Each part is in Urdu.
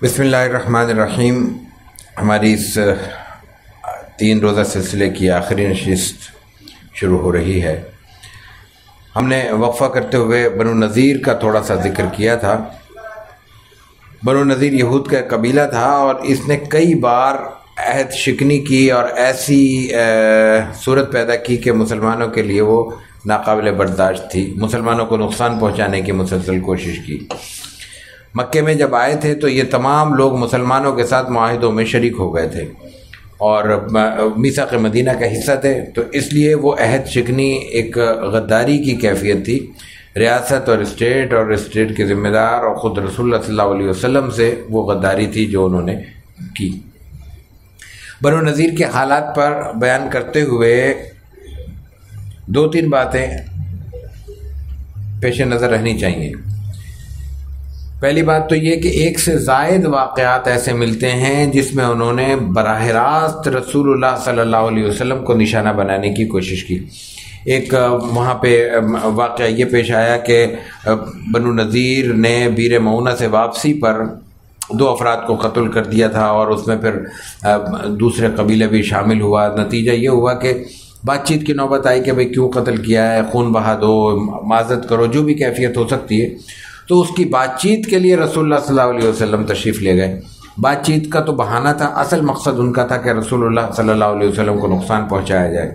بسم اللہ الرحمن الرحیم۔ ہماری اس 3 روزہ سلسلے کی آخری نشست شروع ہو رہی ہے۔ ہم نے وقفہ کرتے ہوئے بنو نذیر کا تھوڑا سا ذکر کیا تھا۔ بنو نذیر یہود کا قبیلہ تھا اور اس نے کئی بار عہد شکنی کی اور ایسی صورت پیدا کی کہ مسلمانوں کے لیے وہ ناقابل برداشت تھی، مسلمانوں کو نقصان پہنچانے کی مسلسل کوشش کی۔ مکے میں جب آئے تھے تو یہ تمام لوگ مسلمانوں کے ساتھ معاہدوں میں شریک ہو گئے تھے اور میثاق مدینہ کا حصہ تھے، تو اس لیے وہ عہد شکنی ایک غداری کی کیفیت تھی۔ ریاست اور اسٹیٹ کے ذمہ دار اور خود رسول اللہ صلی اللہ علیہ وسلم سے وہ غداری تھی جو انہوں نے کی۔ بنو نذیر کے حالات پر بیان کرتے ہوئے 2-3 باتیں پیش نظر رہنی چاہیے۔ پہلی بات تو یہ کہ ایک سے زائد واقعات ایسے ملتے ہیں جس میں انہوں نے براہ راست رسول اللہ صلی اللہ علیہ وسلم کو نشانہ بنانے کی کوشش کی۔ ایک وہاں پہ واقعہ یہ پیش آیا کہ بنو نذیر نے بیر معونہ سے واپسی پر 2 افراد کو قتل کر دیا تھا اور اس میں پھر دوسرے قبیلے بھی شامل ہوا۔ نتیجہ یہ ہوا کہ بات چیت کی نوبت آئی کہ بھئی کیوں قتل کیا ہے، خون بہا دو، معذرت کرو، جو بھی کیفیت ہو سکتی ہے۔ تو اس کی بات چیت کے لیے رسول اللہ صلی اللہ علیہ وسلم تشریف لے گئے۔ بات چیت کا تو بہانہ تھا، اصل مقصد ان کا تھا کہ رسول اللہ صلی اللہ علیہ وسلم کو نقصان پہنچایا جائے۔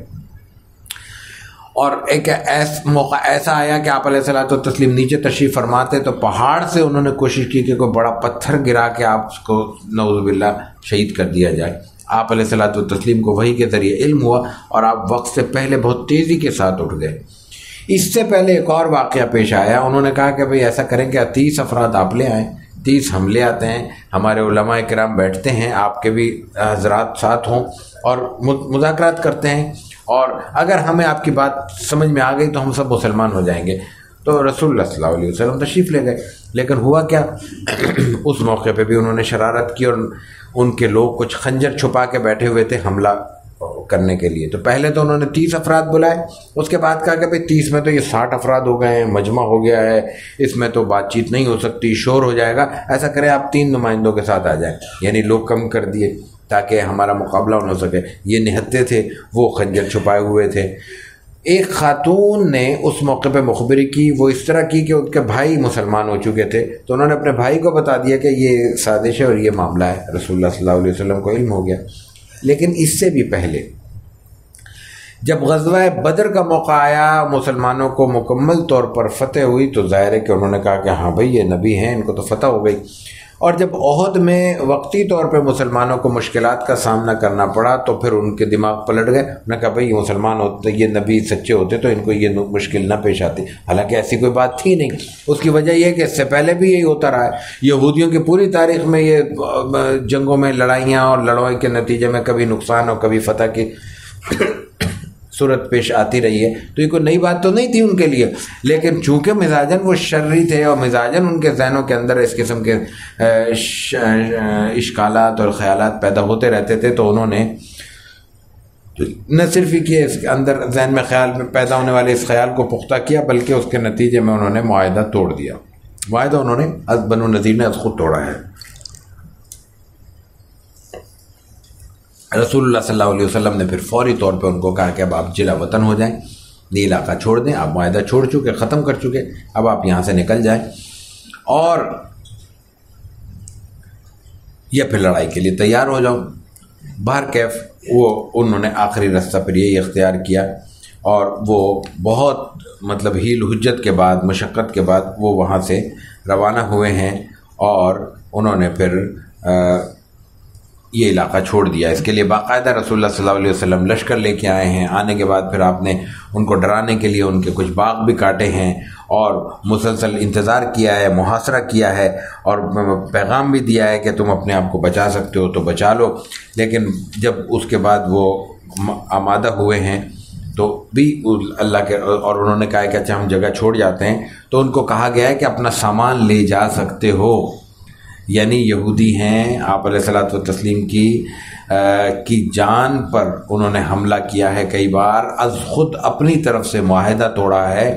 اور ایک موقع ایسا آیا کہ آپ علیہ الصلوۃ والتسلیم نیچے تشریف فرماتے تو پہاڑ سے انہوں نے کوشش کی کہ کوئی بڑا پتھر گرا کے آپ کو نعوذ باللہ شہید کر دیا جائے۔ آپ علیہ الصلوۃ والتسلیم کو وحی کے ذریعے علم ہوا اور آپ وقت سے پہلے بہت تیزی کے ساتھ اٹھ گئے۔ اس سے پہلے ایک اور واقعہ پیش آیا، انہوں نے کہا کہ بھئی ایسا کریں کہ 30 افراد آپ لے آئیں، 30 ہم لے آتے ہیں، ہمارے علماء کرام بیٹھتے ہیں، آپ کے بھی حضرات ساتھ ہوں اور مذاکرات کرتے ہیں، اور اگر ہمیں آپ کی بات سمجھ میں آ گئی تو ہم سب مسلمان ہو جائیں گے۔ تو رسول اللہ صلی اللہ علیہ وسلم تشریف لے گئے، لیکن ہوا کیا اس موقع پہ بھی انہوں نے شرارت کی اور ان کے لوگ کچھ خنجر چھپا کے بیٹھے ہوئے تھے حملہ کرنے کے لیے۔ تو پہلے تو انہوں نے 30 افراد بلائے، اس کے بعد کہا کہ بھئی 30 میں تو یہ 60 افراد ہو گئے ہیں، مجمع ہو گیا ہے، اس میں تو بات چیت نہیں ہو سکتی، شور ہو جائے گا، ایسا کریں آپ 3 نمائندوں کے ساتھ آ جائیں، یعنی لوگ کم کر دیے تاکہ ہمارا مقابلہ نہ ہو سکے۔ یہ نہتے تھے، وہ خنجر چھپائے ہوئے تھے۔ ایک خاتون نے اس موقع پہ مخبری کی، وہ اس طرح کی کہ ان کے بھائی مسلمان ہو چکے تھے، تو انہوں نے اپنے بھائی کو بتا دیا کہ یہ سازش ہے اور یہ معاملہ ہے۔ رسول اللہ صلی اللہ علیہ وسلم کو علم ہو گیا۔ لیکن اس سے بھی پہلے جب غزوہ بدر کا موقع آیا، مسلمانوں کو مکمل طور پر فتح ہوئی، تو ظاہر ہے کہ انہوں نے کہا کہ ہاں بھئی یہ نبی ہیں، ان کو تو فتح ہو گئی۔ اور جب احد میں وقتی طور پہ مسلمانوں کو مشکلات کا سامنا کرنا پڑا تو پھر ان کے دماغ پلٹ گئے، انہوں نے کہا بھئی یہ مسلمان ہوتے، یہ نبی سچے ہوتے تو ان کو یہ مشکل نہ پیش آتی، حالانکہ ایسی کوئی بات تھی نہیں۔ اس کی وجہ یہ ہے کہ اس سے پہلے بھی یہی ہوتا رہا ہے، یہودیوں کی پوری تاریخ میں یہ جنگوں میں لڑائیاں اور لڑائی کے نتیجے میں کبھی نقصان اور کبھی فتح کی صورت پیش آتی رہی ہے، تو یہ کوئی نئی بات تو نہیں تھی ان کے لیے۔ لیکن چونکہ مزاجن وہ شرری تھے اور مزاجن ان کے ذہنوں کے اندر اس قسم کے اشکالات اور خیالات پیدا ہوتے رہتے تھے، تو انہوں نے نہ صرف ہی کہ اس کے اندر ذہن میں خیال میں پیدا ہونے والے اس خیال کو پختہ کیا، بلکہ اس کے نتیجے میں انہوں نے معاہدہ توڑ دیا۔ معاہدہ انہوں نے بنو نذیر نے خود توڑا ہے۔ رسول اللہ صلی اللہ علیہ وسلم نے پھر فوری طور پہ ان کو کہا کہ اب آپ جلا وطن ہو جائیں، یہ علاقہ چھوڑ دیں، آپ معاہدہ چھوڑ چکے، ختم کر چکے، اب آپ یہاں سے نکل جائیں، اور یا پھر لڑائی کے لیے تیار ہو جاؤ۔ بہرکیف وہ انہوں نے آخری راستہ پھر یہی اختیار کیا، اور وہ بہت ہیل حجت کے بعد، مشقت کے بعد وہ وہاں سے روانہ ہوئے ہیں، اور انہوں نے پھر یہ علاقہ چھوڑ دیا۔ اس کے لیے باقاعدہ رسول اللہ صلی اللہ علیہ وسلم لشکر لے کے آئے ہیں۔ آنے کے بعد پھر آپ نے ان کو ڈرانے کے لیے ان کے کچھ باغ بھی کاٹے ہیں اور مسلسل انتظار کیا ہے، محاصرہ کیا ہے، اور پیغام بھی دیا ہے کہ تم اپنے آپ کو بچا سکتے ہو تو بچا لو۔ لیکن جب اس کے بعد وہ آمادہ ہوئے ہیں تو بھی اللہ کے، اور انہوں نے کہا کہ اچھا ہم جگہ چھوڑ جاتے ہیں، تو ان کو کہا گیا ہے کہ اپنا سامان لے جا سکتے ہو، یعنی یہودی ہیں، آپ علیہ الصلوۃ والتسلیم کی جان پر انہوں نے حملہ کیا ہے کئی بار، از خود اپنی طرف سے معاہدہ توڑا ہے،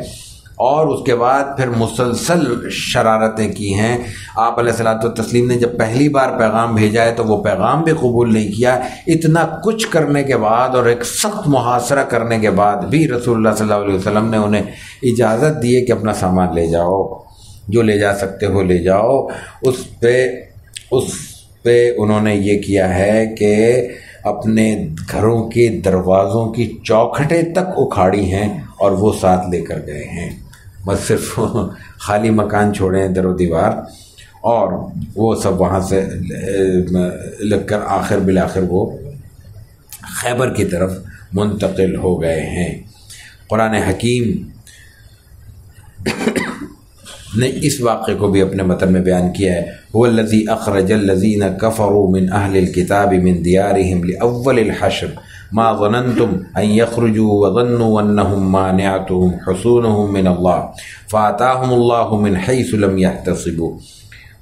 اور اس کے بعد پھر مسلسل شرارتیں کی ہیں۔ آپ علیہ الصلوۃ والتسلیم نے جب پہلی بار پیغام بھیجا ہے تو وہ پیغام بھی قبول نہیں کیا۔ اتنا کچھ کرنے کے بعد اور ایک سخت محاصرہ کرنے کے بعد بھی رسول اللہ صلی اللہ علیہ وسلم نے انہیں اجازت دی ہے کہ اپنا سامان لے جاؤ، جو لے جا سکتے ہو لے جاؤ۔ اس پہ انہوں نے یہ کیا ہے کہ اپنے گھروں کے دروازوں کی چوکھٹیں تک اکھاڑی ہیں اور وہ ساتھ لے کر گئے ہیں، بس صرف خالی مکان چھوڑے ہیں، در و دیوار، اور وہ سب وہاں سے لگ کر بالآخر وہ خیبر کی طرف منتقل ہو گئے ہیں۔ قرآن حکیم نے اس واقعے کو بھی اپنے متن میں بیان کیا ہے۔ هو الذی اخرج الذین کفروا من اہل الکتاب من دیارہم لأول الحشر ما ظننتم ان یخرجوا وظنوا انہم مانعتهم حصونہم من اللہ فآتاہم اللہ من حیث لم یحتسبوا۔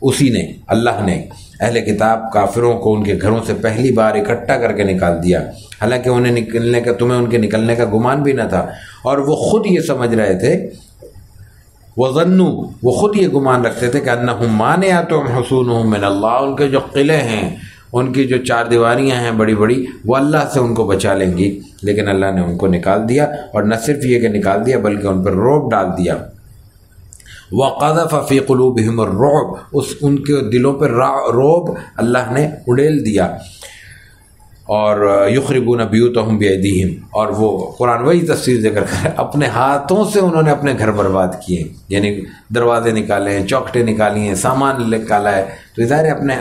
اسی نے، اللہ نے اہل کتاب کافروں کو ان کے گھروں سے پہلی بار اکٹھا کر کے نکال دیا، حالانکہ تمہیں ان کے نکلنے کا گمان بھی نہ تھا، اور وہ خود یہ سمجھ رہے تھے، وظنوا، وہ خود یہ گمان رکھتے تھے کہ انہم مانعتهم حصونہم من اللہ، ان کے جو قلعے ہیں، ان کی جو چار دیواریاں ہیں بڑی بڑی، وہ اللہ سے ان کو بچا لیں گی، لیکن اللہ نے ان کو نکال دیا، اور نہ صرف یہ کہ نکال دیا بلکہ ان پر رعب ڈال دیا۔ وَقَذَفَ فِي قُلُوبِهِمُ الرُّعْبَ، ان کے دلوں پر رعب اللہ نے اڑیل دیا۔ اور یخربون بیوتہم بایدیہم، اور وہ قرآن وہی تفسیر ذکر کر اپنے ہاتھوں سے انہوں نے اپنے گھر برباد کیے، یعنی دروازے نکالے ہیں، چوکھٹیں نکالی ہیں، سامان نکالا ہے، تو ظاہر اپنے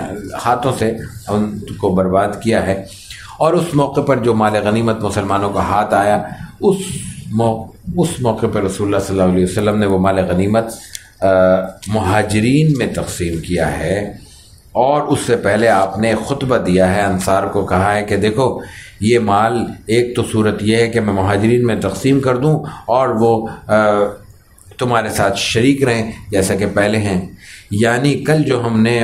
ہاتھوں سے ان کو برباد کیا ہے۔ اور اس موقع پر جو مال غنیمت مسلمانوں کا ہاتھ آیا، اس موقع پر رسول اللہ صلی اللہ علیہ وسلم نے وہ مال غنیمت مہاجرین میں تقسیم کیا ہے، اور اس سے پہلے آپ نے خطبہ دیا ہے، انصار کو کہا ہے کہ دیکھو یہ مال، ایک تو صورت یہ ہے کہ میں مہاجرین میں تقسیم کر دوں اور وہ تمہارے ساتھ شریک رہیں جیسا کہ پہلے ہیں، یعنی کل جو ہم نے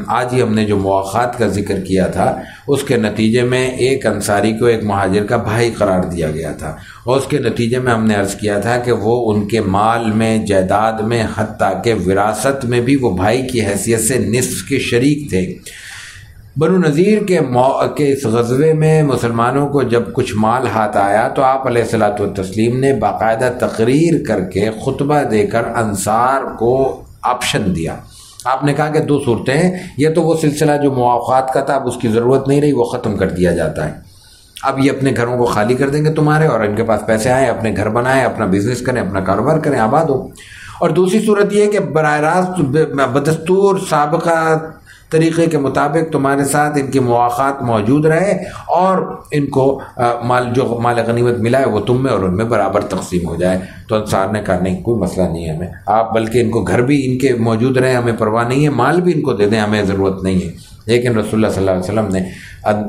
آج ہی ہم نے جو مواخات کا ذکر کیا تھا، اس کے نتیجے میں ایک انصاری کو ایک مہاجر کا بھائی قرار دیا گیا تھا، اور اس کے نتیجے میں ہم نے عرض کیا تھا کہ وہ ان کے مال میں، جائیداد میں، حتیٰ کہ وراثت میں بھی وہ بھائی کی حیثیت سے نصف کے شریک تھے۔ بنو نذیر کے اس غزوے میں مسلمانوں کو جب کچھ مال ہاتھ آیا تو آپ علیہ الصلوۃ والتسلیم نے باقاعدہ تقریر کر کے، خطبہ دے کر انصار کو آپشن دیا۔ آپ نے کہا کہ دو صورتیں ہیں، یا تو وہ سلسلہ جو مواخات کا تھا اب اس کی ضرورت نہیں رہی، وہ ختم کر دیا جاتا ہے، اب یہ اپنے گھروں کو خالی کر دیں گے تمہارے، اور ان کے پاس پیسے آئیں، اپنے گھر بنائیں، اپنا بزنس کریں، اپنا کاروبار کریں، آباد ہو۔ اور دوسری صورت یہ ہے کہ براہ راست بدستور سابقہ طریقے کے مطابق تمہارے ساتھ ان کی مواخات موجود رہے، اور ان کو جو مال غنیمت ملا ہے وہ تم میں اور ان میں برابر تقسیم ہو جائے۔ تو انصار نے کہا نہیں، کوئی مسئلہ نہیں ہے ہمیں، آپ بلکہ ان کو گھر بھی ان کے موجود رہے، ہمیں پرواہ نہیں ہے، مال بھی ان کو دے دیں، ہمیں ضرورت نہیں ہے۔ لیکن رسول اللہ صلی اللہ علیہ وسلم نے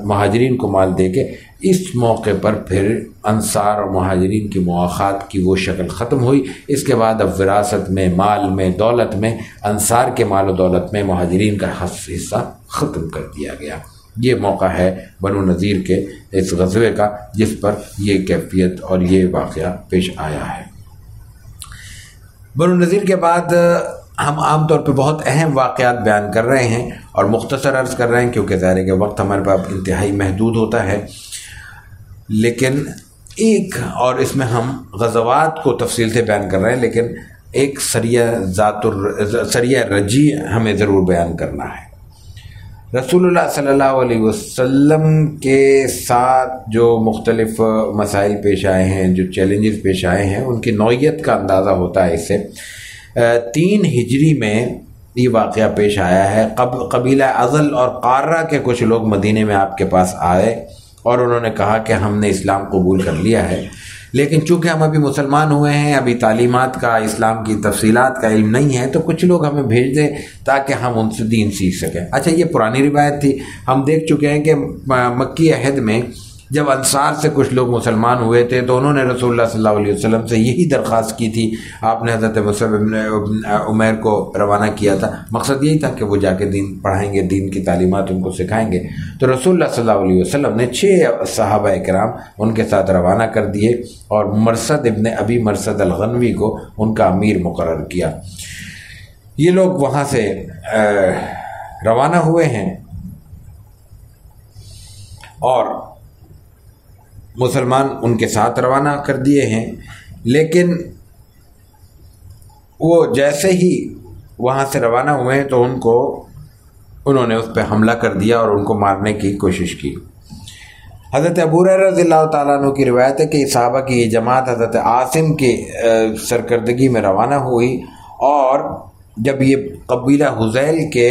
مہاجرین کو مال دے کے اس موقع پر پھر انصار اور مہاجرین کی مواخات کی وہ شکل ختم ہوئی۔ اس کے بعد اب وراثت میں، مال میں، دولت میں انصار کے مال و دولت میں مہاجرین کا حصہ ختم کر دیا گیا۔ یہ موقع ہے بنو نذیر کے اس غزوے کا جس پر یہ کیفیت اور یہ واقعہ پیش آیا ہے۔ بنو نذیر کے بعد ہم عام طور پہ بہت اہم واقعات بیان کر رہے ہیں اور مختصر عرض کر رہے ہیں کیونکہ ظاہر ہے کہ وقت ہمارے پاس انتہائی محدود ہوتا ہے، لیکن اس میں ہم غزوات کو تفصیل سے بیان کر رہے ہیں، لیکن ایک سریہ رجی ہمیں ضرور بیان کرنا ہے۔ رسول اللہ صلی اللہ علیہ وسلم کے ساتھ جو مختلف مسائل پیش آئے ہیں، جو چیلنجز پیش آئے ہیں، ان کی نوعیت کا اندازہ ہوتا ہے اس سے۔ 3 ہجری میں یہ واقعہ پیش آیا ہے۔ قبیلہ ازل اور قارہ کے کچھ لوگ مدینے میں آپ کے پاس آئے اور انہوں نے کہا کہ ہم نے اسلام قبول کر لیا ہے، لیکن چونکہ ہم ابھی مسلمان ہوئے ہیں، ابھی تعلیمات کا، اسلام کی تفصیلات کا علم نہیں ہے، تو کچھ لوگ ہمیں بھیج دیں تاکہ ہم ان سے دین سیکھ سکیں۔ اچھا، یہ پرانی روایت تھی، ہم دیکھ چکے ہیں کہ مکی عہد میں جب انصار سے کچھ لوگ مسلمان ہوئے تھے تو انہوں نے رسول اللہ صلی اللہ علیہ وسلم سے یہی درخواست کی تھی. آپ نے حضرت مصعب بن عمیر کو روانہ کیا تھا، مقصد یہی تھا کہ وہ جا کے دین پڑھائیں گے، دین کی تعلیمات ان کو سکھائیں گے. تو رسول اللہ صلی اللہ علیہ وسلم نے 6 صحابہ کرام ان کے ساتھ روانہ کر دیے اور مرثد ابن ابی مرثد الغنوی کو ان کا امیر مقرر کیا. یہ لوگ وہاں سے روانہ ہوئے ہیں اور مسلمان ان کے ساتھ روانہ کر دیے ہیں، لیکن وہ جیسے ہی وہاں سے روانہ ہوئے تو انہوں نے اس پہ حملہ کر دیا اور ان کو مارنے کی کوشش کی. حضرت ابو ہریرہ رضی اللہ تعالیٰ عنہ کی روایت ہے کہ صحابہ کی یہ جماعت حضرت عاصم کی سرکردگی میں روانہ ہوئی، اور جب یہ قبیلہ حذیل کے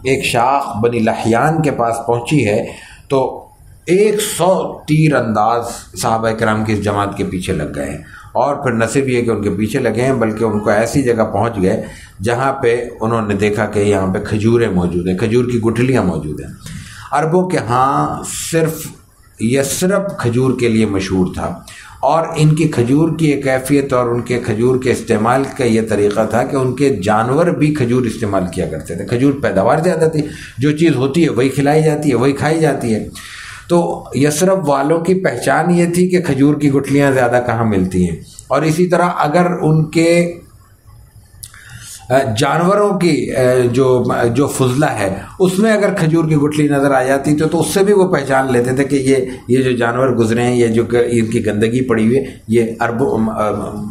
ایک شاخ بنی لحیان کے پاس پہنچی ہے تو 100 تیر انداز صحابہ کرام کی اس جماعت کے پیچھے لگ گئے ہیں. اور پھر نہ صرف یہ کہ ان کے پیچھے لگے ہیں بلکہ ان کو ایسی جگہ پہنچ گئے جہاں پہ انہوں نے دیکھا کہ یہاں پہ کھجوریں موجود ہیں، کھجور کی گٹھلیاں موجود ہیں. عربوں کے ہاں صرف یثرب کھجور کے لیے مشہور تھا، اور ان کی کھجور کی ایک کیفیت اور ان کے کھجور کے استعمال کا یہ طریقہ تھا کہ ان کے جانور بھی کھجور استعمال کیا کرتے تھے. کھجور پیداوار زیادہ تھی، جو چیز ہوتی ہے وہی کھلائی جاتی ہے، وہی کھائی جاتی ہے. تو یثرب والوں کی پہچان یہ تھی کہ کھجور کی گٹھلیاں زیادہ کہاں ملتی ہیں، اور اسی طرح اگر ان کے جانوروں کی جو فضلہ ہے اس میں اگر کھجور کی گٹھلی نظر آ جاتی تو اس سے بھی وہ پہچان لیتے تھے کہ یہ جو جانور گزرے ہیں، یہ جو ان کی گندگی پڑی ہوئی ہے، یہ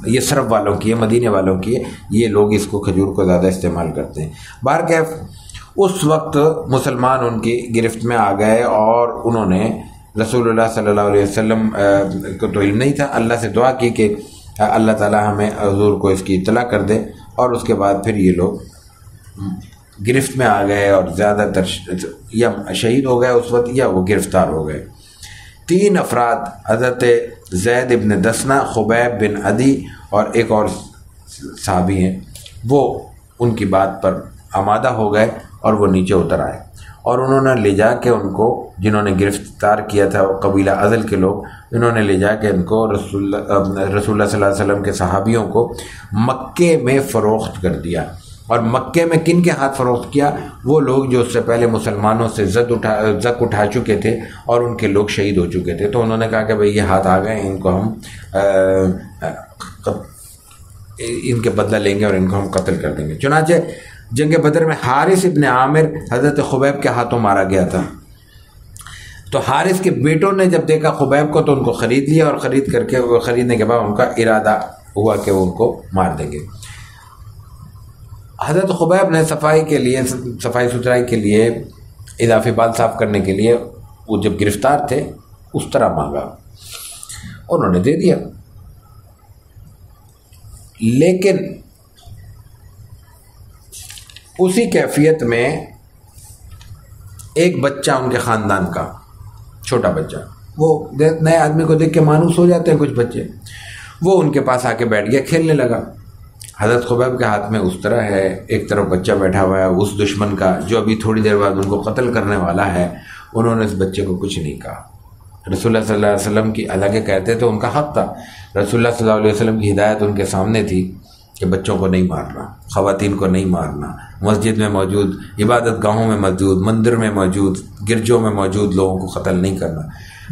یثرب والوں کی ہے، مدینے والوں کی ہے، یہ لوگ اس کو کھجور کو زیادہ استعمال کرتے ہیں. بہرکیف اس وقت مسلمان ان کی گرفت میں آ گئے اور انہوں نے رسول اللہ صلی اللہ علیہ وسلم کو تو علم نہیں تھا، اللہ سے دعا کی کہ اللہ تعالی ہمیں حضور کو اس کی اطلاع کر دے، اور اس کے بعد پھر یہ لوگ گرفت میں آ گئے اور زیادہ تر یا شہید ہو گئے اس وقت یا وہ گرفتار ہو گئے. 3 افراد حضرت زید ابن دسنہ، خبیب بن عدی اور ایک اور صحابی ہیں، وہ ان کی بات پر آمادہ ہو گئے اور وہ نیچے اتر آئے، اور انہوں نے لے جا کے ان کو، جنہوں نے گرفتار کیا تھا قبیلہ ازل کے لوگ، انہوں نے لے جا کے ان کو رسول اللہ صلی اللہ علیہ وسلم کے صحابیوں کو مکے میں فروخت کر دیا. اور مکے میں کن کے ہاتھ فروخت کیا؟ وہ لوگ جو اس سے پہلے مسلمانوں سے زک اٹھا چکے تھے اور ان کے لوگ شہید ہو چکے تھے. تو انہوں نے کہا کہ بھئی یہ ہاتھ آ گئے، ان کو ہم ان کے بدلہ لیں گے اور ان کو ہم قتل کر دیں گے. چنانچہ جنگ بدر میں حارث ابن عامر حضرت خبیب کے ہاتھوں مارا گیا تھا. تو حارث کے بیٹوں نے جب دیکھا خبیب کو تو ان کو خرید لیا، اور خریدنے کے بعد ان کا ارادہ ہوا کہ وہ ان کو مار دیں گے. حضرت خبیب نے صفائی ستھرائی کے لیے، اضافی بال صاف کرنے کے لیے، وہ جب گرفتار تھے اس طرح مانگا، انہوں نے دے دیا. لیکن اسی کیفیت میں ایک بچہ ان کے خاندان کا چھوٹا بچہ، وہ نئے آدمی کو دیکھ کے مانوس ہو جاتے ہیں کچھ بچے، وہ ان کے پاس آ کے بیٹھ گیا، کھیلنے لگا. حضرت خبیب کے ہاتھ میں اس طرح ہے، ایک طرف بچہ بیٹھا ہوا ہے اس دشمن کا جو ابھی تھوڑی دیر بعد ان کو قتل کرنے والا ہے. انہوں نے اس بچے کو کچھ نہیں کہا. رسول اللہ صلی اللہ علیہ وسلم کی حالانکہ کہتے تو ان کا حق تھا، رسول اللہ صلی اللہ علیہ وسلم کی ہدایت ان کے سامنے تھی کہ بچوں کو نہیں مارنا، خواتین کو نہیں مارنا، مسجد میں موجود، عبادت گاہوں میں موجود، مندر میں موجود، گرجوں میں موجود لوگوں کو قتل نہیں کرنا.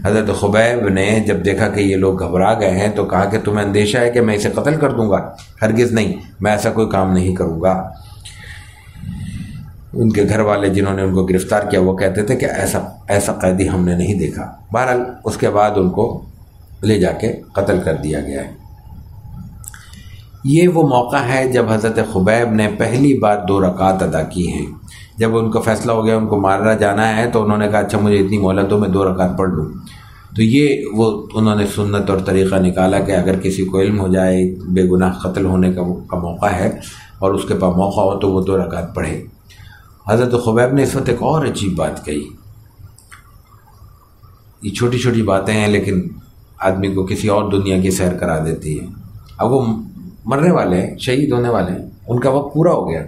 حضرت خبیب نے جب دیکھا کہ یہ لوگ گھبرا گئے ہیں تو کہا کہ تمہیں اندیشہ ہے کہ میں اسے قتل کر دوں گا؟ ہرگز نہیں، میں ایسا کوئی کام نہیں کروں گا. ان کے گھر والے جنہوں نے ان کو گرفتار کیا وہ کہتے تھے کہ ایسا قیدی ہم نے نہیں دیکھا. بہرحال اس کے بعد ان کو لے جا کے قتل کر دیا گیا ہے. یہ وہ موقع ہے جب حضرت خبیب نے پہلی بار 2 رکعات ادا کی ہیں. جب ان کو فیصلہ ہو گیا ان کو مارنا جانا ہے تو انہوں نے کہا اچھا مجھے اتنی مہلت دو، میں 2 رکعت پڑھ لوں. تو یہ وہ انہوں نے سنت اور طریقہ نکالا کہ اگر کسی کو علم ہو جائے بے گناہ قتل ہونے کا موقع ہے اور اس کے پاس موقع ہو تو وہ 2 رکعت پڑھے. حضرت خبیب نے اس وقت ایک اور عجیب بات کہی. یہ چھوٹی چھوٹی باتیں ہیں لیکن آدمی کو کسی اور دنیا کی سیر کرا دیتی ہے. اب وہ مرنے والے ہیں، شہید ہونے والے ہیں، ان کا وقت پورا ہو گیا.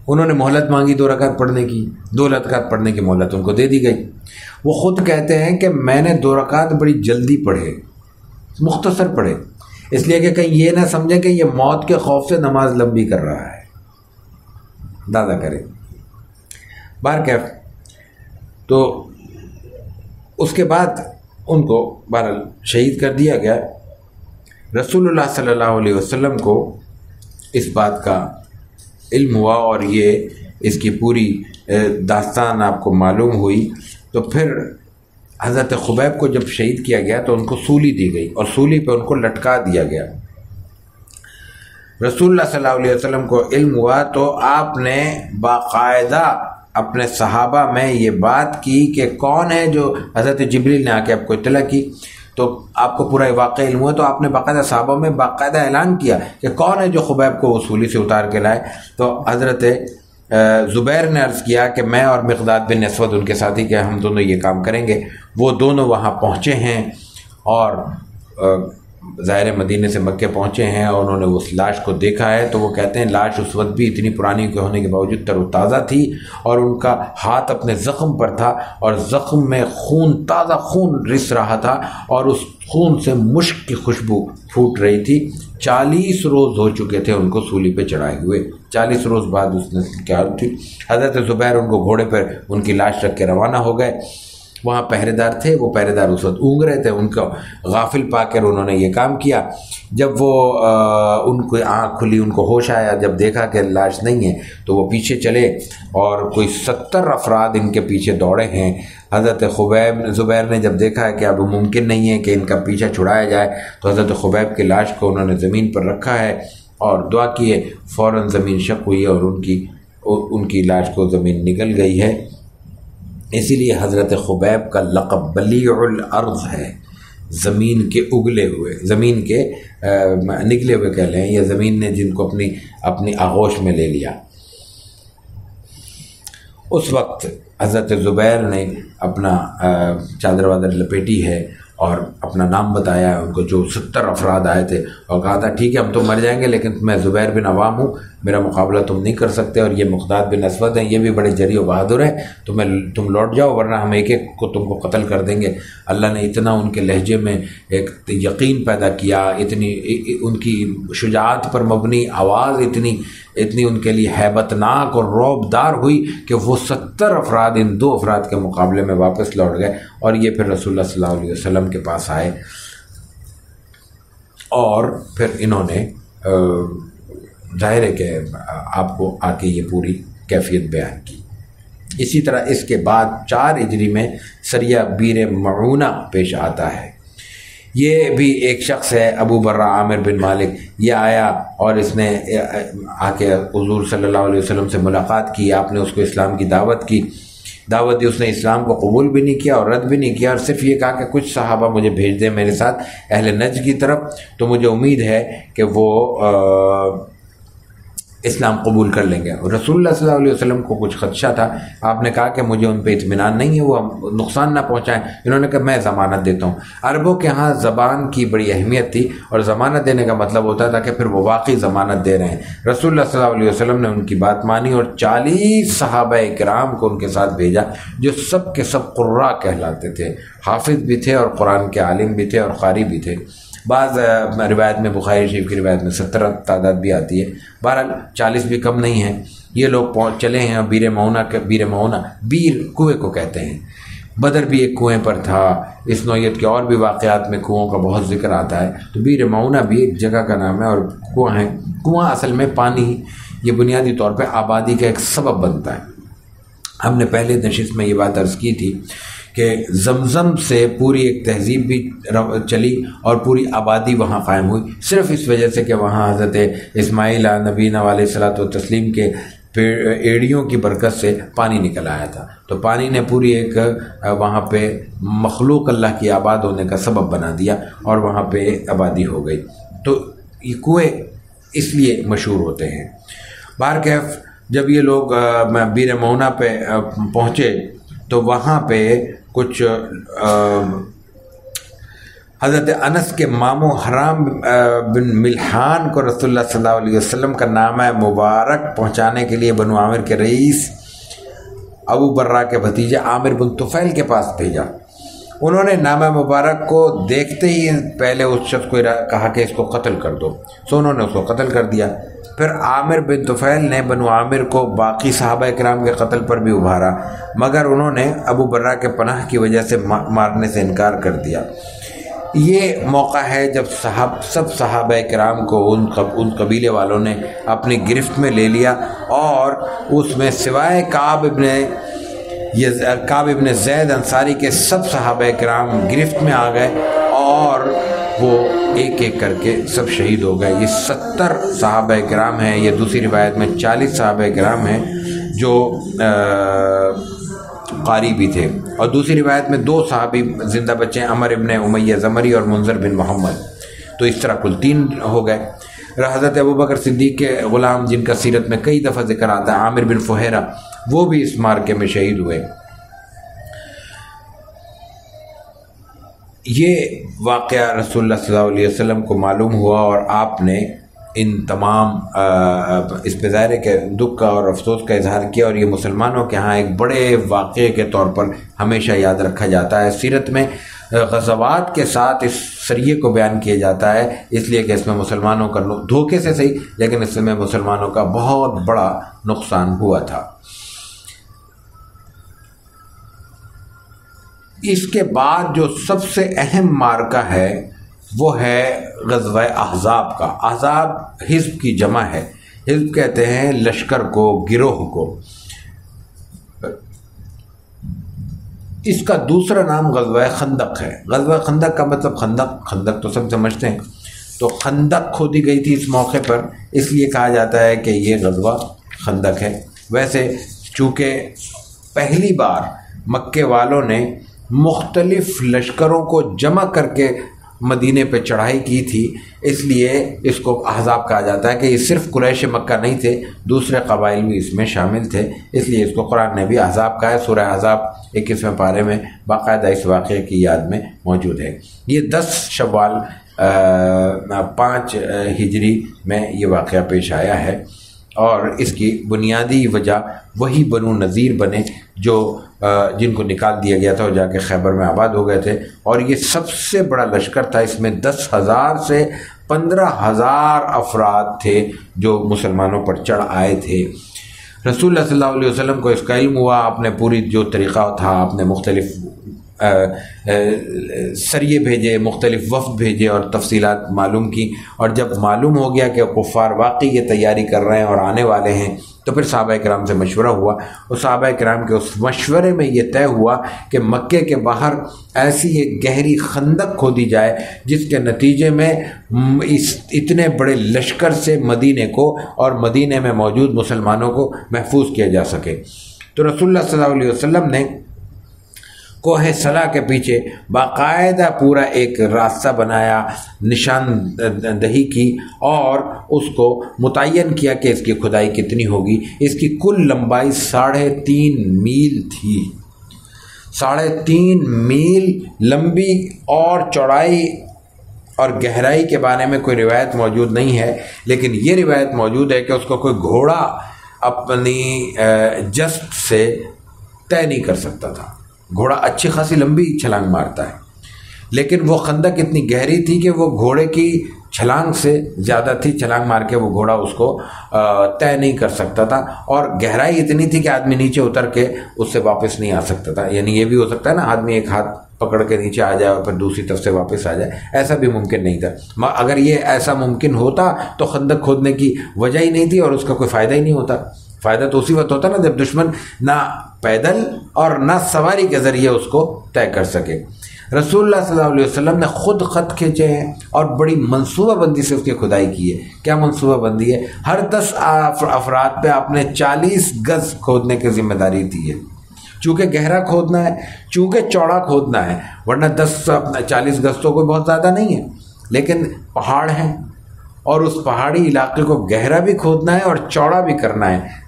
انہوں نے مہلت مانگی 2 رکعت پڑھنے کی، 2 رکعت پڑھنے کی مہلت ان کو دے دی گئی۔ وہ خود کہتے ہیں کہ میں نے 2 رکعت بڑی جلدی پڑھے، مختصر پڑھے، اس لیے کہ کہیں یہ نہ سمجھیں کہ یہ موت کے خوف سے نماز لمبی کر رہا ہے، اندازہ کریں۔ بہرکیف تو اس کے بعد ان کو بہرحال شہید کر دیا گیا۔ رسول اللہ صلی اللہ علیہ وسلم کو اس بات کا علم ہوا اور یہ اس کی پوری داستان آپ کو معلوم ہوئی، تو پھر حضرت خبیب کو جب شہید کیا گیا تو ان کو سولی دی گئی اور سولی پہ ان کو لٹکا دیا گیا۔ رسول اللہ صلی اللہ علیہ وسلم کو علم ہوا تو آپ نے باقاعدہ اپنے صحابہ میں یہ بات کی کہ کون ہے جو، حضرت جبریل نے آ کے آپ کو اطلاع کی تو آپ کو پورا واقعہ علم ہوا، تو آپ نے باقاعدہ صحابہ میں باقاعدہ اعلان کیا کہ کون ہے جو خبیب کو وصولی سے اتار کے لائے۔ تو حضرت زبیر نے عرض کیا کہ میں اور مقداد بن اسود ان کے ساتھی کہ ہم دونوں یہ کام کریں گے۔ وہ دونوں وہاں پہنچے ہیں اور ظاہر مدینے سے مکے پہنچے ہیں اور انہوں نے اس لاش کو دیکھا ہے، تو وہ کہتے ہیں لاش اس وقت بھی اتنی پرانی کے ہونے کے باوجود تر و تازہ تھی اور ان کا ہاتھ اپنے زخم پر تھا اور زخم میں خون، تازہ خون رس رہا تھا اور اس خون سے مشک کی خوشبو پھوٹ رہی تھی۔ 40 روز ہو چکے تھے ان کو سولی پہ چڑھائے ہوئے، 40 روز بعد اس نے کیا تھی۔ حضرت زبیر ان کو گھوڑے پر ان کی لاش رکھ کے روانہ ہو گئے۔ وہاں پہرے دار تھے، وہ پہرے دار اس وقت اونگ رہے تھے، ان کو غافل پا کر انہوں نے یہ کام کیا۔ جب وہ ان کو آنکھ کھلی، ان کو ہوش آیا، جب دیکھا کہ لاش نہیں ہے تو وہ پیچھے چلے اور کوئی 70 افراد ان کے پیچھے دوڑے ہیں۔ حضرت زبیر نے جب دیکھا ہے کہ اب ممکن نہیں ہے کہ ان کا پیچھا چھڑایا جائے تو حضرت خبیب کی لاش کو انہوں نے زمین پر رکھا ہے اور دعا کیے، فوراً زمین شق ہوئی اور ان کی لاش کو زمین نگل گئی ہے۔ اسی لیے حضرت خبیب کا لقب بلیع الارض ہے، زمین کے اگلے ہوئے، زمین کے نگلے ہوئے کہہ لیں، یا زمین نے جن کو اپنی آغوش میں لے لیا۔ اس وقت حضرت زبیر نے اپنا چادر وادر لپیٹی ہے اور اپنا نام بتایا ہے ان کو، جو 70 افراد آئے تھے، اور کہا تھا ٹھیک ہے ہم تو مر جائیں گے لیکن میں زبیر بن عوام ہوں، میرا مقابلہ تم نہیں کر سکتے، اور یہ مقداد بن اسود ہیں، یہ بھی بڑے جری و بہادر ہیں، تم لوٹ جاؤ ورنہ ہم ایک ایک کو تم کو قتل کر دیں گے۔ اللہ نے اتنا ان کے لہجے میں ایک یقین پیدا کیا، اتنی ان کی شجاعت پر مبنی آواز اتنی ان کے لیے ہیبت ناک اور رعب دار ہوئی کہ وہ 70 افراد ان 2 افراد کے مقابلے میں واپس لوٹ گئے، اور یہ پھر رسول اللہ صلی اللہ علیہ وسلم کے پاس آئے اور پھر انہوں نے ظاہر ہے کہ آپ کو آ کے یہ پوری کیفیت بیان کی۔ اسی طرح اس کے بعد 4 ہجری میں سریہ بیر معونہ پیش آتا ہے۔ یہ بھی ایک شخص ہے ابو برہ عامر بن مالک، یہ آیا اور اس نے آ کے حضور صلی اللہ علیہ وسلم سے ملاقات کی، آپ نے اس کو اسلام کی دعوت دی، اس نے اسلام کو قبول بھی نہیں کیا اور رد بھی نہیں کیا، اور صرف یہ کہا کہ کچھ صحابہ مجھے بھیج دیں میرے ساتھ اہل نجد کی طرف، تو مجھے امید ہے کہ وہ اسلام قبول کر لیں گے۔ اور رسول اللہ صلی اللہ علیہ وسلم کو کچھ خدشہ تھا، آپ نے کہا کہ مجھے ان پہ اطمینان نہیں ہے، وہ نقصان نہ پہنچائیں۔ انہوں نے کہا میں ضمانت دیتا ہوں۔ عربوں کے ہاں زبان کی بڑی اہمیت تھی اور ضمانت دینے کا مطلب ہوتا تھا کہ پھر وہ واقعی ضمانت دے رہے ہیں۔ رسول اللہ صلی اللہ علیہ وسلم نے ان کی بات مانی اور 40 صحابہ کرام کو ان کے ساتھ بھیجا، جو سب کے سب قراء کہلاتے تھے، حافظ بھی تھے اور قرآن کے عالم بھی تھے اور قاری بھی تھے۔ بعض روایت میں، بخاری شریف کی روایت میں 17 تعداد بھی آتی ہے، بہرحال 40 بھی کم نہیں ہیں۔ یہ لوگ چلے ہیں بیر معونہ بیر کنویں کو کہتے ہیں۔ بدر بھی ایک کنویں پر تھا، اس نوعیت کے اور بھی واقعات میں کنووں کا بہت ذکر آتا ہے، تو بیر معونہ بھی ایک جگہ کا نام ہے اور کنواں ہے۔ کنواں اصل میں پانی، یہ بنیادی طور پہ آبادی کا ایک سبب بنتا ہے۔ ہم نے پہلے نشست میں یہ بات عرض کی تھی کہ زمزم سے پوری ایک تہذیب بھی چلی اور پوری آبادی وہاں قائم ہوئی، صرف اس وجہ سے کہ وہاں حضرت اسماعیل نبینا علیہ الصلوۃ والتسلیم کے ایڑیوں کی برکت سے پانی نکل آیا تھا، تو پانی نے پوری ایک وہاں پہ مخلوق اللہ کی آباد ہونے کا سبب بنا دیا اور وہاں پہ آبادی ہو گئی۔ تو یہ کنویں اس لیے مشہور ہوتے ہیں۔ بہرکیف جب یہ لوگ بیر معونہ پہ پہنچے تو وہاں پہ کچھ حضرت انس کے ماموں حرام بن ملحان کو رسول اللہ صلی اللہ علیہ وسلم کا نامہ مبارک پہنچانے کے لیے بنو عامر کے رئیس ابو برہ کے بھتیجے عامر بن طفیل کے پاس بھیجا۔ انہوں نے نامہ مبارک کو دیکھتے ہی پہلے اس شخص کو کہا کہ اس کو قتل کر دو، سو انہوں نے اس کو قتل کر دیا۔ پھر عامر بن طفیل نے بنو عامر کو باقی صحابہ کرام کے قتل پر بھی ابھارا، مگر انہوں نے ابو برہ کے پناہ کی وجہ سے مارنے سے انکار کر دیا۔ یہ موقع ہے جب سب صحابہ کرام کو ان قبیلے والوں نے اپنی گرفت میں لے لیا، اور اس میں سوائے کعب ابن زید انصاری کے سب صحابہ کرام گرفت میں آ گئے، اور وہ ایک ایک کر کے سب شہید ہو گئے۔ یہ 70 صحابہ کرام ہیں، یہ دوسری روایت میں 40 صحابہ کرام ہیں جو قاری بھی تھے، اور دوسری روایت میں 2 صحابی زندہ بچے ہیں، عمر ابن امیہ زمری اور منذر بن محمد، تو اس طرح کل 3 ہو گئے۔ حضرت ابوبکر صدیق کے غلام جن کا سیرت میں کئی دفعہ ذکر آتا ہے، عامر بن فہیرہ، وہ بھی اس مارکے میں شہید ہوئے۔ یہ واقعہ رسول اللہ صلی اللہ علیہ وسلم کو معلوم ہوا، اور آپ نے ان تمام اس پہ ظاہر ہے کہ دکھ کا اور افسوس کا اظہار کیا، اور یہ مسلمانوں کے ہاں ایک بڑے واقعے کے طور پر ہمیشہ یاد رکھا جاتا ہے۔ سیرت میں غزوات کے ساتھ اس سریے کو بیان کیا جاتا ہے، اس لیے کہ اس میں مسلمانوں کا دھوکے سے صحیح، لیکن اس میں مسلمانوں کا بہت بڑا نقصان ہوا تھا۔ اس کے بعد جو سب سے اہم مارکہ ہے وہ ہے غزوہ احزاب کا۔ احزاب حزب کی جمع ہے، حزب کہتے ہیں لشکر کو، گروہ کو۔ اس کا دوسرا نام غزوہ خندق ہے۔ غزوہ خندق کا مطلب خندق تو سب سمجھتے ہیں، تو خندق کھودی گئی تھی اس موقع پر، اس لیے کہا جاتا ہے کہ یہ غزوہ خندق ہے۔ ویسے چونکہ پہلی بار مکے والوں نے مختلف لشکروں کو جمع کر کے مدینے پہ چڑھائی کی تھی، اس لیے اس کو احزاب کہا جاتا ہے کہ یہ صرف قریش مکہ نہیں تھے، دوسرے قبائل بھی اس میں شامل تھے، اس لیے اس کو قرآن نے بھی احزاب کہا ہے۔ سورہ احزاب 21ویں پارے میں باقاعدہ اس واقعے کی یاد میں موجود ہے۔ یہ 10 شوال 5 ہجری میں یہ واقعہ پیش آیا ہے، اور اس کی بنیادی وجہ وہی بنو نذیر بنے جو جن کو نکال دیا گیا تھا اور جا کے خیبر میں آباد ہو گئے تھے، اور یہ سب سے بڑا لشکر تھا۔ اس میں 10,000 سے 15,000 افراد تھے جو مسلمانوں پر چڑھ آئے تھے۔ رسول اللہ صلی اللہ علیہ وسلم کو اس کا علم ہوا، آپ نے پوری جو طریقہ تھا، آپ نے مختلف سریے بھیجے، مختلف وفد بھیجے اور تفصیلات معلوم کی، اور جب معلوم ہو گیا کہ کفار واقعی یہ تیاری کر رہے ہیں اور آنے والے ہیں، تو پھر صحابہ کرام سے مشورہ ہوا، اور صحابہ کرام کے اس مشورے میں یہ طے ہوا کہ مکے کے باہر ایسی ایک گہری خندق کھودی جائے جس کے نتیجے میں اس اتنے بڑے لشکر سے مدینے کو اور مدینے میں موجود مسلمانوں کو محفوظ کیا جا سکے۔ تو رسول اللہ صلی اللہ علیہ وسلم نے کوہ صلا کے پیچھے باقاعدہ پورا ایک راستہ بنایا، نشان دہی کی، اور اس کو متعین کیا کہ اس کی کھدائی کتنی ہوگی۔ اس کی کل لمبائی 3.5 میل تھی، 3.5 میل لمبی، اور چوڑائی اور گہرائی کے بارے میں کوئی روایت موجود نہیں ہے، لیکن یہ روایت موجود ہے کہ اس کو کوئی گھوڑا اپنی جست سے طے نہیں کر سکتا تھا۔ گھوڑا اچھی خاصی لمبی چھلانگ مارتا ہے، لیکن وہ خندق اتنی گہری تھی کہ وہ گھوڑے کی چھلانگ سے زیادہ تھی، چھلانگ مار کے وہ گھوڑا اس کو طے نہیں کر سکتا تھا، اور گہرائی اتنی تھی کہ آدمی نیچے اتر کے اس سے واپس نہیں آ سکتا تھا۔ یعنی یہ بھی ہو سکتا ہے نا، آدمی ایک ہاتھ پکڑ کے نیچے آ جائے اور پھر دوسری طرف سے واپس آ جائے، ایسا بھی ممکن نہیں تھا۔ اگر یہ ایسا ممکن ہوتا تو خندق کھودنے کی وجہ ہی نہیں تھی، اور اس کا کوئی فائدہ ہی نہیں ہوتا۔ فائدہ تو اسی وقت ہوتا نا جب دشمن نہ پیدل اور نہ سواری کے ذریعے اس کو طے کر سکے۔ رسول اللہ صلی اللہ علیہ وسلم نے خود خط کھینچے ہیں اور بڑی منصوبہ بندی سے اس کی کھدائی کی ہے۔ کیا منصوبہ بندی ہے؟ ہر 10 افراد پہ آپ نے 40 گز کھودنے کی ذمہ داری دی ہے، چونکہ گہرا کھودنا ہے، چونکہ چوڑا کھودنا ہے، ورنہ 40 گز تو کوئی بہت زیادہ نہیں ہے، لیکن پہاڑ ہیں اور اس پہاڑی علاقے کو گہرا بھی کھودنا ہے اور چوڑا بھی کرنا ہے،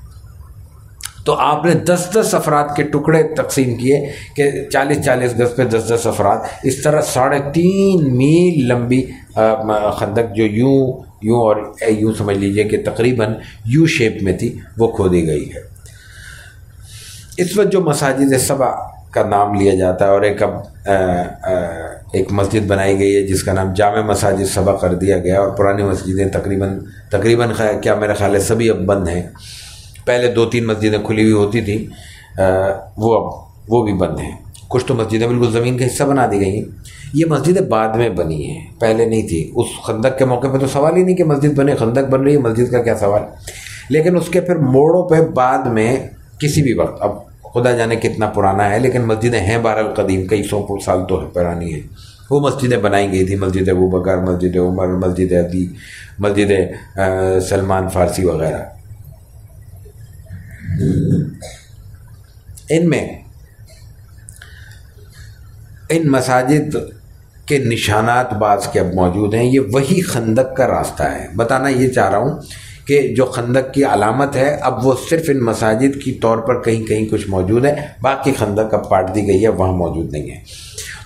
تو آپ نے 10-10 افراد کے ٹکڑے تقسیم کیے کہ 40-40 گز پہ 10-10 افراد، اس طرح 3.5 میل لمبی خندق جو یوں اور یوں سمجھ لیجئے کہ تقریباً یو شیپ میں تھی، وہ کھودی گئی ہے۔ اس وقت جو مساجد سبع کا نام لیا جاتا ہے، اور ایک مسجد بنائی گئی ہے جس کا نام جامع مساجد سبع کر دیا گیا، اور پرانی مسجدیں تقریباً کیا میرا خیال ہے سبھی اب بند ہیں۔ پہلے 2-3 مسجدیں کھلی ہوئی ہوتی تھیں، وہ بھی بند ہیں۔ کچھ تو مسجدیں بالکل زمین کا حصہ بنا دی گئی ہیں۔ یہ مسجدیں بعد میں بنی ہیں، پہلے نہیں تھی۔ اس خندق کے موقع پہ تو سوال ہی نہیں کہ مسجد بنے، خندق بن رہی ہے، مسجد کا کیا سوال۔ لیکن اس کے پھر موڑوں پہ بعد میں کسی بھی وقت، اب خدا جانے کتنا پرانا ہے، لیکن مسجدیں ہیں بہرحال قدیم، کئی 100 سال تو پرانی ہیں۔ وہ مسجدیں بنائی گئی تھی، مسجد ابوبکر، مسجد عمر، مسجد علی، مسجد سلمان فارسی وغیرہ۔ ان مساجد کے نشانات بعض کے اب موجود ہیں۔ یہ وہی خندق کا راستہ ہے۔ بتانا یہ چاہ رہا ہوں کہ جو خندق کی علامت ہے اب وہ صرف ان مساجد کی طور پر کہیں کچھ موجود ہے، باقی خندق اب پاٹ دی گئی ہے، وہاں موجود نہیں ہے۔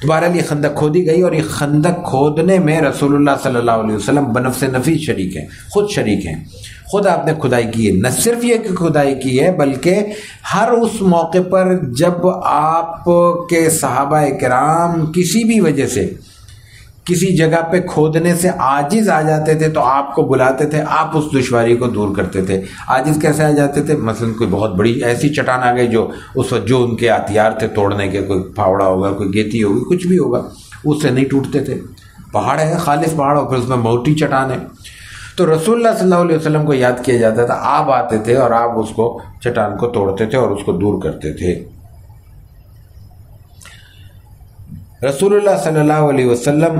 تو بہرحال یہ خندق کھودی گئی، اور یہ خندق کھودنے میں رسول اللہ صلی اللہ علیہ وسلم بنفس نفیس شریک ہیں، خود شریک ہیں، خود آپ نے کھدائی کی ہے۔ نہ صرف یہ کہ کھدائی کی ہے، بلکہ ہر اس موقع پر جب آپ کے صحابہ کرام کسی بھی وجہ سے کسی جگہ پہ کھودنے سے عاجز آ جاتے تھے تو آپ کو بلاتے تھے، آپ اس دشواری کو دور کرتے تھے۔ عاجز کیسے آ جاتے تھے؟ مثلا کوئی بہت بڑی ایسی چٹان آ گئی جو اس وقت جو ان کے ہتھیار تھے توڑنے کے، کوئی پھاوڑا ہوگا، کوئی گیتی ہوگی، کچھ بھی ہوگا، اس سے نہیں ٹوٹتے تھے۔ پہاڑ ہے، خالص پہاڑ، اور پھر اس میں موٹی چٹان ہے، تو رسول اللہ صلی اللہ علیہ وسلم کو یاد کیا جاتا تھا، آپ آتے تھے اور آپ اس کو چٹان کو توڑتے تھے اور اس کو دور کرتے تھے۔ رسول اللہ صلی اللہ علیہ وسلم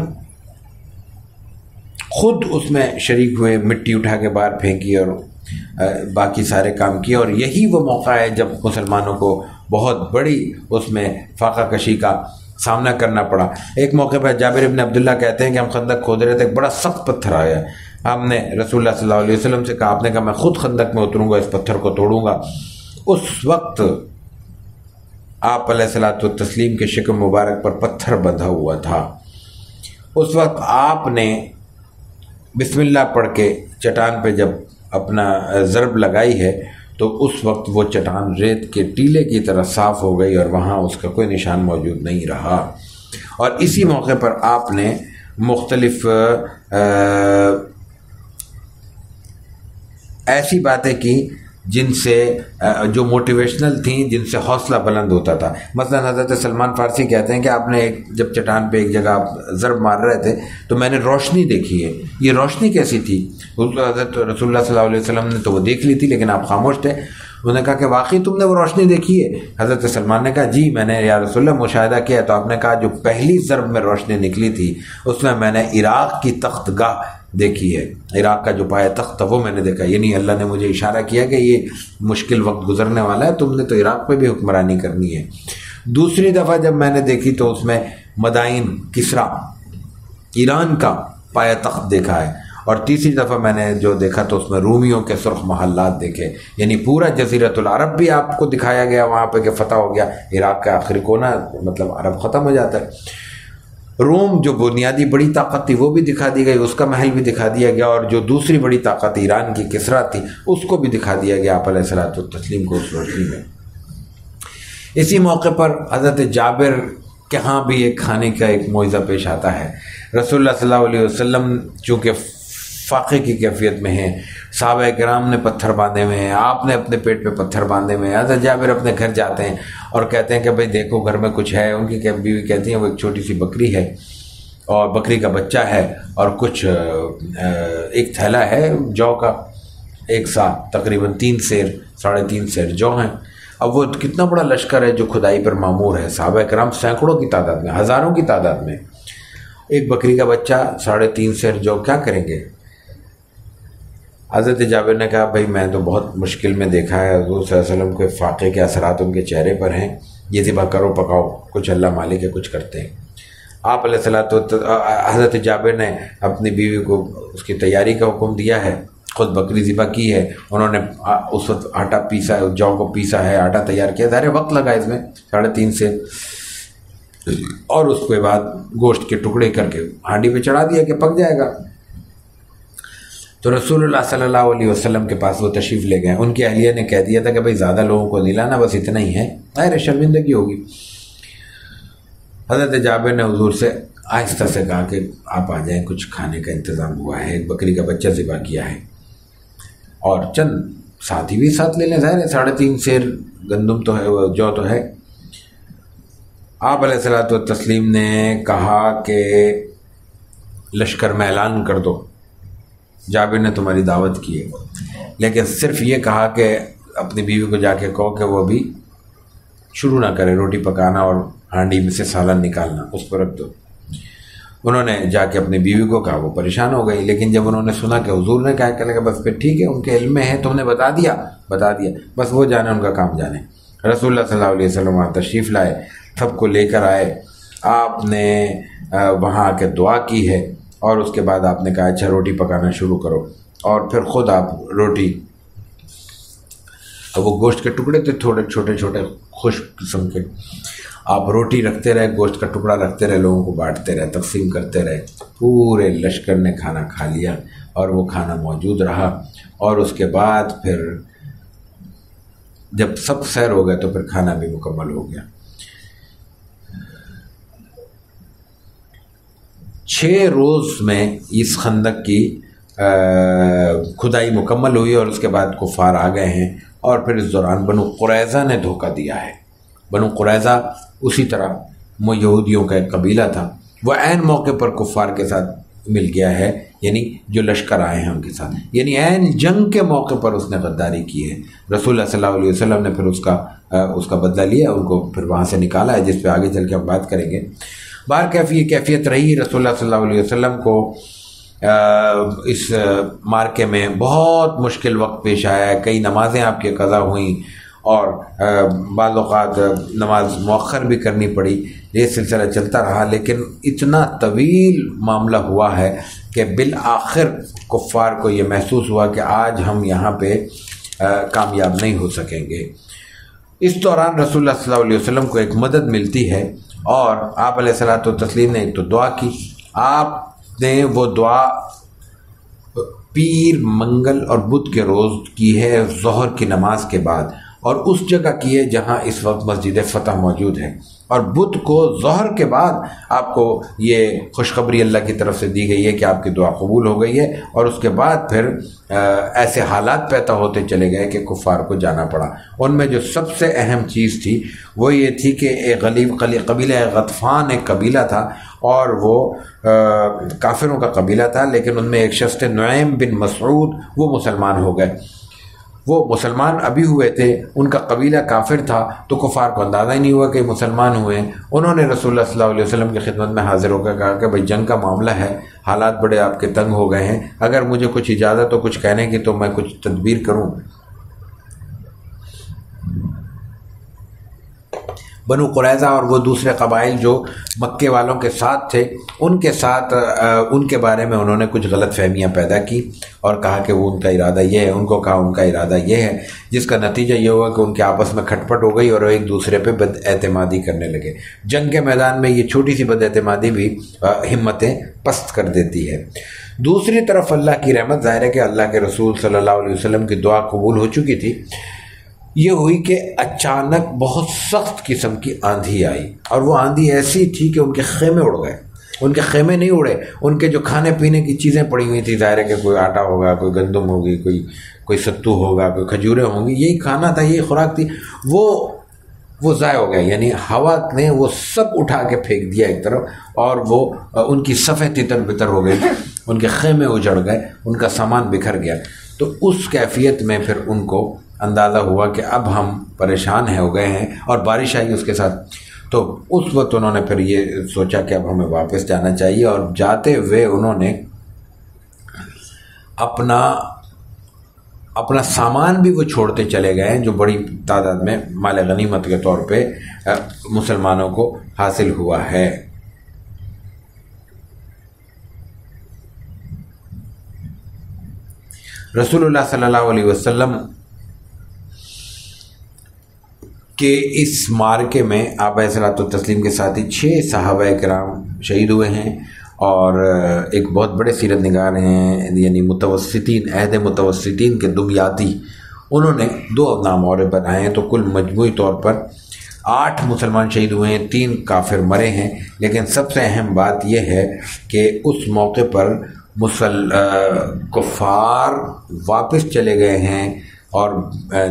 خود اس میں شریک ہوئے، مٹی اٹھا کے باہر پھینکی اور باقی سارے کام کیے، اور یہی وہ موقع ہے جب مسلمانوں کو بہت بڑی اس میں فاقہ کشی کا سامنا کرنا پڑا۔ ایک موقع پر جابر ابن عبداللہ کہتے ہیں کہ ہم خندق کھود رہے تھے، ایک بڑا سخت پتھر آیا، ہم نے رسول اللہ صلی اللہ علیہ وسلم سے کہا، آپ نے کہا میں خود خندق میں اتروں گا، اس پتھر کو توڑوں گا۔ اس وقت آپ علیہ الصلوۃ والتسلیم کے شکم مبارک پر پتھر بندھا ہوا تھا۔ اس وقت آپ نے بسم اللہ پڑھ کے چٹان پہ جب اپنا ضرب لگائی ہے تو اس وقت وہ چٹان ریت کے ٹیلے کی طرح صاف ہو گئی، اور وہاں اس کا کوئی نشان موجود نہیں رہا۔ اور اسی موقع پر آپ نے مختلف ایسی باتیں کی جن سے جو موٹیویشنل تھیں، جن سے حوصلہ بلند ہوتا تھا۔ مثلا حضرت سلمان فارسی کہتے ہیں کہ آپ نے جب چٹان پہ ایک جگہ آپ ضرب مار رہے تھے تو میں نے روشنی دیکھی ہے۔ یہ روشنی کیسی تھی؟ حضرت رسول اللہ صلی اللہ علیہ وسلم نے تو وہ دیکھ لی تھی، لیکن آپ خاموش تھے۔ انہوں نے کہا کہ واقعی تم نے وہ روشنی دیکھی ہے؟ حضرت سلمان نے کہا جی میں نے یا رسول اللہ مشاہدہ کیا ہے۔ تو آپ نے کہا جو پہلی ضرب میں روشنی نکلی تھی اس میں نے عراق کی تخت گاہ دیکھی ہے، عراق کا جو پایا تخت تھا وہ میں نے دیکھا، یعنی اللہ نے مجھے اشارہ کیا کہ یہ مشکل وقت گزرنے والا ہے، تم نے تو عراق پہ بھی حکمرانی کرنی ہے۔ دوسری دفعہ جب میں نے دیکھی تو اس میں مدائن کسرا ایران کا پایا تخت دیکھا ہے، اور تیسری دفعہ میں نے جو دیکھا تو اس میں رومیوں کے سرخ محلات دیکھے، یعنی پورا جزیرۃ العرب بھی آپ کو دکھایا گیا وہاں پہ کہ فتح ہو گیا، عراق کا آخری کونا مطلب عرب ختم ہو جاتا ہے۔ روم جو بنیادی بڑی طاقت تھی وہ بھی دکھا دی گئی، اس کا محل بھی دکھا دیا گیا، اور جو دوسری بڑی طاقت ایران کی کسرا تھی اس کو بھی دکھا دیا گیا آپ علیہ الصلوۃ والتسلیم کو اس روشنی میں۔ اسی موقع پر حضرت جابر کے ہاں بھی ایک کھانے کا ایک معجزہ پیش آتا ہے۔ رسول اللہ صلی اللہ علیہ وسلم چونکہ فاقے کی کیفیت میں ہیں، صحابہ کرام نے پتھر باندھے ہوئے ہیں، آپ نے اپنے پیٹ پہ پتھر باندھے ہوئے ہیں۔ حضرت جابر اپنے گھر جاتے ہیں اور کہتے ہیں کہ بھئی دیکھو گھر میں کچھ ہے۔ ان کی بیوی کہتی ہیں وہ ایک چھوٹی سی بکری ہے اور بکری کا بچہ ہے، اور کچھ ایک تھیلا ہے جو کا، ایک سا تقریباً 3 سیر 3.5 سیر جو ہیں۔ اب وہ کتنا بڑا لشکر ہے جو کھدائی پر معمور ہے، صحابہ کرام سینکڑوں کی تعداد میں، ہزاروں کی تعداد میں، ایک بکری کا بچہ 3.5 سیر جو کیا کریں گے؟ حضرت جابر نے کہا بھائی میں تو بہت مشکل میں دیکھا ہے، حضور صلی اللہ علیہ وسلم کے فاقے کے اثرات ان کے چہرے پر ہیں، یہ ذبح کرو پکاؤ، کچھ اللہ مالک ہے کچھ کرتے ہیں۔ آپ علیہ حضرت جابر نے اپنی بیوی کو اس کی تیاری کا حکم دیا ہے، خود بکری ذبح کی ہے، انہوں نے اس وقت آٹا پیسا، جو کو پیسا ہے، آٹا تیار کیا، ظاہر وقت لگا اس میں 3.5 سیر، اور اس کے بعد گوشت کے ٹکڑے کر کے ہانڈی پہ چڑھا دیا کہ پک جائے گا۔ تو رسول اللہ صلی اللہ علیہ وسلم کے پاس وہ تشریف لے گئے، ان کی اہلیہ نے کہہ دیا تھا کہ بھائی زیادہ لوگوں کو نہیں لانا، بس اتنا ہی ہے، ظاہر شرمندگی ہوگی۔ حضرت جابر نے حضور سے آہستہ سے کہا کہ آپ آ جائیں، کچھ کھانے کا انتظام ہوا ہے، ایک بکری کا بچہ ذبح کیا ہے، اور چند ساتھی بھی ساتھ لے لیں، ظاہر ہے 3.5 سیر گندم تو ہے، جو تو ہے۔ آپ علیہ الصلوۃ والتسلیم نے کہا کہ لشکر میں اعلان کر دو، جابر نے تمہاری دعوت کی ہے، لیکن صرف یہ کہا کہ اپنی بیوی کو جا کے کہو کہ وہ بھی شروع نہ کرے روٹی پکانا اور ہانڈی میں سے سالن نکالنا، اس پر رکھ دو۔ انہوں نے جا کے اپنی بیوی کو کہا، وہ پریشان ہو گئی، لیکن جب انہوں نے سنا کہ حضور نے کہا کہ بس پھر ٹھیک ہے، ان کے علم میں ہے، تم نے بتا دیا، بس وہ جانے، ان کا کام جانے۔ رسول اللہ صلی اللہ علیہ وسلم وہاں تشریف لائے، سب کو لے کر آئے، آپ نے وہاں آ کے دعا کی ہے، اور اس کے بعد آپ نے کہا اچھا روٹی پکانا شروع کرو، اور پھر خود آپ روٹی، وہ گوشت کے ٹکڑے تھے تھوڑے چھوٹے چھوٹے خشک قسم کے، آپ روٹی رکھتے رہے، گوشت کا ٹکڑا رکھتے رہے، لوگوں کو بانٹتے رہے، تقسیم کرتے رہے، پورے لشکر نے کھانا کھا لیا، اور وہ کھانا موجود رہا۔ اور اس کے بعد پھر جب سب سیر ہو گئے تو پھر کھانا بھی مکمل ہو گیا۔ 6 روز میں اس خندق کی کھدائی مکمل ہوئی، اور اس کے بعد کفار آ گئے ہیں، اور پھر اس دوران بنو قریظہ نے دھوکہ دیا ہے۔ بنو قریظہ اسی طرح یہودیوں کا ایک قبیلہ تھا، وہ عین موقع پر کفار کے ساتھ مل گیا ہے، یعنی جو لشکر آئے ہیں ان کے ساتھ، یعنی عین جنگ کے موقع پر اس نے غداری کی ہے۔ رسول اللہ صلی اللہ علیہ وسلم نے پھر اس کا بدلہ لیا، ان کو پھر وہاں سے نکالا ہے، جس پہ آگے چل کے ہم بات کریں گے۔ کیفیت رہی رسول اللہ صلی اللہ علیہ وسلم کو اس مارکے میں بہت مشکل وقت پیش آیا ہے، کئی نمازیں آپ کی قضا ہوئیں، اور بعض اوقات نماز مؤخر بھی کرنی پڑی، یہ سلسلہ چلتا رہا، لیکن اتنا طویل معاملہ ہوا ہے کہ بالآخر کفار کو یہ محسوس ہوا کہ آج ہم یہاں پہ کامیاب نہیں ہو سکیں گے۔ اس دوران رسول اللہ صلی اللہ علیہ وسلم کو ایک مدد ملتی ہے، اور آپ علیہ الصلوۃ والتسلیم نے ایک تو دعا کی، آپ نے وہ دعا پیر، منگل اور بدھ کے روز کی ہے، ظہر کی نماز کے بعد، اور اس جگہ کی ہے جہاں اس وقت مسجد فتح موجود ہے، اور بدھ کو ظہر کے بعد آپ کو یہ خوشخبری اللہ کی طرف سے دی گئی ہے کہ آپ کی دعا قبول ہو گئی ہے، اور اس کے بعد پھر ایسے حالات پیدا ہوتے چلے گئے کہ کفار کو جانا پڑا۔ ان میں جو سب سے اہم چیز تھی وہ یہ تھی کہ ایک قبیلہ غطفان ایک قبیلہ تھا، اور وہ کافروں کا قبیلہ تھا، لیکن ان میں ایک شخص تھے نعیم بن مسعود، وہ مسلمان ہو گئے۔ وہ مسلمان ابھی ہوئے تھے، ان کا قبیلہ کافر تھا، تو کفار کو اندازہ ہی نہیں ہوا کہ مسلمان ہوئے ہیں۔ انہوں نے رسول اللہ صلی اللہ علیہ وسلم کی خدمت میں حاضر ہو کر کہا کہ بھائی جنگ کا معاملہ ہے، حالات بڑے آپ کے تنگ ہو گئے ہیں، اگر مجھے کچھ اجازت ہو کچھ کہنے کی تو میں کچھ تدبیر کروں۔ بنو قریظہ اور وہ دوسرے قبائل جو مکے والوں کے ساتھ تھے، ان کے ساتھ ان کے بارے میں انہوں نے کچھ غلط فہمیاں پیدا کی، اور کہا کہ وہ ان کا ارادہ یہ ہے، ان کو کہا ان کا ارادہ یہ ہے، جس کا نتیجہ یہ ہوا کہ ان کے آپس میں کھٹ پٹ ہو گئی، اور وہ ایک دوسرے پہ بد اعتمادی کرنے لگے۔ جنگ کے میدان میں یہ چھوٹی سی بد اعتمادی بھی ہمتیں پست کر دیتی ہے۔ دوسری طرف اللہ کی رحمت، ظاہر ہے کہ اللہ کے رسول صلی اللہ علیہ وسلم کی دعا قبول ہو چکی تھی، یہ ہوئی کہ اچانک بہت سخت قسم کی آندھی آئی، اور وہ آندھی ایسی تھی کہ ان کے خیمے اڑ گئے۔ ان کے خیمے نہیں اڑے، ان کے جو کھانے پینے کی چیزیں پڑی ہوئی تھی، ظاہر ہے کہ کوئی آٹا ہوگا، کوئی گندم ہوگی، کوئی ستو ہوگا، کوئی کھجوریں ہوں گی، یہی کھانا تھا، یہی خوراک تھی، وہ ضائع ہو گئے، یعنی ہوا نے وہ سب اٹھا کے پھینک دیا ایک طرف، اور وہ ان کی صفیں تتر بتر ہو گئی، ان کے خیمے اجڑ گئے، ان کا سامان بکھر گیا۔ تو اس کیفیت میں پھر ان کو اندازہ ہوا کہ اب ہم پریشان ہو گئے ہیں، اور بارش آئی اس کے ساتھ، تو اس وقت انہوں نے پھر یہ سوچا کہ اب ہمیں واپس جانا چاہیے، اور جاتے ہوئے انہوں نے اپنا سامان بھی وہ چھوڑتے چلے گئے ہیں، جو بڑی تعداد میں مال غنیمت کے طور پہ مسلمانوں کو حاصل ہوا ہے۔ رسول اللہ صلی اللہ علیہ وسلم کہ اس معرکے میں آپ علیہ الصلوۃ والتسلیم کے ساتھ ہی 6 صحابہ کرام شہید ہوئے ہیں، اور ایک بہت بڑے سیرت نگار ہیں یعنی متوسطین، عہد متوسطین کے دمیاطی، انہوں نے 2 نام اور بنائے ہیں، تو کل مجموعی طور پر 8 مسلمان شہید ہوئے ہیں، 3 کافر مرے ہیں۔ لیکن سب سے اہم بات یہ ہے کہ اس موقع پر کفار واپس چلے گئے ہیں اور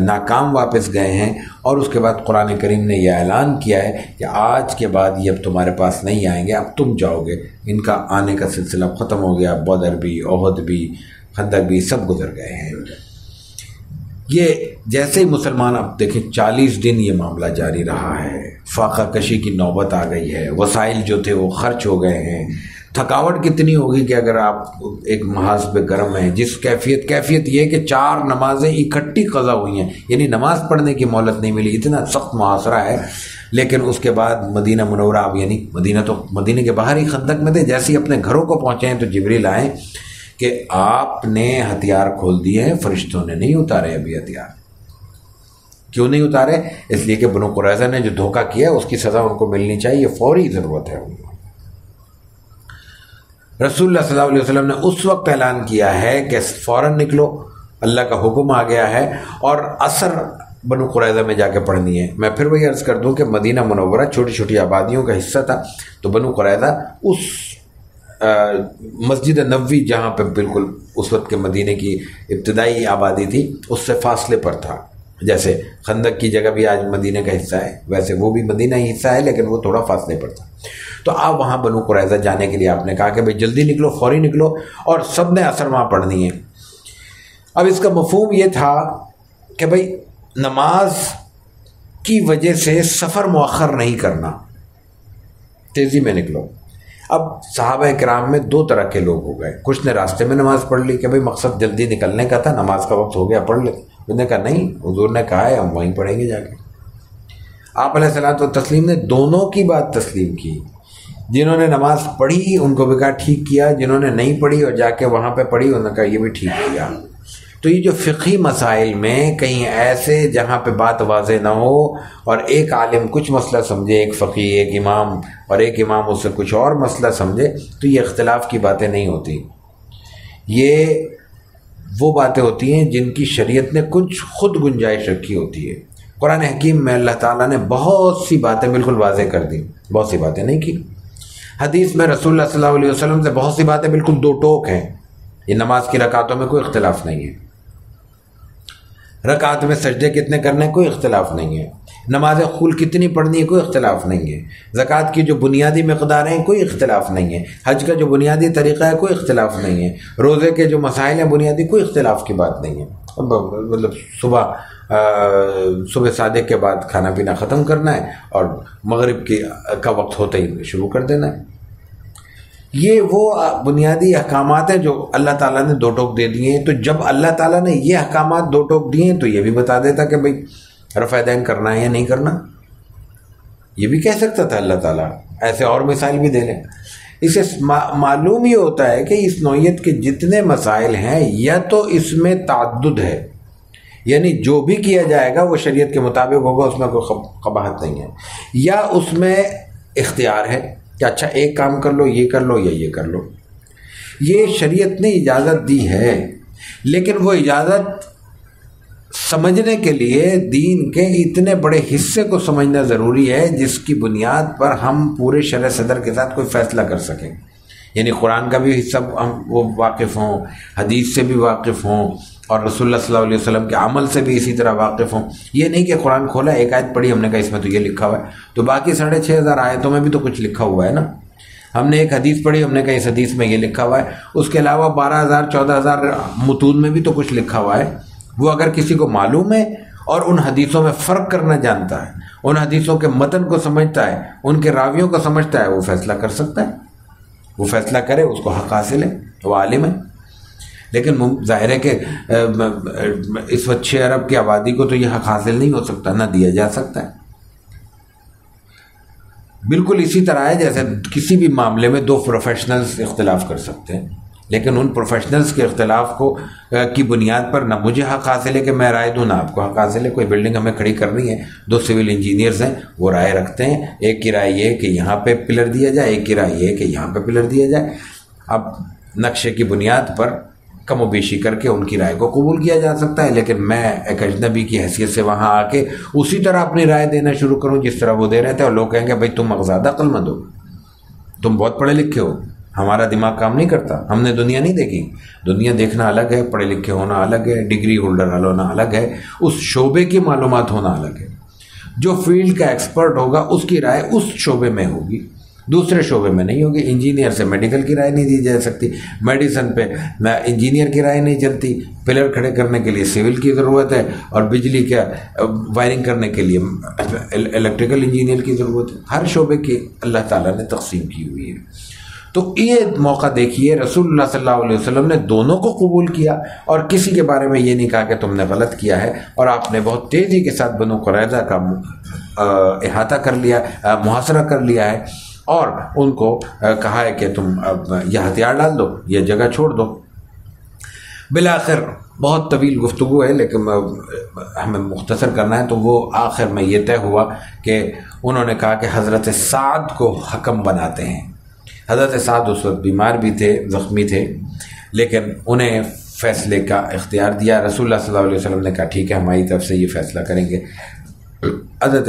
ناکام واپس گئے ہیں، اور اس کے بعد قرآن کریم نے یہ اعلان کیا ہے کہ آج کے بعد یہ اب تمہارے پاس نہیں آئیں گے، اب تم جاؤ گے۔ ان کا آنے کا سلسلہ ختم ہو گیا، بدر بھی، احد بھی، خندق بھی، سب گزر گئے ہیں۔ یہ جیسے ہی مسلمان، اب دیکھیں 40 دن یہ معاملہ جاری رہا ہے، فاقہ کشی کی نوبت آ گئی ہے، وسائل جو تھے وہ خرچ ہو گئے ہیں، تھکاوٹ کتنی ہوگی کہ اگر آپ ایک محاذ پہ گرم ہیں، جس کیفیت یہ کہ 4 نمازیں اکٹھی قضا ہوئی ہیں، یعنی نماز پڑھنے کی مہلت نہیں ملی، اتنا سخت محاصرہ ہے۔ لیکن اس کے بعد مدینہ منورہ، اب یعنی مدینہ کے باہر ہی خندق میں تھے، جیسے ہی اپنے گھروں کو پہنچے ہیں تو جبریل آئے کہ آپ نے ہتھیار کھول دیے ہیں، فرشتوں نے نہیں اتارے ابھی ہتھیار۔ کیوں نہیں اتارے؟ اس لیے کہ بنو قریظہ نے جو دھوکہ کیا اس کی سزا ان کو ملنی چاہیے، فوری ضرورت ہے ان کو۔ رسول اللہ صلی اللہ علیہ وسلم نے اس وقت اعلان کیا ہے کہ فوراً نکلو، اللہ کا حکم آ گیا ہے، اور عصر بنو قریظہ میں جا کے پڑھنی ہے۔ میں پھر وہی عرض کر دوں کہ مدینہ منورہ چھوٹی چھوٹی آبادیوں کا حصہ تھا، تو بنو قریظہ اس مسجد نبوی جہاں پہ بالکل اس وقت کے مدینے کی ابتدائی آبادی تھی، اس سے فاصلے پر تھا۔ جیسے خندق کی جگہ بھی آج مدینہ کا حصہ ہے، ویسے وہ بھی مدینہ ہی حصہ ہے، لیکن وہ تھوڑا فاصلے پر تھا۔ تو آپ وہاں بنو قریظہ جانے کے لیے آپ نے کہا کہ بھئی جلدی نکلو، فوری نکلو، اور سب نے عصر وہاں پڑھنی ہے۔ اب اس کا مفہوم یہ تھا کہ بھئی نماز کی وجہ سے سفر مؤخر نہیں کرنا، تیزی میں نکلو۔ اب صحابہ کرام میں 2 طرح کے لوگ ہو گئے، کچھ نے راستے میں نماز پڑھ لی کہ بھئی مقصد جلدی نکلنے کا تھا، نماز کا وقت ہو گیا، پڑھ لیتے۔ انہوں نے کہا نہیں، حضور نے کہا ہے ہم وہیں پڑھیں گے جا کے۔ آپ علیہ الصلوۃ والتسلیم نے دونوں کی بات تسلیم کی، جنہوں نے نماز پڑھی ان کو بھی کہا ٹھیک کیا، جنہوں نے نہیں پڑھی اور جا کے وہاں پہ پڑھی انہوں نے کہا یہ بھی ٹھیک کیا۔ تو یہ جو فقہی مسائل میں کہیں ایسے جہاں پہ بات واضح نہ ہو اور ایک عالم کچھ مسئلہ سمجھے، ایک فقیہ، ایک امام، اور ایک امام اس سے کچھ اور مسئلہ سمجھے، تو یہ اختلاف کی باتیں نہیں ہوتی، یہ وہ باتیں ہوتی ہیں جن کی شریعت نے کچھ خود گنجائش رکھی ہوتی ہے۔ قرآن حکیم میں اللہ تعالیٰ نے بہت سی باتیں بالکل واضح کر دی، بہت سی باتیں نہیں کی۔ حدیث میں رسول اللہ صلی اللہ علیہ وسلم سے بہت سی باتیں بالکل 2 ٹوک ہیں۔ یہ نماز کی رکعتوں میں کوئی اختلاف نہیں ہے، رکعت میں سجدے کتنے کرنے کوئی اختلاف نہیں ہے، نماز خول کتنی پڑھنی ہے کوئی اختلاف نہیں ہے، زکوٰۃ کی جو بنیادی مقدار ہیں کوئی اختلاف نہیں ہے، حج کا جو بنیادی طریقہ ہے کوئی اختلاف نہیں ہے، روزے کے جو مسائل ہیں بنیادی کوئی اختلاف کی بات نہیں ہے۔ مطلب صبح صادق کے بعد کھانا پینا ختم کرنا ہے اور مغرب کا وقت ہوتے ہی شروع کر دینا ہے۔ یہ وہ بنیادی احکامات ہیں جو اللہ تعالیٰ نے 2 ٹوک دے دیے ہیں۔ تو جب اللہ تعالیٰ نے یہ احکامات 2 ٹوک دیے ہیں تو یہ بھی بتا دیتا کہ بھئی رفع دین کرنا ہے یا نہیں کرنا، یہ بھی کہہ سکتا تھا اللہ تعالیٰ، ایسے اور مثال بھی دے لیں۔ اسے معلوم یہ ہوتا ہے کہ اس نوعیت کے جتنے مسائل ہیں یا تو اس میں تعدد ہے، یعنی جو بھی کیا جائے گا وہ شریعت کے مطابق ہوگا، اس میں کوئی قباحت نہیں ہے، یا اس میں اختیار ہے کہ اچھا ایک کام کر لو، یہ کر لو یا یہ کر لو۔ یہ شریعت نے اجازت دی ہے، لیکن وہ اجازت سمجھنے کے لیے دین کے اتنے بڑے حصے کو سمجھنا ضروری ہے جس کی بنیاد پر ہم پورے شرع صدر کے ساتھ کوئی فیصلہ کر سکیں، یعنی قرآن کا بھی حصہ ہم وہ واقف ہوں، حدیث سے بھی واقف ہوں، اور رسول اللہ صلی اللہ علیہ وسلم کے عمل سے بھی اسی طرح واقف ہوں۔ یہ نہیں کہ قرآن کھولا، ایک آیت پڑھی، ہم نے کہا اس میں تو یہ لکھا ہوا ہے، تو باقی 6,500 آیتوں میں بھی تو کچھ لکھا ہوا ہے نا۔ ہم نے ایک حدیث پڑھی، ہم نے کہا اس حدیث میں یہ لکھا ہوا ہے، اس کے علاوہ 12,000 14,000 متون میں بھی تو کچھ لکھا ہوا ہے۔ وہ اگر کسی کو معلوم ہے اور ان حدیثوں میں فرق کرنا جانتا ہے، ان حدیثوں کے متن کو سمجھتا ہے، ان کے راویوں کو سمجھتا ہے، وہ فیصلہ کر سکتا ہے، وہ فیصلہ کرے، اس کو حق حاصل ہے، وہ عالم ہے۔ لیکن ظاہر ہے کہ اس وقت 6 ارب کی آبادی کو تو یہ حق حاصل نہیں ہو سکتا، نہ دیا جا سکتا ہے۔ بالکل اسی طرح ہے جیسے کسی بھی معاملے میں 2 پروفیشنلز اختلاف کر سکتے ہیں، لیکن ان پروفیشنلز کے اختلاف کی بنیاد پر نہ مجھے حق حاصل ہے کہ میں رائے دوں، نہ آپ کو حق حاصل ہے۔ کوئی بلڈنگ ہمیں کھڑی کرنی ہے، 2 سول انجینئرز ہیں، وہ رائے رکھتے ہیں، ایک کی رائے یہ ہے کہ یہاں پہ پلر دیا جائے، ایک کی رائے یہ ہے کہ یہاں پہ پلر دیا جائے۔ اب نقشے کی بنیاد پر کم و بیشی کر کے ان کی رائے کو قبول کیا جا سکتا ہے، لیکن میں ایک اجنبی کی حیثیت سے وہاں آ کے اسی طرح اپنی رائے دینا شروع کروں جس طرح وہ دے رہے تھے، اور لوگ کہیں گے بھائی تم زیادہ عقل مند ہو، تم بہت پڑھے لکھے ہو، ہمارا دماغ کام نہیں کرتا، ہم نے دنیا نہیں دیکھی۔ دنیا دیکھنا الگ ہے، پڑھے لکھے ہونا الگ ہے، ڈگری ہولڈر ہونا الگ ہے، اس شعبے کی معلومات ہونا الگ ہے۔ جو فیلڈ کا ایکسپرٹ ہوگا اس کی رائے اس شعبے میں ہوگی، دوسرے شعبے میں نہیں ہوگی۔ انجینئر سے میڈیکل کی رائے نہیں دی جا سکتی، میڈیسن پہ انجینئر کی رائے نہیں چلتی، پلر کھڑے کرنے کے لیے سول کی ضرورت ہے، اور بجلی کا وائرنگ کرنے کے لیے الیکٹریکل انجینئر کی ضرورت ہے۔ ہر شعبے کی اللہ تعالیٰ نے تقسیم کی ہوئی ہے۔ تو یہ موقع دیکھیے، رسول اللہ صلی اللہ علیہ وسلم نے دونوں کو قبول کیا، اور کسی کے بارے میں یہ نہیں کہا کہ تم نے غلط کیا ہے، اور آپ نے بہت تیزی کے ساتھ بنو قریظہ کا احاطہ کر لیا، محاصرہ کر لیا ہے، اور ان کو کہا ہے کہ تم یہ ہتھیار ڈال دو، یہ جگہ چھوڑ دو۔ بالآخر بہت طویل گفتگو ہے لیکن ہمیں مختصر کرنا ہے، تو وہ آخر میں یہ طے ہوا کہ انہوں نے کہا کہ حضرت سعد کو حکم بناتے ہیں۔ حضرت سعد اس وقت بیمار بھی تھے، زخمی تھے، لیکن انہیں فیصلے کا اختیار دیا۔ رسول اللہ صلی اللہ علیہ وسلم نے کہا ٹھیک ہے، ہماری طرف سے یہ فیصلہ کریں گے۔ حضرت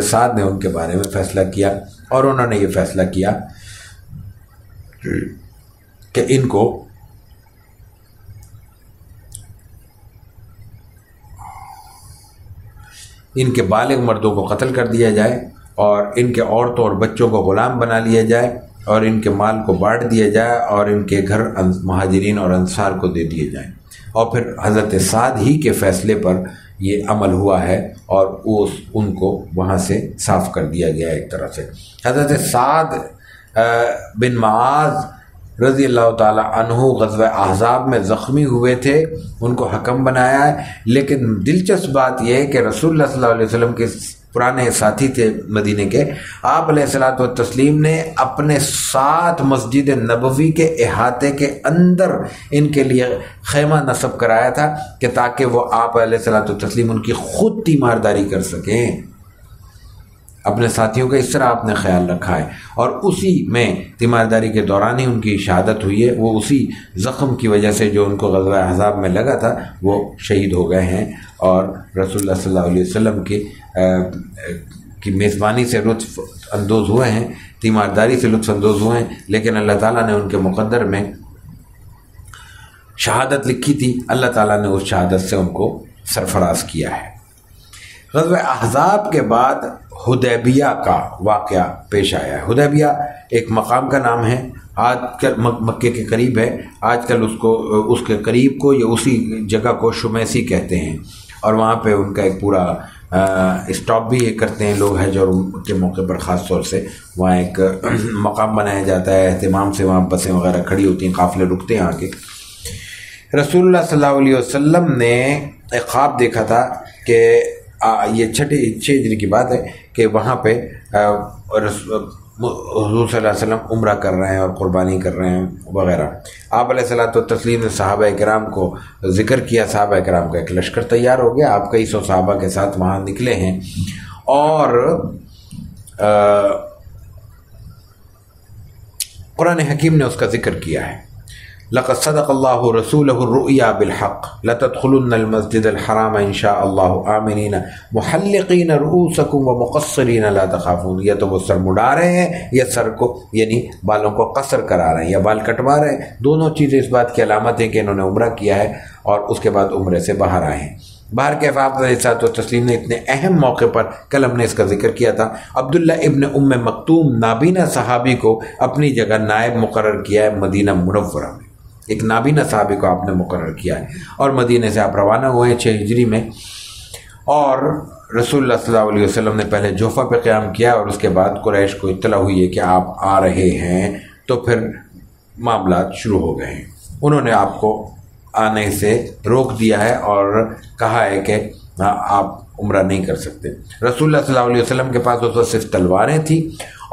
سعد نے ان کے بارے میں فیصلہ کیا، اور انہوں نے یہ فیصلہ کیا کہ ان کو ان کے بالغ مردوں کو قتل کر دیا جائے، اور ان کے عورتوں اور بچوں کو غلام بنا لیا جائے، اور ان کے مال کو بانٹ دیا جائے، اور ان کے گھر مہاجرین اور انصار کو دے دیے جائیں۔ اور پھر حضرت سعد ہی کے فیصلے پر یہ عمل ہوا ہے، اور ان کو وہاں سے صاف کر دیا گیا ایک طرح سے۔ حضرت سعد بن معاذ رضی اللہ تعالی عنہ غزوہ احزاب میں زخمی ہوئے تھے، ان کو حکم بنایا ہے، لیکن دلچسپ بات یہ ہے کہ رسول اللہ صلی اللہ علیہ وسلم کے پرانے ساتھی تھے مدینے کے، آپ علیہ الصلوۃ والتسلیم نے اپنے ساتھ مسجد نبوی کے احاطے کے اندر ان کے لیے خیمہ نصب کرایا تھا کہ تاکہ وہ آپ علیہ الصلوۃ والتسلیم ان کی خود تیمارداری کر سکیں۔ اپنے ساتھیوں کا اس طرح آپ نے خیال رکھا ہے، اور اسی میں تیمارداری کے دوران ہی ان کی شہادت ہوئی ہے۔ وہ اسی زخم کی وجہ سے جو ان کو غزوہ احزاب میں لگا تھا وہ شہید ہو گئے ہیں، اور رسول اللہ صلی اللہ علیہ وسلم کی میزبانی سے لطف اندوز ہوئے ہیں، تیمارداری سے لطف اندوز ہوئے ہیں، لیکن اللہ تعالیٰ نے ان کے مقدر میں شہادت لکھی تھی، اللہ تعالیٰ نے اس شہادت سے ان کو سرفراز کیا ہے۔ غزوہ احزاب کے بعد حدیبیہ کا واقعہ پیش آیا ہے۔ حدیبیہ ایک مقام کا نام ہے، آج کل مکے کے قریب ہے، آج کل اس کے قریب کو یا اسی جگہ کو شمیسی کہتے ہیں، اور وہاں پہ ان کا ایک پورا اسٹاپ بھی کرتے ہیں لوگ حج اور کے موقع پر، خاص طور سے وہاں ایک مقام بنایا جاتا ہے، اہتمام سے وہاں بسیں وغیرہ کھڑی ہوتی ہیں، قافلے رکتے ہیں آ کے۔ رسول اللہ صلی اللہ علیہ وسلم نے ایک خواب دیکھا تھا کہ یہ 6 ہجری کی بات ہے کہ وہاں پہ حضور صلی اللہ علیہ وسلم عمرہ کر رہے ہیں اور قربانی کر رہے ہیں وغیرہ۔ آپ علیہ الصلوۃ والتسلیم نے صحابہ کرام کو ذکر کیا، صحابہ کرام کا ایک لشکر تیار ہو گیا، آپ کئی سو صحابہ کے ساتھ وہاں نکلے ہیں، اور قرآن حکیم نے اس کا ذکر کیا ہے۔ لقد صدق اللہ رسولہ الرؤیا بالحق لتدخلن المسجد الحرام ان شاء اللہ آمنین محلقین رؤوسکم ومقصرین لا تخافون۔ یا تو وہ سر مڈا رہے ہیں یا سر کو یعنی بالوں کو قصر کرا رہے ہیں یا بال کٹوا رہے ہیں، دونوں چیزیں اس بات کی علامت ہیں کہ انہوں نے عمرہ کیا ہے اور اس کے بعد عمرے سے باہر آئے ہیں۔ باہر کے آپ علیہ الصلوۃ والتسلیم نے اتنے اہم موقع پر، کل ہم نے اس کا ذکر کیا تھا، عبداللہ ابن ام مکتوم نابینا صحابی کو اپنی جگہ نائب مقرر کیا ہے مدینہ منورہ میں، ایک نابینا صحابی کو آپ نے مقرر کیا ہے، اور مدینہ سے آپ روانہ ہوئے ہیں 6 ہجری میں، اور رسول اللہ صلی اللہ علیہ وسلم نے پہلے جوفہ پہ قیام کیا، اور اس کے بعد قریش کو اطلاع ہوئی ہے کہ آپ آ رہے ہیں، تو پھر معاملات شروع ہو گئے ہیں۔ انہوں نے آپ کو آنے سے روک دیا ہے اور کہا ہے کہ آپ عمرہ نہیں کر سکتے۔ رسول اللہ صلی اللہ علیہ وسلم کے پاس اس وقت صرف تلواریں تھیں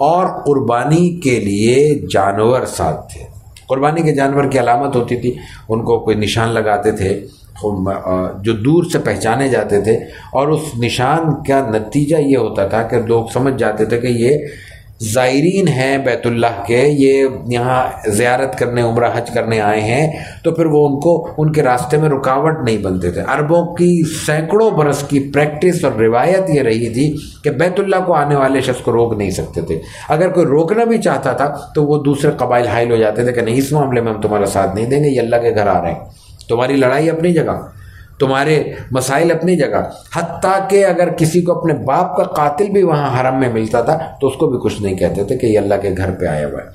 اور قربانی کے لیے جانور ساتھ تھے۔ قربانی کے جانور کی علامت ہوتی تھی، ان کو کوئی نشان لگاتے تھے جو دور سے پہچانے جاتے تھے، اور اس نشان کا نتیجہ یہ ہوتا تھا کہ لوگ سمجھ جاتے تھے کہ یہ زائرین ہیں بیت اللہ کے، یہ یہاں زیارت کرنے عمرہ حج کرنے آئے ہیں، تو پھر وہ ان کے راستے میں رکاوٹ نہیں بنتے تھے۔ عربوں کی سینکڑوں برس کی پریکٹس اور روایت یہ رہی تھی کہ بیت اللہ کو آنے والے شخص کو روک نہیں سکتے تھے۔ اگر کوئی روکنا بھی چاہتا تھا تو وہ دوسرے قبائل حائل ہو جاتے تھے کہ نہیں، اس معاملے میں ہم تمہارا ساتھ نہیں دیں گے، یہ اللہ کے گھر آ رہے ہیں، تمہاری لڑائی اپنی جگہ، تمہارے مسائل اپنی جگہ۔ حتیٰ کہ اگر کسی کو اپنے باپ کا قاتل بھی وہاں حرم میں ملتا تھا تو اس کو بھی کچھ نہیں کہتے تھے کہ یہ اللہ کے گھر پہ آیا ہوا ہے۔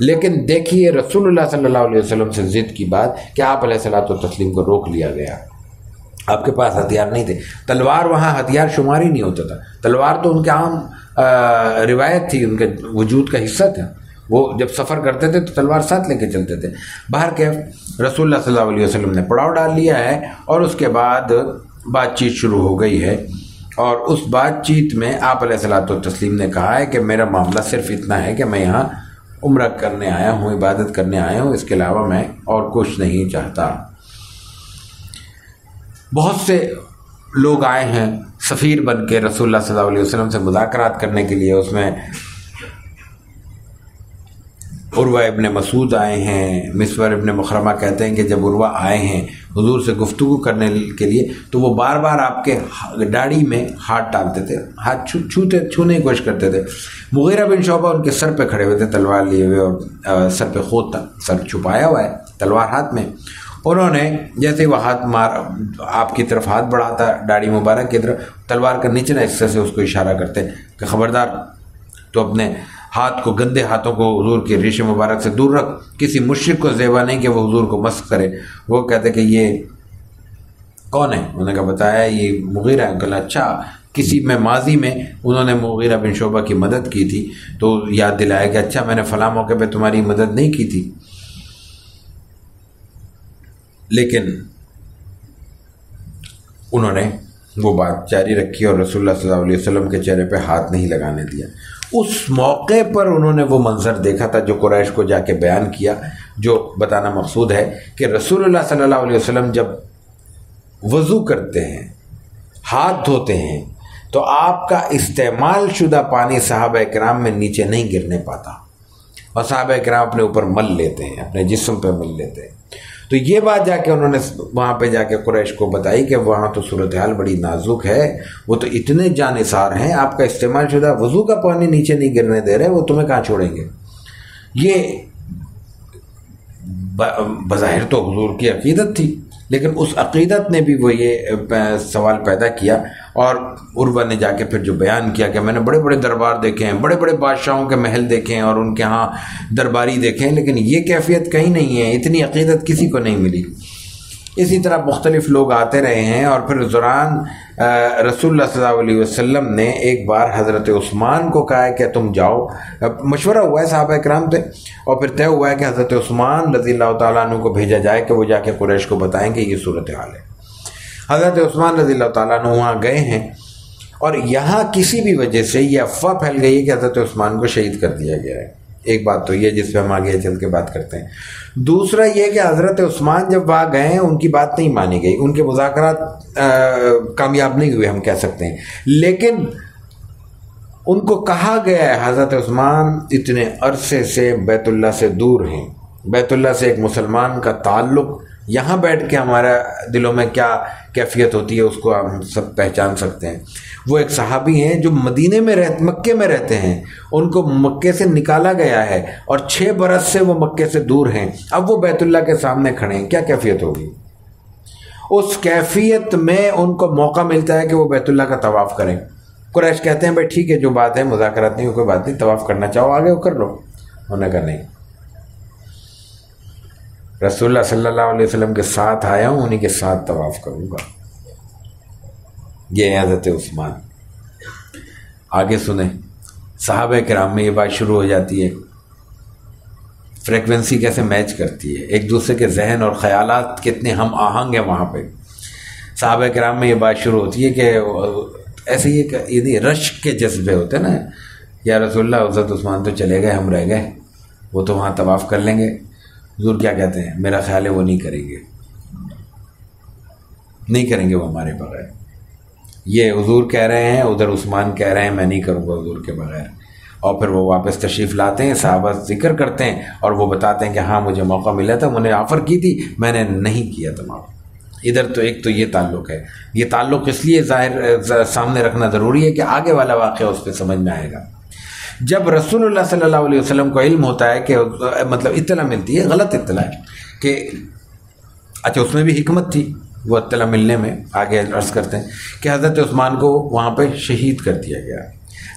لیکن دیکھیے رسول اللہ صلی اللہ علیہ وسلم سے ضد کی بات کہ آپ علیہ الصلوۃ والتسلیم کو روک لیا گیا، آپ کے پاس ہتھیار نہیں تھے، تلوار وہاں ہتھیار شمار ہی نہیں ہوتا تھا، تلوار تو ان کے عام روایت تھی، ان کے وجود کا حصہ تھا، وہ جب سفر کرتے تھے تو تلوار ساتھ لے کے چلتے تھے۔ باہر کے رسول اللہ صلی اللہ علیہ وسلم نے پڑاؤ ڈال لیا ہے، اور اس کے بعد بات چیت شروع ہو گئی ہے، اور اس بات چیت میں آپ علیہ الصلوۃ والتسلیم نے کہا ہے کہ میرا معاملہ صرف اتنا ہے کہ میں یہاں عمرہ کرنے آیا ہوں، عبادت کرنے آیا ہوں، اس کے علاوہ میں اور کچھ نہیں چاہتا۔ بہت سے لوگ آئے ہیں سفیر بن کے رسول اللہ صلی اللہ علیہ وسلم سے مذاکرات کرنے کے لیے، اس میں عروہ ابن مسعود آئے ہیں۔ مسور ابن مخرمہ کہتے ہیں کہ جب عروہ آئے ہیں حضور سے گفتگو کرنے کے لیے تو وہ بار بار آپ کے داڑھی میں ہاتھ ڈالتے تھے، ہاتھ چھونے کی کوشش کرتے تھے۔ مغیرہ بن شعبہ ان کے سر پہ کھڑے ہوئے تھے تلوار لیے ہوئے، اور سر پہ خود تھا، سر چھپایا ہوا ہے، تلوار ہاتھ میں۔ انہوں نے جیسے وہ ہاتھ آپ کی طرف ہاتھ بڑھاتا داڑھی مبارک کی طرف، تلوار کا نچلا حصے سے اس کو اشارہ کرتے کہ خبردار، تو اپنے ہاتھ کو، گندے ہاتھوں کو حضور کے ریش مبارک سے دور رکھ، کسی مشرک کو زیبا نہیں کہ وہ حضور کو مسخ کرے۔ وہ کہتے کہ یہ کون ہے؟ انہوں نے کہا بتایا یہ مغیرہ ہے۔ کہا اچھا، کسی میں ماضی میں انہوں نے مغیرہ بن شعبہ کی مدد کی تھی تو یاد دلایا کہ اچھا میں نے فلاں موقع پہ تمہاری مدد نہیں کی تھی، لیکن انہوں نے وہ بات جاری رکھی اور رسول اللہ صلی اللہ علیہ وسلم کے چہرے پہ ہاتھ نہیں لگانے دیا۔ اس موقع پر انہوں نے وہ منظر دیکھا تھا جو قریش کو جا کے بیان کیا، جو بتانا مقصود ہے کہ رسول اللہ صلی اللہ علیہ وسلم جب وضو کرتے ہیں، ہاتھ دھوتے ہیں، تو آپ کا استعمال شدہ پانی صحابہ کرام میں نیچے نہیں گرنے پاتا، اور صحابہ کرام اپنے اوپر مل لیتے ہیں، اپنے جسم پہ مل لیتے ہیں۔ تو یہ بات جا کے انہوں نے وہاں پہ جا کے قریش کو بتائی کہ وہاں تو صورتحال بڑی نازک ہے، وہ تو اتنے جانثار ہیں، آپ کا استعمال شدہ وضو کا پانی نیچے نہیں گرنے دے رہے، وہ تمہیں کہاں چھوڑیں گے۔ یہ بظاہر تو حضور کی عقیدت تھی، لیکن اس عقیدت نے بھی وہ یہ سوال پیدا کیا، اور عروہ نے جا کے پھر جو بیان کیا کہ میں نے بڑے بڑے دربار دیکھے ہیں، بڑے بڑے بادشاہوں کے محل دیکھے ہیں اور ان کے ہاں درباری دیکھے ہیں، لیکن یہ کیفیت کہیں نہیں ہے، اتنی عقیدت کسی کو نہیں ملی۔ اسی طرح مختلف لوگ آتے رہے ہیں، اور پھر دوران رسول اللہ صلی اللہ علیہ وسلم نے ایک بار حضرت عثمان کو کہا ہے کہ تم جاؤ، مشورہ ہوا ہے صحابہ کرام سے، اور پھر طے ہوا ہے کہ حضرت عثمان رضی اللہ تعالیٰ عنہ کو بھیجا جائے کہ وہ جا کے قریش کو بتائیں کہ یہ صورتحال ہے۔ حضرت عثمان رضی اللہ تعالیٰ عنہ وہاں گئے ہیں، اور یہاں کسی بھی وجہ سے یہ افواہ پھیل گئی ہے کہ حضرت عثمان کو شہید کر دیا گیا ہے۔ ایک بات تو یہ جس پہ ہم آگے چل کے بات کرتے ہیں۔ دوسرا یہ کہ حضرت عثمان جب وہاں گئے ہیں ان کی بات نہیں مانی گئی، ان کے مذاکرات کامیاب نہیں ہوئے ہم کہہ سکتے ہیں، لیکن ان کو کہا گیا ہے حضرت عثمان اتنے عرصے سے بیت اللہ سے دور ہیں، بیت اللہ سے ایک مسلمان کا تعلق، یہاں بیٹھ کے ہمارا دلوں میں کیا کیفیت ہوتی ہے اس کو ہم سب پہچان سکتے ہیں۔ وہ ایک صحابی ہیں جو مدینے میں مکے میں رہتے ہیں، ان کو مکے سے نکالا گیا ہے اور 6 برس سے وہ مکے سے دور ہیں، اب وہ بیت اللہ کے سامنے کھڑے ہیں، کیا کیفیت ہوگی؟ اس کیفیت میں ان کو موقع ملتا ہے کہ وہ بیت اللہ کا طواف کریں۔ قریش کہتے ہیں بھائی ٹھیک ہے، جو بات ہے مذاکرات نہیں، کوئی بات نہیں، طواف کرنا چاہو آگے وہ کر لو۔ انہوں نے کہا نہیں، رسول اللہ صلی اللہ علیہ وسلم کے ساتھ آیا ہوں، انہی کے ساتھ طواف کروں گا۔ یہ حضرت عثمان۔ آگے سنیں، صحابہ کرام میں یہ بات شروع ہو جاتی ہے، فریکوینسی کیسے میچ کرتی ہے، ایک دوسرے کے ذہن اور خیالات کتنے ہم آہنگ ہیں وہاں پہ۔ صحابہ کرام میں یہ بات شروع ہوتی ہے کہ ایسے یہ رشک کے جذبے ہوتے ہیں نا، یا رسول اللہ حضرت عثمان تو چلے گئے، ہم رہ گئے، وہ تو وہاں طواف کر لیں گے، حضور کیا کہتے ہیں؟ میرا خیال ہے وہ نہیں کریں گے وہ ہمارے بغیر. یہ حضور کہہ رہے ہیں، ادھر عثمان کہہ رہے ہیں میں نہیں کروں گا حضور کے بغیر. اور پھر وہ واپس تشریف لاتے ہیں، صحابہ ذکر کرتے ہیں اور وہ بتاتے ہیں کہ ہاں مجھے موقع ملا تھا، انہیں آفر کی تھی، میں نے نہیں کیا تمام. ادھر تو ایک تو یہ تعلق ہے. یہ تعلق اس لیے ظاہر سامنے رکھنا ضروری ہے کہ آگے والا واقعہ اس پہ سمجھ میں آئے گا. جب رسول اللہ صلی اللہ علیہ وسلم کو علم ہوتا ہے کہ مطلب اطلاع ملتی ہے، غلط اطلاع ہے کہ اچھا اس میں بھی حکمت تھی وہ اطلاع ملنے میں، آگے عرض کرتے ہیں کہ حضرت عثمان کو وہاں پہ شہید کر دیا گیا.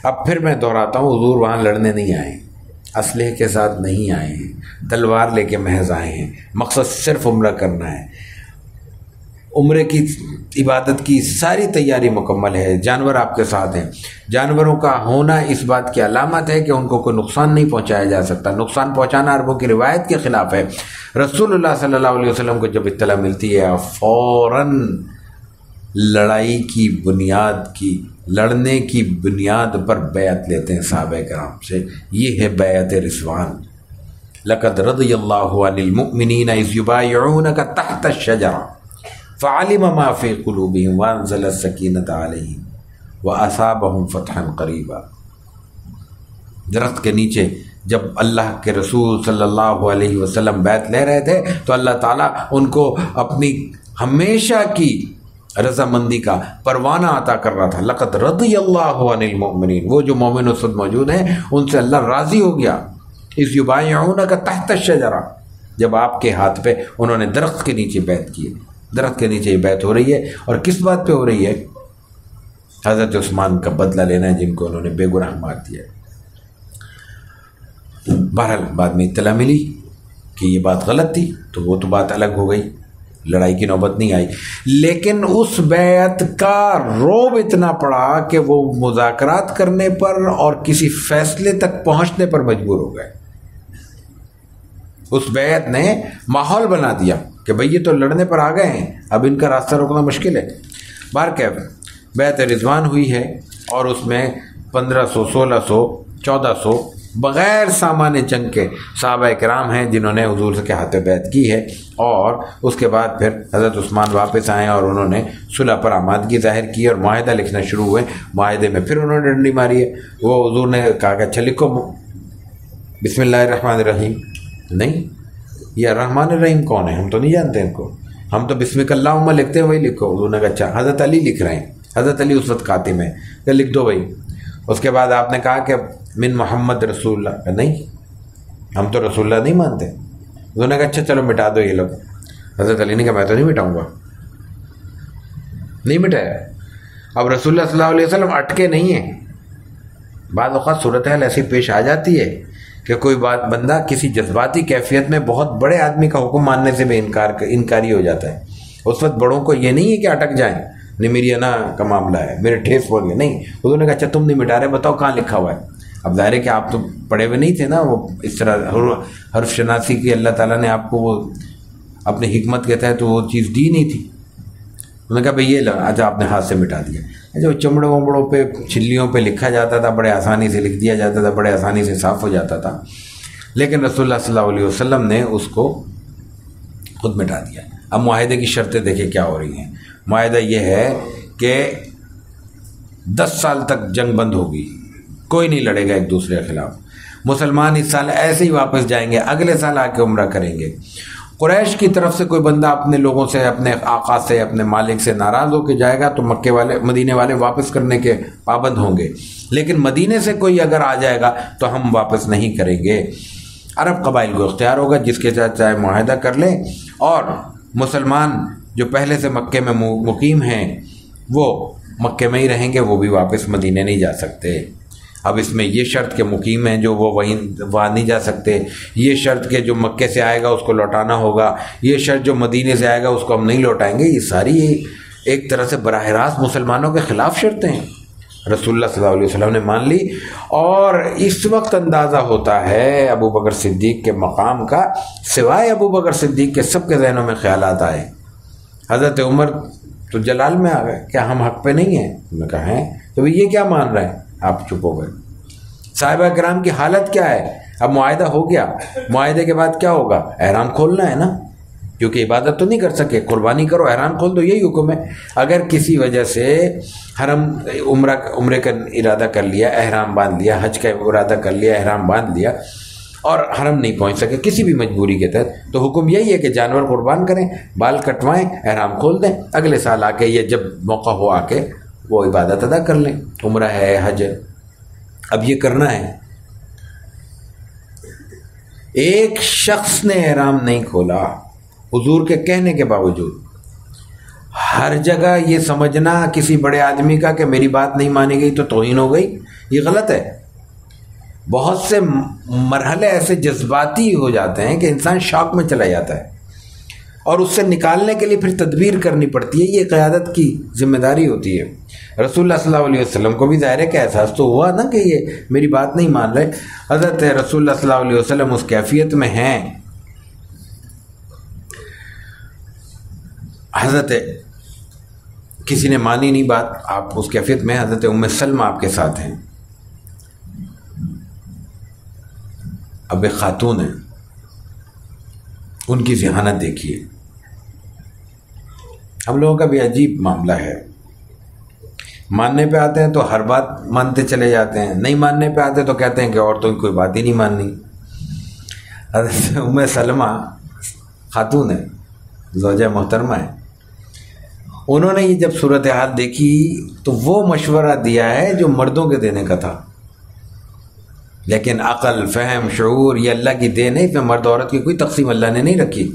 اب پھر میں دہراتا ہوں، حضور وہاں لڑنے نہیں آئے، اسلحے کے ساتھ نہیں آئے ہیں، تلوار لے کے محض آئے ہیں. مقصد صرف عمرہ کرنا ہے. عمرے کی عبادت کی ساری تیاری مکمل ہے. جانور آپ کے ساتھ ہیں. جانوروں کا ہونا اس بات کی علامت ہے کہ ان کو کوئی نقصان نہیں پہنچایا جا سکتا. نقصان پہنچانا عربوں کی روایت کے خلاف ہے. رسول اللہ صلی اللہ علیہ وسلم کو جب اطلاع ملتی ہے فوراً لڑائی کی بنیاد کی، لڑنے کی بنیاد پر بیعت لیتے ہیں صحابہ کرام سے. یہ ہے بیعت رضوان. لقد رضی اللہ عن المؤمنین اذ یبایعونک تحت الشجرہ فعلم ما فی قلوبہم وانزل السکینۃ علیہم واصابہم فتحا قریبا. درخت کے نیچے جب اللہ کے رسول صلی اللہ علیہ وسلم بیعت لے رہے تھے تو اللہ تعالیٰ ان کو اپنی ہمیشہ کی رضامندی کا پروانہ عطا کر رہا تھا. لقد رضی اللہ عن المؤمنین، وہ جو مومن اس وقت موجود ہیں ان سے اللہ راضی ہو گیا. اذ یبایعونک تحت الشجرہ، جب آپ کے ہاتھ پہ انہوں نے درخت کے نیچے بیعت کی. درخت کے نیچے یہ بیعت ہو رہی ہے اور کس بات پہ ہو رہی ہے؟ حضرت عثمان کا بدلہ لینا ہے جن کو انہوں نے بے گناہ مار دیا. بہرحال بعد میں اطلاع ملی کہ یہ بات غلط تھی تو وہ تو بات الگ ہو گئی، لڑائی کی نوبت نہیں آئی. لیکن اس بیعت کا روب اتنا پڑا کہ وہ مذاکرات کرنے پر اور کسی فیصلے تک پہنچنے پر مجبور ہو گئے. اس بیعت نے ماحول بنا دیا کہ بھئی یہ تو لڑنے پر آ گئے ہیں، اب ان کا راستہ روکنا مشکل ہے. بہرکیف بیعت رضوان ہوئی ہے اور اس میں 1500 1600 1400 بغیر سامان جنگ کے صحابہ کرام ہیں جنہوں نے حضور کے ہاتھ بیعت کی ہے. اور اس کے بعد پھر حضرت عثمان واپس آئے اور انہوں نے صلح پر آمادگی ظاہر کی اور معاہدہ لکھنا شروع ہوئے. معاہدے میں پھر انہوں نے ڈنڈی ماری ہے. وہ حضور نے کہا کہ اچھا لکھو بسم اللہ الرحمن الرحیم. نہیں، یہ الرحمن الرحیم کون ہے؟ ہم تو نہیں جانتے ان کو، ہم تو بسمک اللہم لکھتے ہیں، وہی لکھو. حضور نے کہا اچھا. حضرت علی لکھ رہے ہیں، حضرت علی اس وقت کاتب ہیں، کہ لکھ دو بھائی. اس کے بعد آپ نے کہا کہ من محمد رسول اللہ. نہیں، ہم تو رسول اللہ نہیں مانتے. انہوں نے کہا اچھا چلو مٹا دو یہ لوگ. حضرت علی نے کہا میں تو نہیں مٹاؤں گا. نہیں مٹایا. اب رسول اللہ صلی اللہ علیہ وسلم اٹکے نہیں ہیں. بعض اوقات صورتحال ایسی پیش آ جاتی ہے کہ کوئی بندہ کسی جذباتی کیفیت میں بہت بڑے آدمی کا حکم ماننے سے بھی انکاری ہو جاتا ہے. اس وقت بڑوں کو یہ نہیں ہے کہ اٹک جائیں، نہیں میری انا کا معاملہ ہے، میرے ٹھیس پڑ گئے. نہیں، انہوں نے کہا اچھا تم نہیں مٹا رہے، بتاؤ کہاں لکھا ہوا ہے. اب ظاہر ہے کہ آپ تو پڑھے ہوئے نہیں تھے نا، وہ اس طرح حرف شناسی کی اللہ تعالیٰ نے آپ کو وہ اپنی حکمت کے تحت وہ چیز دی نہیں تھی. انہوں نے کہا بھئی یہ اچھا آپ نے ہاتھ سے مٹا دیا. جو چمڑوں ومڑوں پہ چھلیوں پہ لکھا جاتا تھا بڑے آسانی سے لکھ دیا جاتا تھا، بڑے آسانی سے صاف ہو جاتا تھا. لیکن رسول اللہ صلی اللہ علیہ وسلم نے اس کو خود مٹا دیا. اب معاہدے کی شرطیں دیکھیں کیا ہو رہی ہیں. معاہدہ یہ ہے کہ 10 سال تک جنگ بند ہوگی، کوئی نہیں لڑے گا ایک دوسرے کے خلاف. مسلمان اس سال ایسے ہی واپس جائیں گے، اگلے سال آ کے عمرہ کریں گے. قریش کی طرف سے کوئی بندہ اپنے لوگوں سے، اپنے آقا سے، اپنے مالک سے ناراض ہو کے جائے گا تو مکے والے، مدینے والے واپس کرنے کے پابند ہوں گے. لیکن مدینے سے کوئی اگر آ جائے گا تو ہم واپس نہیں کریں گے. عرب قبائل کو اختیار ہوگا جس کے ساتھ چاہے معاہدہ کر لیں، اور مسلمان جو پہلے سے مکے میں مقیم ہیں وہ مکے میں ہی رہیں گے، وہ بھی واپس مدینے نہیں جا سکتے. اب اس میں یہ شرط کہ مقیم ہیں جو وہ وہاں نہیں جا سکتے، یہ شرط کہ جو مکے سے آئے گا اس کو لوٹانا ہوگا، یہ شرط جو مدینے سے آئے گا اس کو ہم نہیں لوٹائیں گے. یہ ساری ایک طرح سے براہ راست مسلمانوں کے خلاف شرطیں ہیں. رسول اللہ صلی اللہ علیہ وسلم نے مان لی. اور اس وقت اندازہ ہوتا ہے ابو بکر صدیق کے مقام کا. سوائے ابو بکر صدیق کے سب کے ذہنوں میں خیالات آئے. حضرت عمر تو جلال میں آ گئے، کیا ہم حق پہ نہیں ہیں؟ انہوں نے کہا ہیں. تو یہ کیا مان رہے ہیں؟ آپ چپ ہو گئے. صحابہ کرام کی حالت کیا ہے؟ اب معاہدہ ہو گیا، معاہدے کے بعد کیا ہوگا؟ احرام کھولنا ہے نا، کیونکہ عبادت تو نہیں کر سکے، قربانی کرو، احرام کھول دو، یہی حکم ہے۔ اگر کسی وجہ سے حرم عمرے کا ارادہ کر لیا، احرام باندھ لیا، حج کا ارادہ کر لیا، احرام باندھ لیا اور حرم نہیں پہنچ سکے کسی بھی مجبوری کے تحت، تو حکم یہی ہے کہ جانور قربان کریں، بال کٹوائیں، احرام کھول دیں، اگلے سال آ کے یہ جب موقع ہو آ کے وہ عبادت ادا کر لیں، عمرہ ہے، حج ہے۔ اب یہ کرنا ہے۔ ایک شخص نے احرام نہیں کھولا حضور کے کہنے کے باوجود، ہر جگہ یہ سمجھنا کسی بڑے آدمی کا کہ میری بات نہیں مانی گئی تو توہین ہو گئی، یہ غلط ہے۔ بہت سے مرحلے ایسے جذباتی ہو جاتے ہیں کہ انسان شاک میں چلا جاتا ہے، اور اس سے نکالنے کے لیے پھر تدبیر کرنی پڑتی ہے، یہ قیادت کی ذمہ داری ہوتی ہے۔ رسول اللہ صلی اللہ علیہ وسلم کو بھی ظاہر ہے کہ احساس تو ہوا نا کہ یہ میری بات نہیں مان رہے۔ حضرت رسول اللہ صلی اللہ علیہ وسلم اس کیفیت میں ہیں، حضرت کسی نے مانی نہیں بات، آپ اس کیفیت میں، حضرت ام سلمہ آپ کے ساتھ ہیں، اب ایک خاتون ہیں، ان کی ذہانت دیکھیے۔ ہم لوگوں کا بھی عجیب معاملہ ہے، ماننے پہ آتے ہیں تو ہر بات مانتے چلے جاتے ہیں، نہیں ماننے پہ آتے تو کہتے ہیں کہ عورتوں کی کوئی بات ہی نہیں ماننی۔ حضرت ام سلمہ خاتون ہے، زوجہ محترمہ ہے، انہوں نے یہ جب صورتحال دیکھی تو وہ مشورہ دیا ہے جو مردوں کے دینے کا تھا، لیکن عقل، فہم، شعور یہ اللہ کی دین ہے، اس میں مرد عورت کی کوئی تقسیم اللہ نے نہیں رکھی۔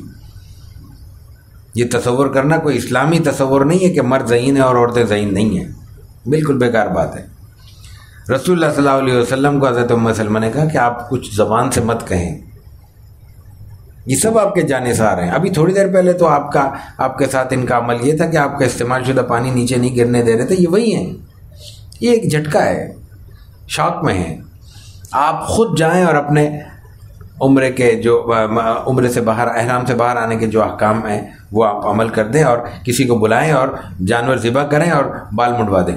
یہ تصور کرنا کوئی اسلامی تصور نہیں ہے کہ مرد ذہین ہے اور عورتیں ذہین نہیں ہیں، بالکل بیکار بات ہے۔ رسول اللہ صلی اللہ علیہ وسلم کو حضرت ام سلمہ نے کہا کہ آپ کچھ زبان سے مت کہیں، یہ سب آپ کے جانثار ہیں۔ ابھی تھوڑی دیر پہلے تو آپ کے ساتھ ان کا عمل یہ تھا کہ آپ کا استعمال شدہ پانی نیچے نہیں گرنے دے رہے تھے، یہ وہی ہیں، یہ ایک جھٹکا ہے، شاک میں ہیں۔ آپ خود جائیں اور اپنے عمرے کے جو عمرے سے باہر، احرام سے باہر آنے کے جو احکام ہیں وہ آپ عمل کر دیں، اور کسی کو بلائیں اور جانور ذبح کریں اور بال مڈوا دیں۔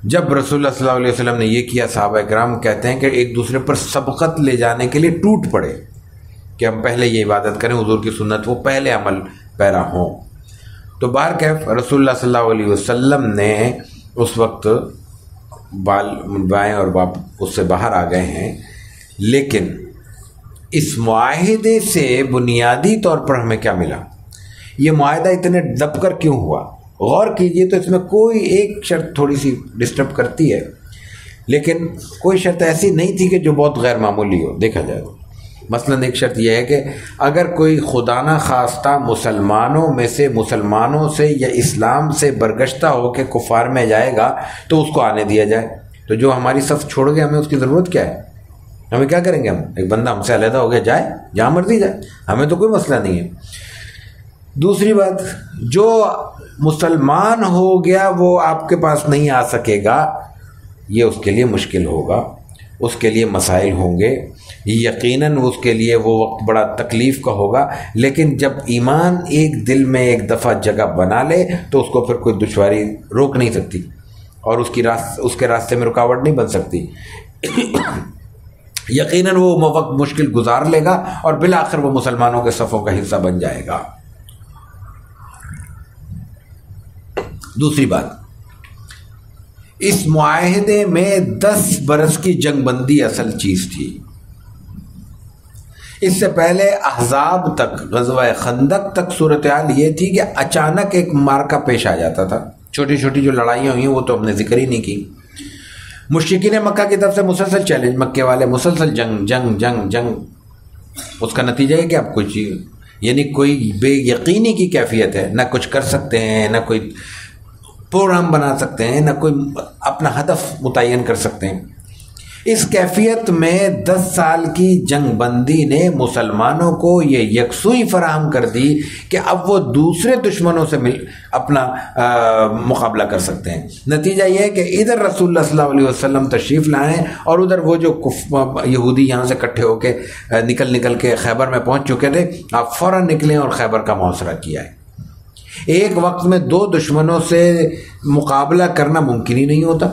جب رسول اللہ صلی اللہ علیہ وسلم نے یہ کیا، صحابہ کرام کہتے ہیں کہ ایک دوسرے پر سبقت لے جانے کے لیے ٹوٹ پڑے کہ ہم پہلے یہ عبادت کریں، حضور کی سنت وہ پہلے عمل پیرا ہوں۔ تو بہرکیف رسول اللہ صلی اللہ علیہ وسلم نے اس وقت بال منڈوائے اور اس سے باہر آ گئے ہیں، لیکن اس معاہدے سے بنیادی طور پر ہمیں کیا ملا؟ یہ معاہدہ اتنے دب کر کیوں ہوا؟ غور کیجئے تو اس میں کوئی ایک شرط تھوڑی سی ڈسٹرب کرتی ہے، لیکن کوئی شرط ایسی نہیں تھی کہ جو بہت غیر معمولی ہو دیکھا جائے۔ مثلا ایک شرط یہ ہے کہ اگر کوئی خدا نہ خواستہ مسلمانوں سے یا اسلام سے برگشتہ ہو کے کفار میں جائے گا تو اس کو آنے دیا جائے۔ تو جو ہماری صف چھوڑ گئے ہمیں اس کی ضرورت کیا ہے؟ ہمیں کیا کریں گے؟ ہم ایک بندہ ہم سے علیحدہ ہو گیا، جائے جہاں مرضی جائے، ہمیں تو کوئی مسئلہ نہیں ہے۔ دوسری بات، جو مسلمان ہو گیا وہ آپ کے پاس نہیں آ سکے گا، یہ اس کے لیے مشکل ہوگا، اس کے لیے مسائل ہوں گے، یقیناً اس کے لیے وہ وقت بڑا تکلیف کا ہوگا، لیکن جب ایمان ایک دل میں ایک دفعہ جگہ بنا لے تو اس کو پھر کوئی دشواری روک نہیں سکتی اور اس کے راستے میں رکاوٹ نہیں بن سکتی۔ یقیناً وہ وقت مشکل گزار لے گا اور بالآخر وہ مسلمانوں کے صفوں کا حصہ بن جائے گا۔ دوسری بات، اس معاہدے میں 10 برس کی جنگ بندی اصل چیز تھی۔ اس سے پہلے احزاب تک، غزوہ خندق تک صورتحال یہ تھی کہ اچانک ایک مارکا پیش آ جاتا تھا۔ چھوٹی چھوٹی جو لڑائیاں ہوئی ہیں وہ تو ہم نے ذکر ہی نہیں کی۔ مشرکین مکہ کی طرف سے مسلسل چیلنج، مکے والے مسلسل جنگ جنگ جنگ جنگ۔ اس کا نتیجہ ہے کہ اب کچھ یعنی کوئی بے یقینی کی کیفیت ہے، نہ کچھ کر سکتے ہیں، نہ کوئی پروگرام بنا سکتے ہیں، نہ کوئی اپنا ہدف متعین کر سکتے ہیں۔ اس کیفیت میں 10 سال کی جنگ بندی نے مسلمانوں کو یہ یکسوئی فراہم کر دی کہ اب وہ دوسرے دشمنوں سے اپنا مقابلہ کر سکتے ہیں۔ نتیجہ یہ ہے کہ ادھر رسول اللہ صلی اللہ علیہ وسلم تشریف لائیں اور ادھر وہ جو یہودی یہاں سے اکٹھے ہو کے نکل کے خیبر میں پہنچ چکے تھے، آپ فوراً نکلیں اور خیبر کا محاصرہ کیا ہے۔ ایک وقت میں 2 دشمنوں سے مقابلہ کرنا ممکن ہی نہیں ہوتا،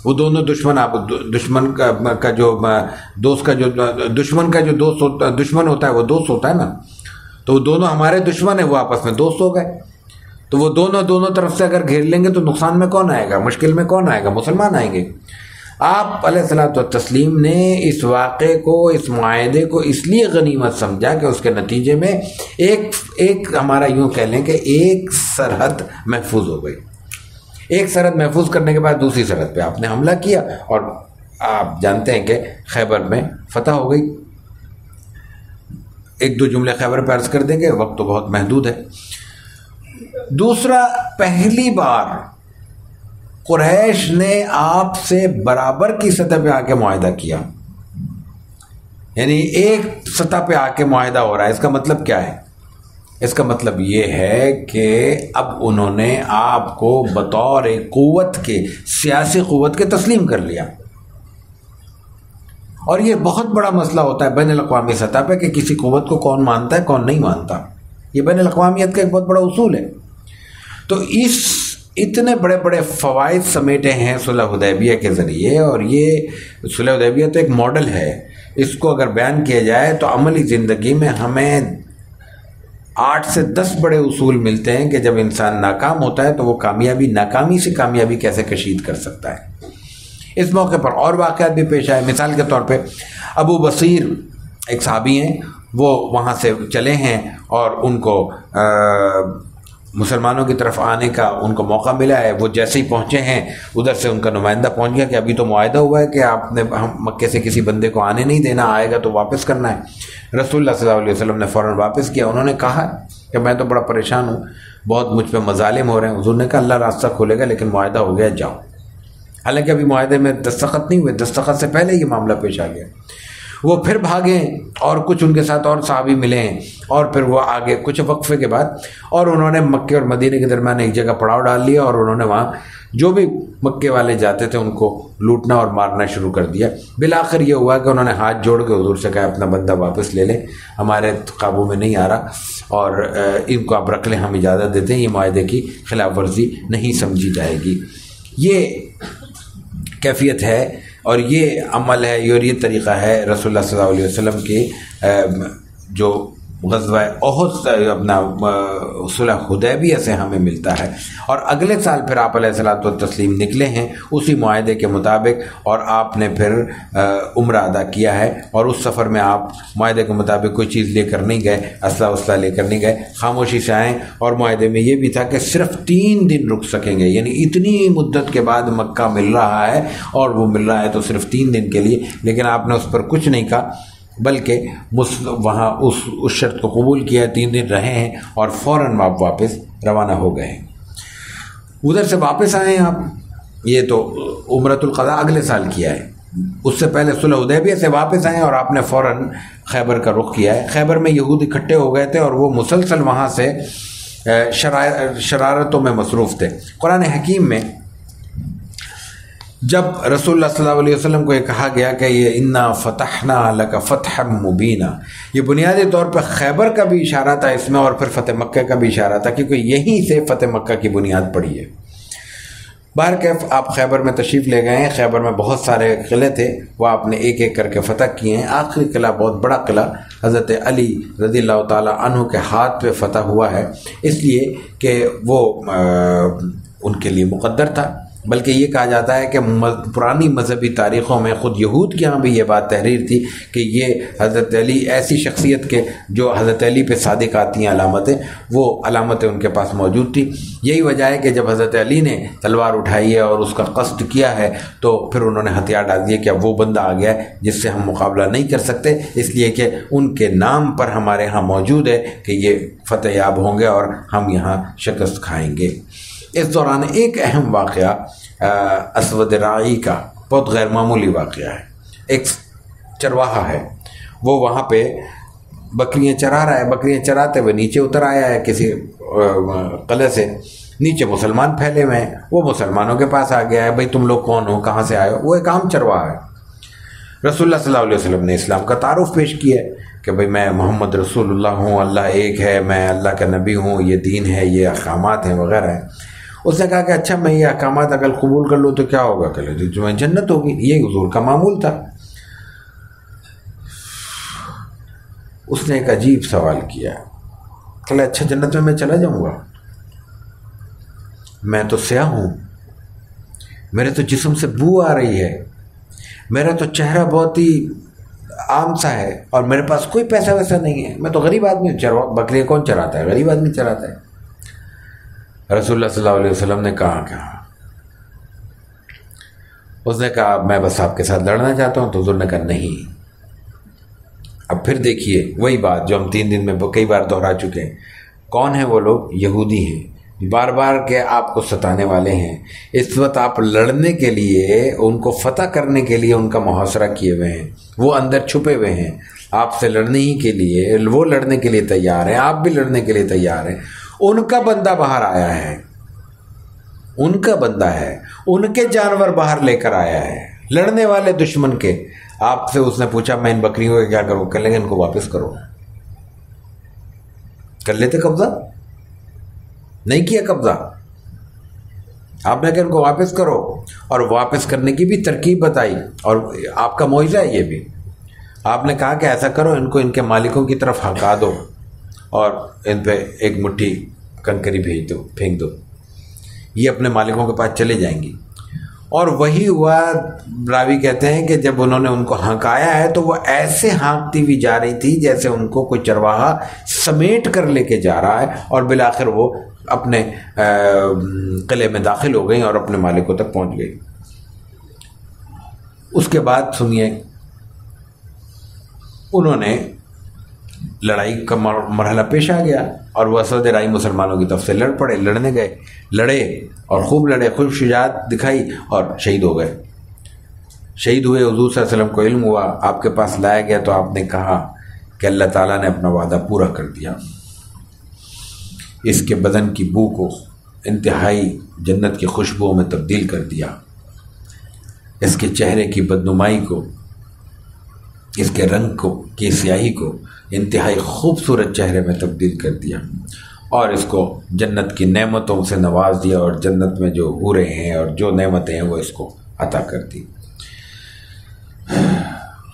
وہ دونوں دشمن، آپ دشمن کا جو دوست کا جو دشمن کا جو دوست دشمن ہوتا ہے وہ دوست ہوتا ہے نا، تو وہ دونوں ہمارے دشمن ہیں، وہ آپس میں دوست ہو گئے، تو وہ دونوں طرف سے اگر گھیر لیں گے تو نقصان میں کون آئے گا، مشکل میں کون آئے گا؟ مسلمان آئیں گے۔ آپ علیہ الصلوۃ والتسلیم نے اس واقعے کو، اس معاہدے کو اس لیے غنیمت سمجھا کہ اس کے نتیجے میں ایک ہمارا یوں کہہ لیں کہ ایک سرحد محفوظ ہو گئی۔ ایک سرحد محفوظ کرنے کے بعد دوسری سرحد پہ آپ نے حملہ کیا، اور آپ جانتے ہیں کہ خیبر میں فتح ہو گئی۔ ایک دو جملے خیبر پہ عرض کر دیں گے، وقت تو بہت محدود ہے۔ دوسرا، پہلی بار قریش نے آپ سے برابر کی سطح پہ آ کے معاہدہ کیا، یعنی ایک سطح پہ آ کے معاہدہ ہو رہا ہے۔ اس کا مطلب کیا ہے؟ اس کا مطلب یہ ہے کہ اب انہوں نے آپ کو بطور ایک قوت کے، سیاسی قوت کے تسلیم کر لیا، اور یہ بہت بڑا مسئلہ ہوتا ہے بین الاقوامی سطح پہ کہ کسی قوت کو کون مانتا ہے کون نہیں مانتا، یہ بین الاقوامیت کا ایک بہت بڑا اصول ہے۔ تو اتنے بڑے بڑے فوائد سمیٹے ہیں صلح حدیبیہ کے ذریعے، اور یہ صلح حدیبیہ تو ایک ماڈل ہے، اس کو اگر بیان کیا جائے تو عملی زندگی میں ہمیں 8 سے 10 بڑے اصول ملتے ہیں کہ جب انسان ناکام ہوتا ہے تو وہ ناکامی سے کامیابی کیسے کشید کر سکتا ہے۔ اس موقع پر اور واقعات بھی پیش آئے۔ مثال کے طور پہ ابو بصیر ایک صحابی ہیں، وہ وہاں سے چلے ہیں اور ان کو مسلمانوں کی طرف آنے کا ان کو موقع ملا ہے۔ وہ جیسے ہی پہنچے ہیں، ادھر سے ان کا نمائندہ پہنچ گیا کہ ابھی تو معاہدہ ہوا ہے کہ آپ نے مکے سے کسی بندے کو آنے نہیں دینا، آئے گا تو واپس کرنا ہے۔ رسول اللہ صلی اللہ علیہ وسلم نے فوراً واپس کیا۔ انہوں نے کہا کہ میں تو بڑا پریشان ہوں، بہت مجھ پہ مظالم ہو رہے ہیں۔ حضور نے کہا اللہ راستہ کھولے گا، لیکن معاہدہ ہو گیا، جاؤ۔ حالانکہ ابھی معاہدے میں دستخط نہیں ہوئے، دستخط سے پہلے یہ معاملہ پیش آ گیا۔ وہ پھر بھاگے، اور کچھ ان کے ساتھ اور صحابی ملے ہیں، اور پھر وہ آگے کچھ وقفے کے بعد، اور انہوں نے مکے اور مدینے کے درمیان ایک جگہ پڑاؤ ڈال لیا، اور انہوں نے وہاں جو بھی مکے والے جاتے تھے ان کو لوٹنا اور مارنا شروع کر دیا۔ بالآخر یہ ہوا کہ انہوں نے ہاتھ جوڑ کے حضور سے کہا اپنا بندہ واپس لے لیں، ہمارے قابو میں نہیں آ رہا، اور ان کو آپ رکھ لیں، ہم اجازت دیتے ہیں، یہ معاہدے کی خلاف ورزی نہیں سمجھی جائے گی۔ یہ کیفیت ہے اور یہ عمل ہے، اور یہ طریقہ ہے رسول اللہ صلی اللہ علیہ وسلم کی جو غزوہ احد سے اپنا صلح حدیبیہ سے ہمیں ملتا ہے۔ اور اگلے سال پھر آپ علیہ الصلوۃ والتسلیم نکلے ہیں اسی معاہدے کے مطابق، اور آپ نے پھر عمرہ ادا کیا ہے، اور اس سفر میں آپ معاہدے کے مطابق کوئی چیز لے کر نہیں گئے، اسلحہ وسلح لے کر نہیں گئے، خاموشی سے آئیں۔ اور معاہدے میں یہ بھی تھا کہ صرف 3 دن رک سکیں گے، یعنی اتنی مدت کے بعد مکہ مل رہا ہے، اور وہ مل رہا ہے تو صرف 3 دن کے لیے، لیکن آپ نے اس پر کچھ نہیں کہا، بلکہ وہاں اس شرط کو قبول کیا، 3 دن رہے ہیں، اور فوراً آپ واپس روانہ ہو گئے ہیں۔ ادھر سے واپس آئے ہیں آپ، یہ تو عمرۃ القضاء اگلے سال کیا ہے، اس سے پہلے صلح حدیبیہ سے واپس آئے، اور آپ نے فوراً خیبر کا رخ کیا ہے۔ خیبر میں یہود اکٹھے ہو گئے تھے، اور وہ مسلسل وہاں سے شرارتوں میں مصروف تھے۔ قرآن حکیم میں جب رسول اللہ صلی اللہ علیہ وسلم کو یہ کہا گیا کہ یہ انا فتحنا لک فتحا مبینا، یہ بنیادی طور پہ خیبر کا بھی اشارہ تھا اس میں، اور پھر فتح مکہ کا بھی اشارہ تھا، کیونکہ یہیں سے فتح مکہ کی بنیاد پڑی ہے۔ بہرکیف آپ خیبر میں تشریف لے گئے ہیں۔ خیبر میں بہت سارے قلعے تھے، وہ آپ نے ایک ایک کر کے فتح کیے ہیں۔ آخری قلعہ، بہت بڑا قلعہ، حضرت علی رضی اللہ تعالی عنہ کے ہاتھ پہ فتح ہوا ہے، اس لیے کہ وہ ان کے لیے مقدر تھا۔ بلکہ یہ کہا جاتا ہے کہ پرانی مذہبی تاریخوں میں خود یہود کے ہاں بھی یہ بات تحریر تھی کہ یہ حضرت علی ایسی شخصیت کے جو حضرت علی پہ صادق آتی ہیں علامتیں، وہ علامتیں ان کے پاس موجود تھی۔ یہی وجہ ہے کہ جب حضرت علی نے تلوار اٹھائی ہے اور اس کا قصد کیا ہے، تو پھر انہوں نے ہتھیار ڈال دیا کہ اب وہ بندہ آ گیا ہے جس سے ہم مقابلہ نہیں کر سکتے، اس لیے کہ ان کے نام پر ہمارے ہاں موجود ہے کہ یہ فتح یاب ہوں گے اور ہم یہاں شکست کھائیں گے۔ اس دوران ایک اہم واقعہ اسود راعی کا بہت غیر معمولی واقعہ ہے۔ ایک چرواہا ہے، وہ وہاں پہ بکریاں چرا رہا ہے، بکریاں چراتے ہوئے نیچے اتر آیا ہے کسی قلعے سے، نیچے مسلمان پھیلے ہوئے ہیں، وہ مسلمانوں کے پاس آ گیا ہے، بھئی تم لوگ کون ہو، کہاں سے آئے ہو؟ وہ ایک عام چرواہا ہے۔ رسول اللہ صلی اللہ علیہ وسلم نے اسلام کا تعارف پیش کیا ہے کہ بھئی میں محمد رسول اللہ ہوں، اللہ ایک ہے، میں اللہ کا نبی ہوں، یہ دین ہے، یہ احکامات ہیں وغیرہ ہیں۔ اس نے کہا کہ اچھا میں یہ احکامات اگر قبول کر لوں تو کیا ہوگا؟ کہ تمہیں جنت ہوگی. یہ حضور کا معمول تھا. اس نے ایک عجیب سوال کیا. کہ اچھا جنت میں چلا جاؤں گا؟ میں تو سیاہ ہوں, میرے تو جسم سے بو آ رہی ہے, میرا تو چہرہ بہت ہی عام سا ہے, اور میرے پاس کوئی پیسہ ویسا نہیں ہے, میں تو غریب آدمی ہوں. بکریاں کون چراتا ہے؟ غریب آدمی چراتا ہے. رسول اللہ صلی اللہ علیہ وسلم نے کہا اس نے کہا میں بس آپ کے ساتھ لڑنا چاہتا ہوں. تو حضور نے کہا نہیں. اب پھر دیکھیے وہی بات جو ہم 3 دن میں کئی بار دہرا چکے ہیں. کون ہیں وہ لوگ؟ یہودی ہیں, بار بار کے آپ کو ستانے والے ہیں. اس وقت آپ لڑنے کے لیے, ان کو فتح کرنے کے لیے ان کا محاصرہ کیے ہوئے ہیں. وہ اندر چھپے ہوئے ہیں آپ سے لڑنے ہی کے لیے. وہ لڑنے کے لیے تیار ہیں, آپ بھی لڑنے کے لیے تیار ہیں. ان کا بندہ باہر آیا ہے, ان کا بندہ ہے, ان کے جانور باہر لے کر آیا ہے, لڑنے والے دشمن کے. آپ سے اس نے پوچھا میں ان بکریوں کا کیا کروں؟ کر لیں گے ان کو واپس کرو. کر لیتے قبضہ؟ نہیں کیا قبضہ. آپ نے کہا ان کو واپس کرو, اور واپس کرنے کی بھی ترکیب بتائی, اور آپ کا معجزہ ہے یہ بھی. آپ نے کہا کہ ایسا کرو, ان کو ان کے مالکوں کی طرف ہکا دو, اور ان پہ ایک مٹھی کنکری بھیج دو, پھینک دو, یہ اپنے مالکوں کے پاس چلے جائیں گی. اور وہی ہوا. راوی کہتے ہیں کہ جب انہوں نے ان کو ہانکایا ہے تو وہ ایسے ہانکتی ہوئی جا رہی تھی جیسے ان کو کوئی چرواہا سمیٹ کر لے کے جا رہا ہے, اور بالآخر وہ اپنے قلعے میں داخل ہو گئی اور اپنے مالکوں تک پہنچ گئی. اس کے بعد سنیے, انہوں نے لڑائی کا مرحلہ پیش آ گیا, اور وہ اسود رائی مسلمانوں کی طرف سے لڑ پڑے, لڑنے گئے, لڑے اور خوب لڑے, خوب شجاعت دکھائی اور شہید ہو گئے. شہید ہوئے. حضور صلی اللہ علیہ وسلم کو علم ہوا, آپ کے پاس لایا گیا, تو آپ نے کہا کہ اللہ تعالیٰ نے اپنا وعدہ پورا کر دیا. اس کے بدن کی بو کو انتہائی جنت کی خوشبوؤں میں تبدیل کر دیا, اس کے چہرے کی بدنمائی کو, اس کے رنگ کو, کی سیاہی کو انتہائی خوبصورت چہرے میں تبدیل کر دیا, اور اس کو جنت کی نعمتوں سے نواز دیا, اور جنت میں جو حوریں ہیں اور جو نعمتیں ہیں وہ اس کو عطا کر دی.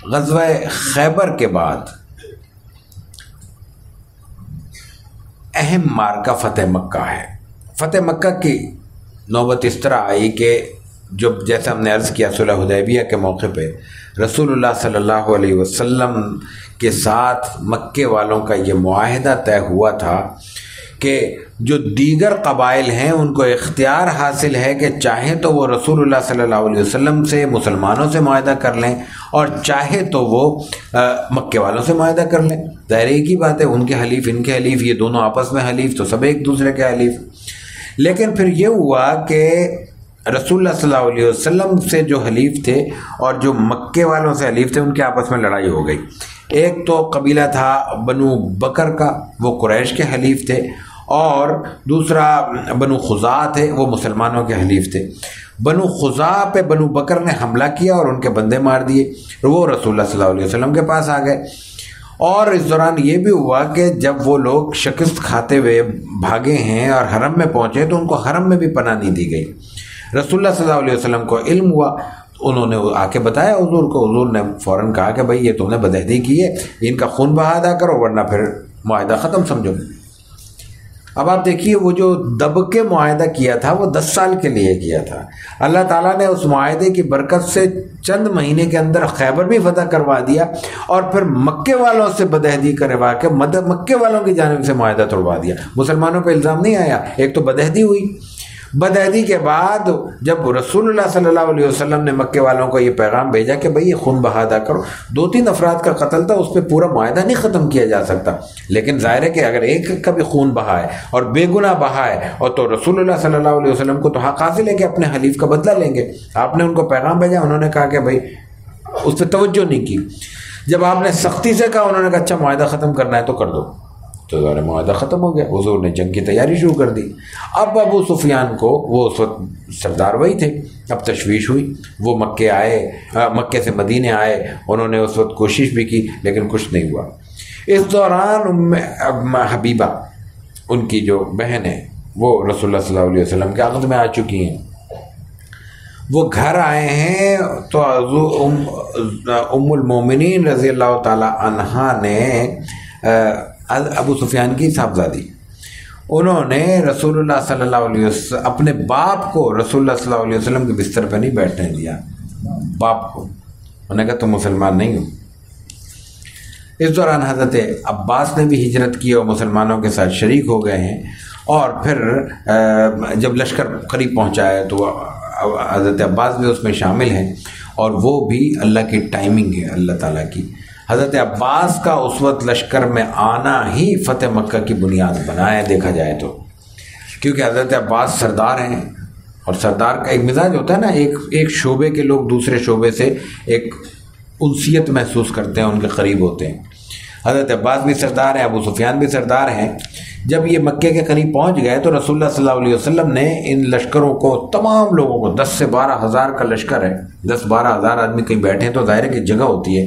غزوہ خیبر کے بعد اہم مارکہ فتح مکہ ہے. فتح مکہ کی نوبت اس طرح آئی کہ جیسے ہم نے عرض کیا, صلح حدیبیہ کے موقع پہ رسول اللہ صلی اللہ علیہ وسلم کے ساتھ مکے والوں کا یہ معاہدہ طے ہوا تھا کہ جو دیگر قبائل ہیں ان کو اختیار حاصل ہے کہ چاہے تو وہ رسول اللہ صلی اللہ علیہ وسلم سے, مسلمانوں سے معاہدہ کر لیں, اور چاہے تو وہ مکے والوں سے معاہدہ کر لیں. ظاہر ایک ہی بات ہے, ان کے حلیف ان کے حلیف, یہ دونوں آپس میں حلیف, تو سب ایک دوسرے کے حلیف. لیکن پھر یہ ہوا کہ رسول اللہ صلی اللہ علیہ وسلم سے جو حلیف تھے اور جو مکے والوں سے حلیف تھے, ان کے آپس میں لڑائی ہو گئی. ایک تو قبیلہ تھا بنو بکر کا, وہ قریش کے حلیف تھے, اور دوسرا بنو خزاعہ تھے, وہ مسلمانوں کے حلیف تھے. بنو خزاعہ پہ بنو بکر نے حملہ کیا اور ان کے بندے مار دیے, وہ رسول اللہ صلی اللہ علیہ وسلم کے پاس آ گئے. اور اس دوران یہ بھی ہوا کہ جب وہ لوگ شکست کھاتے ہوئے بھاگے ہیں اور حرم میں پہنچے تو ان کو حرم میں بھی پناہ نہیں دی گئی. رسول اللہ صلی اللہ علیہ وسلم کو علم ہوا, انہوں نے آ کے بتایا حضور کو. حضور نے فوراً کہا کہ بھائی یہ تم نے بدعہدی کی ہے, ان کا خون بہا ادا کرو ورنہ پھر معاہدہ ختم سمجھو. اب آپ دیکھیے, وہ جو دب کے معاہدہ کیا تھا وہ 10 سال کے لیے کیا تھا. اللہ تعالیٰ نے اس معاہدے کی برکت سے چند مہینے کے اندر خیبر بھی فتح کروا دیا, اور پھر مکے والوں سے بدعہدی کروا کے مکے والوں کی جانب سے معاہدہ توڑوا دیا. مسلمانوں پہ الزام نہیں آیا, ایک تو بدعہدی ہوئی. بدعہدی کے بعد جب رسول اللہ صلی اللہ علیہ وسلم نے مکے والوں کو یہ پیغام بھیجا کہ بھئی یہ خون بہا ادا کرو, 2-3 افراد کا قتل تھا, اس پہ پورا معاہدہ نہیں ختم کیا جا سکتا, لیکن ظاہر ہے کہ اگر ایک کا بھی خون بہا ہے اور بے گناہ بہا ہے, اور تو رسول اللہ صلی اللہ علیہ وسلم کو تو حق حاصل ہے کہ اپنے حلیف کا بدلہ لیں گے. آپ نے ان کو پیغام بھیجا, انہوں نے کہا کہ بھئی اس پہ توجہ نہیں کی. جب آپ نے سختی سے کہا, انہوں نے کہا اچھا معاہدہ ختم کرنا ہے تو کر دو, تو ظاہر معاہدہ ختم ہو گیا. حضور نے جنگ کی تیاری شروع کر دی. اب ابو سفیان کو, وہ اس وقت سردار وہی تھے, اب تشویش ہوئی. وہ مکے آئے, مکے سے مدینے آئے, انہوں نے اس وقت کوشش بھی کی لیکن کچھ نہیں ہوا. اس دوران حبیبہ, ان کی جو بہن ہے, وہ رسول اللہ صلی اللہ علیہ وسلم کے عقد میں آ چکی ہیں. وہ گھر آئے ہیں تو ام المومنین رضی اللہ تعالی عنہا نے ابو سفیان کی صاحبزادی، انہوں نے رسول اللہ صلی اللہ علیہ وسلم اپنے باپ کو رسول اللہ صلی اللہ علیہ وسلم کے بستر پہ نہیں بیٹھنے دیا. باپ کو انہوں نے کہا تم مسلمان نہیں ہو. اس دوران حضرت عباس نے بھی ہجرت کی اور مسلمانوں کے ساتھ شریک ہو گئے ہیں. اور پھر جب لشکر قریب پہنچا ہے تو حضرت عباس بھی اس میں شامل ہیں، اور وہ بھی اللہ کی ٹائمنگ ہے، اللہ تعالیٰ کی. حضرت عباس کا اس وقت لشکر میں آنا ہی فتح مکہ کی بنیاد بنا ہے دیکھا جائے تو، کیونکہ حضرت عباس سردار ہیں، اور سردار کا ایک مزاج ہوتا ہے نا، ایک شعبے کے لوگ دوسرے شعبے سے ایک انسیت محسوس کرتے ہیں، ان کے قریب ہوتے ہیں. حضرت عباس بھی سردار ہیں، ابو سفیان بھی سردار ہیں. جب یہ مکے کے قریب پہنچ گئے تو رسول اللہ صلی اللہ علیہ وسلم نے ان لشکروں کو، تمام لوگوں کو، 10 سے 12 ہزار کا لشکر ہے، 10-12 ہزار آدمی کہیں بیٹھے ہیں تو ظاہر ہے کہ جگہ ہوتی ہے،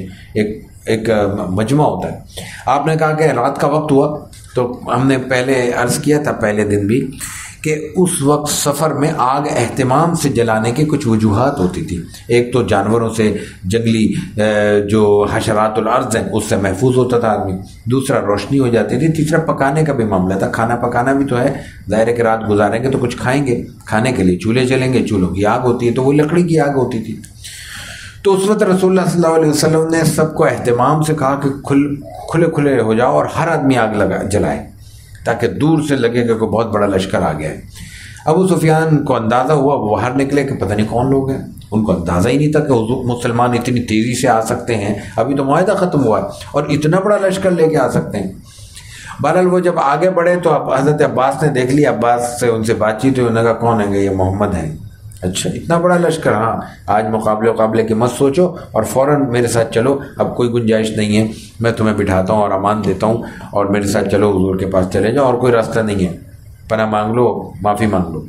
ایک مجمع ہوتا ہے. آپ نے کہا کہ رات کا وقت ہوا تو ہم نے پہلے عرض کیا تھا پہلے دن بھی کہ اس وقت سفر میں آگ اہتمام سے جلانے کی کچھ وجوہات ہوتی تھی. ایک تو جانوروں سے، جنگلی جو حشرات الارض ہیں اس سے محفوظ ہوتا تھا آدمی، دوسرا روشنی ہو جاتی تھی، تیسرا پکانے کا بھی معاملہ تھا. کھانا پکانا بھی تو ہے، ظاہر ہے کہ رات گزاریں گے تو کچھ کھائیں گے، کھانے کے لیے چولہے چلیں گے، چولہوں کی آگ ہوتی ہے تو وہ لکڑی کی آگ ہوتی تھی. تو اس وقت رسول اللہ صلی اللہ علیہ وسلم نے سب کو اہتمام سے کہا کہ کھلے ہو جاؤ اور ہر آدمی آگ جلائے تاکہ دور سے لگے کہ کوئی بہت بڑا لشکر آ گیا ہے. ابو سفیان کو اندازہ ہوا، وہ باہر نکلے کہ پتہ نہیں کون لوگ ہیں. ان کو اندازہ ہی نہیں تھا کہ حضور مسلمان اتنی تیزی سے آ سکتے ہیں، ابھی تو معاہدہ ختم ہوا ہے اور اتنا بڑا لشکر لے کے آ سکتے ہیں. بہرحال وہ جب آگے بڑھے تو حضرت عباس نے دیکھ لیا، عباس سے ان سے بات چیت ہوئی، انہوں نے کہا کون ہے؟ یہ محمد ہیں. اچھا اتنا بڑا لشکر؟ ہاں آج مقابلے کی مت سوچو اور فوراً میرے ساتھ چلو، اب کوئی گنجائش نہیں ہے، میں تمہیں بٹھاتا ہوں اور امان دیتا ہوں اور میرے ساتھ چلو، حضور کے پاس چلے جاؤ، اور کوئی راستہ نہیں ہے، پناہ مانگ لو، معافی مانگ لو.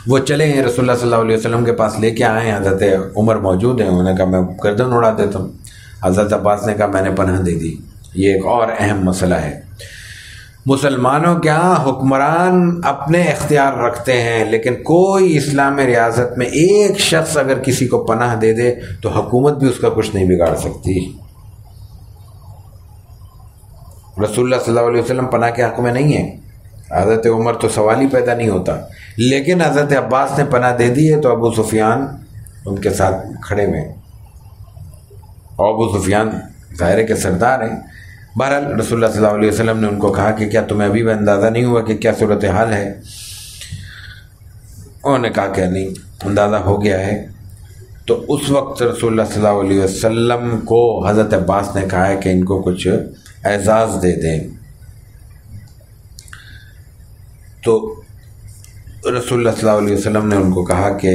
وہ چلے ہیں رسول اللہ صلی اللہ علیہ وسلم کے پاس، لے کے آئے ہیں. حضرت عمر موجود ہیں، انہوں نے کہا میں گردن اڑا دیتا ہوں. حضرت عباس نے کہا میں نے پناہ دے دی. یہ ایک اور اہم مسئلہ ہے. مسلمانوں کے ہاں حکمران اپنے اختیار رکھتے ہیں، لیکن کوئی اسلام ریاست میں ایک شخص اگر کسی کو پناہ دے دے تو حکومت بھی اس کا کچھ نہیں بگاڑ سکتی. رسول اللہ صلی اللہ علیہ وسلم پناہ کے حق میں نہیں ہے. حضرت عمر تو سوال ہی پیدا نہیں ہوتا، لیکن حضرت عباس نے پناہ دے دی ہے تو ابو سفیان ان کے ساتھ کھڑے ہوئے، اور ابو سفیان ظاہر ہے کہ سردار ہیں. بہرحال رسول اللہ صلی اللہ علیہ وسلم نے ان کو کہا کہ کیا تمہیں ابھی بھی اندازہ نہیں ہوا کہ کیا صورتحال ہے؟ انہوں نے کہا کہ نہیں، اندازہ ہو گیا ہے. تو اس وقت رسول اللہ صلی اللہ علیہ وسلم کو حضرت عباس نے کہا ہے کہ ان کو کچھ اعزاز دے دیں. تو رسول اللہ صلی اللہ علیہ وسلم نے ان کو کہا کہ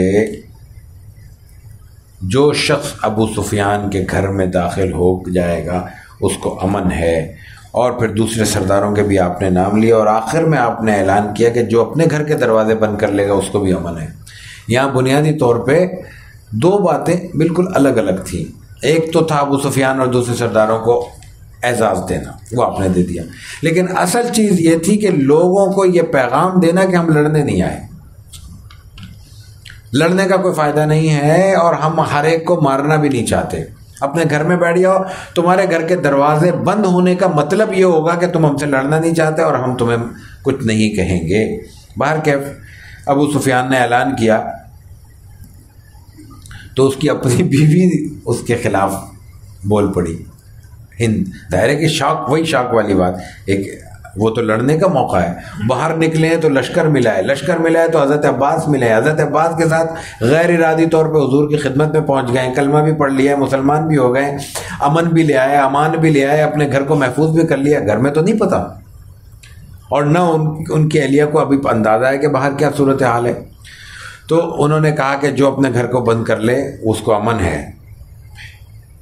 جو شخص ابو سفیان کے گھر میں داخل ہو جائے گا اس کو امن ہے. اور پھر دوسرے سرداروں کے بھی آپ نے نام لیا، اور آخر میں آپ نے اعلان کیا کہ جو اپنے گھر کے دروازے بند کر لے گا اس کو بھی امن ہے. یہاں بنیادی طور پہ دو باتیں بالکل الگ الگ تھیں. ایک تو تھا ابو سفیان اور دوسرے سرداروں کو اعزاز دینا، وہ آپ نے دے دیا. لیکن اصل چیز یہ تھی کہ لوگوں کو یہ پیغام دینا کہ ہم لڑنے نہیں آئے، لڑنے کا کوئی فائدہ نہیں ہے، اور ہم ہر ایک کو مارنا بھی نہیں چاہتے. اپنے گھر میں بیٹھ جاؤ، تمہارے گھر کے دروازے بند ہونے کا مطلب یہ ہوگا کہ تم ہم سے لڑنا نہیں چاہتے اور ہم تمہیں کچھ نہیں کہیں گے. باہر کیف ابو سفیان نے اعلان کیا تو اس کی اپنی بیوی اس کے خلاف بول پڑی. ہند ظاہر ہے کہ شوق، وہی شوق والی بات، ایک وہ تو لڑنے کا موقع ہے، باہر نکلے ہیں تو لشکر ملا ہے تو حضرت عباس ملے ہیں. حضرت عباس کے ساتھ غیر ارادی طور پہ حضور کی خدمت میں پہنچ گئے، کلمہ بھی پڑھ لیا ہے، مسلمان بھی ہو گئے، امن بھی لے آئے، امان بھی لے آئے، اپنے گھر کو محفوظ بھی کر لیا. گھر میں تو نہیں پتہ، اور نہ ان کی اہلیہ کو ابھی اندازہ ہے کہ باہر کیا صورتحال ہے. تو انہوں نے کہا کہ جو اپنے گھر کو بند کر لے اس کو امن ہے.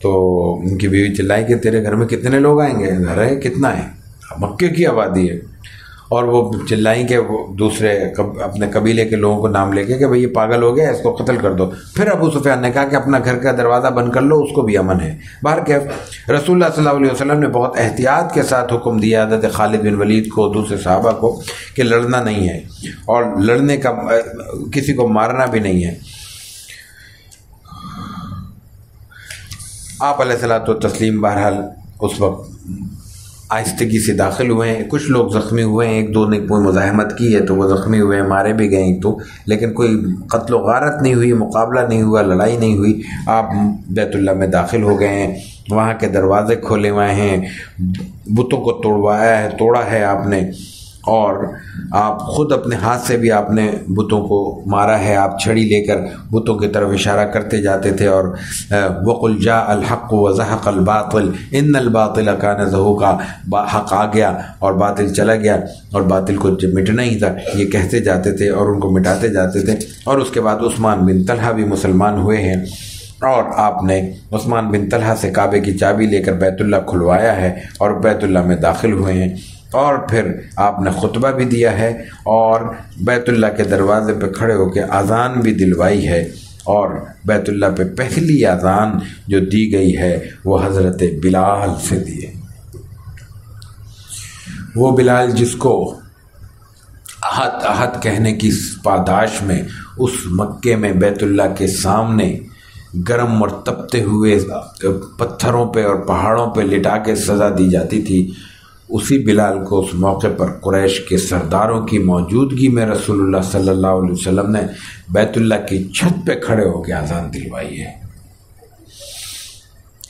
تو ان کی بیوی چلائی کہ تیرے گھر میں کتنے لوگ آئیں گے؟ گھر ہے کتنا ہے؟ مکے کی آبادی ہے اور وہ چلائیں کہ وہ دوسرے اپنے قبیلے کے لوگوں کو نام لے کے کہ بھئی یہ پاگل ہو گیا، اس کو قتل کر دو. پھر ابو سفیان نے کہا کہ اپنا گھر کا دروازہ بند کر لو، اس کو بھی امن ہے. بہرکیف رسول اللہ صلی اللہ علیہ وسلم نے بہت احتیاط کے ساتھ حکم دیا حضرت خالد بن ولید کو، دوسرے صحابہ کو، کہ لڑنا نہیں ہے اور لڑنے کا کسی کو مارنا بھی نہیں ہے. آپ علیہ الصلوۃ والتسلیم بہرحال اس وقت آہستگی سے داخل ہوئے ہیں. کچھ لوگ زخمی ہوئے ہیں، ایک دو نے کوئی مزاحمت کی ہے تو وہ زخمی ہوئے ہیں، مارے بھی گئے تو، لیکن کوئی قتل و غارت نہیں ہوئی، مقابلہ نہیں ہوا، لڑائی نہیں ہوئی. آپ بیت اللہ میں داخل ہو گئے ہیں، وہاں کے دروازے کھولے ہوئے ہیں، بتوں کو توڑا ہے آپ نے، اور آپ خود اپنے ہاتھ سے بھی آپ نے بتوں کو مارا ہے. آپ چھڑی لے کر بتوں کی طرف اشارہ کرتے جاتے تھے اور وَقُلْ جَاءَ الْحَقُّ وَزَهَقَ الْبَاطِلُ إِنَّ الْبَاطِلَ كَانَ زَهُوقًا. حق آ گیا اور باطل چلا گیا، اور باطل کو جب مٹنا ہی تھا یہ کہتے جاتے تھے اور ان کو مٹاتے جاتے تھے. اور اس کے بعد عثمان بن طلحہ بھی مسلمان ہوئے ہیں، اور آپ نے عثمان بن طلحہ سے کعبے کی چابی لے کر بیت اللہ کھلوایا ہے اور بیت اللہ میں داخل ہوئے ہیں. اور پھر آپ نے خطبہ بھی دیا ہے اور بیت اللہ کے دروازے پہ کھڑے ہو کے اذان بھی دلوائی ہے. اور بیت اللہ پہ پہلی اذان جو دی گئی ہے وہ حضرت بلال سے دی ہے. وہ بلال جس کو احد احد کہنے کی پاداش میں اس مکے میں بیت اللہ کے سامنے گرم اور تپتے ہوئے پتھروں پہ اور پہاڑوں پہ لٹا کے سزا دی جاتی تھی، اسی بلال کو اس موقع پر قریش کے سرداروں کی موجودگی میں رسول اللہ صلی اللہ علیہ وسلم نے بیت اللہ کی چھت پہ کھڑے ہو کے اذان دلوائی ہے.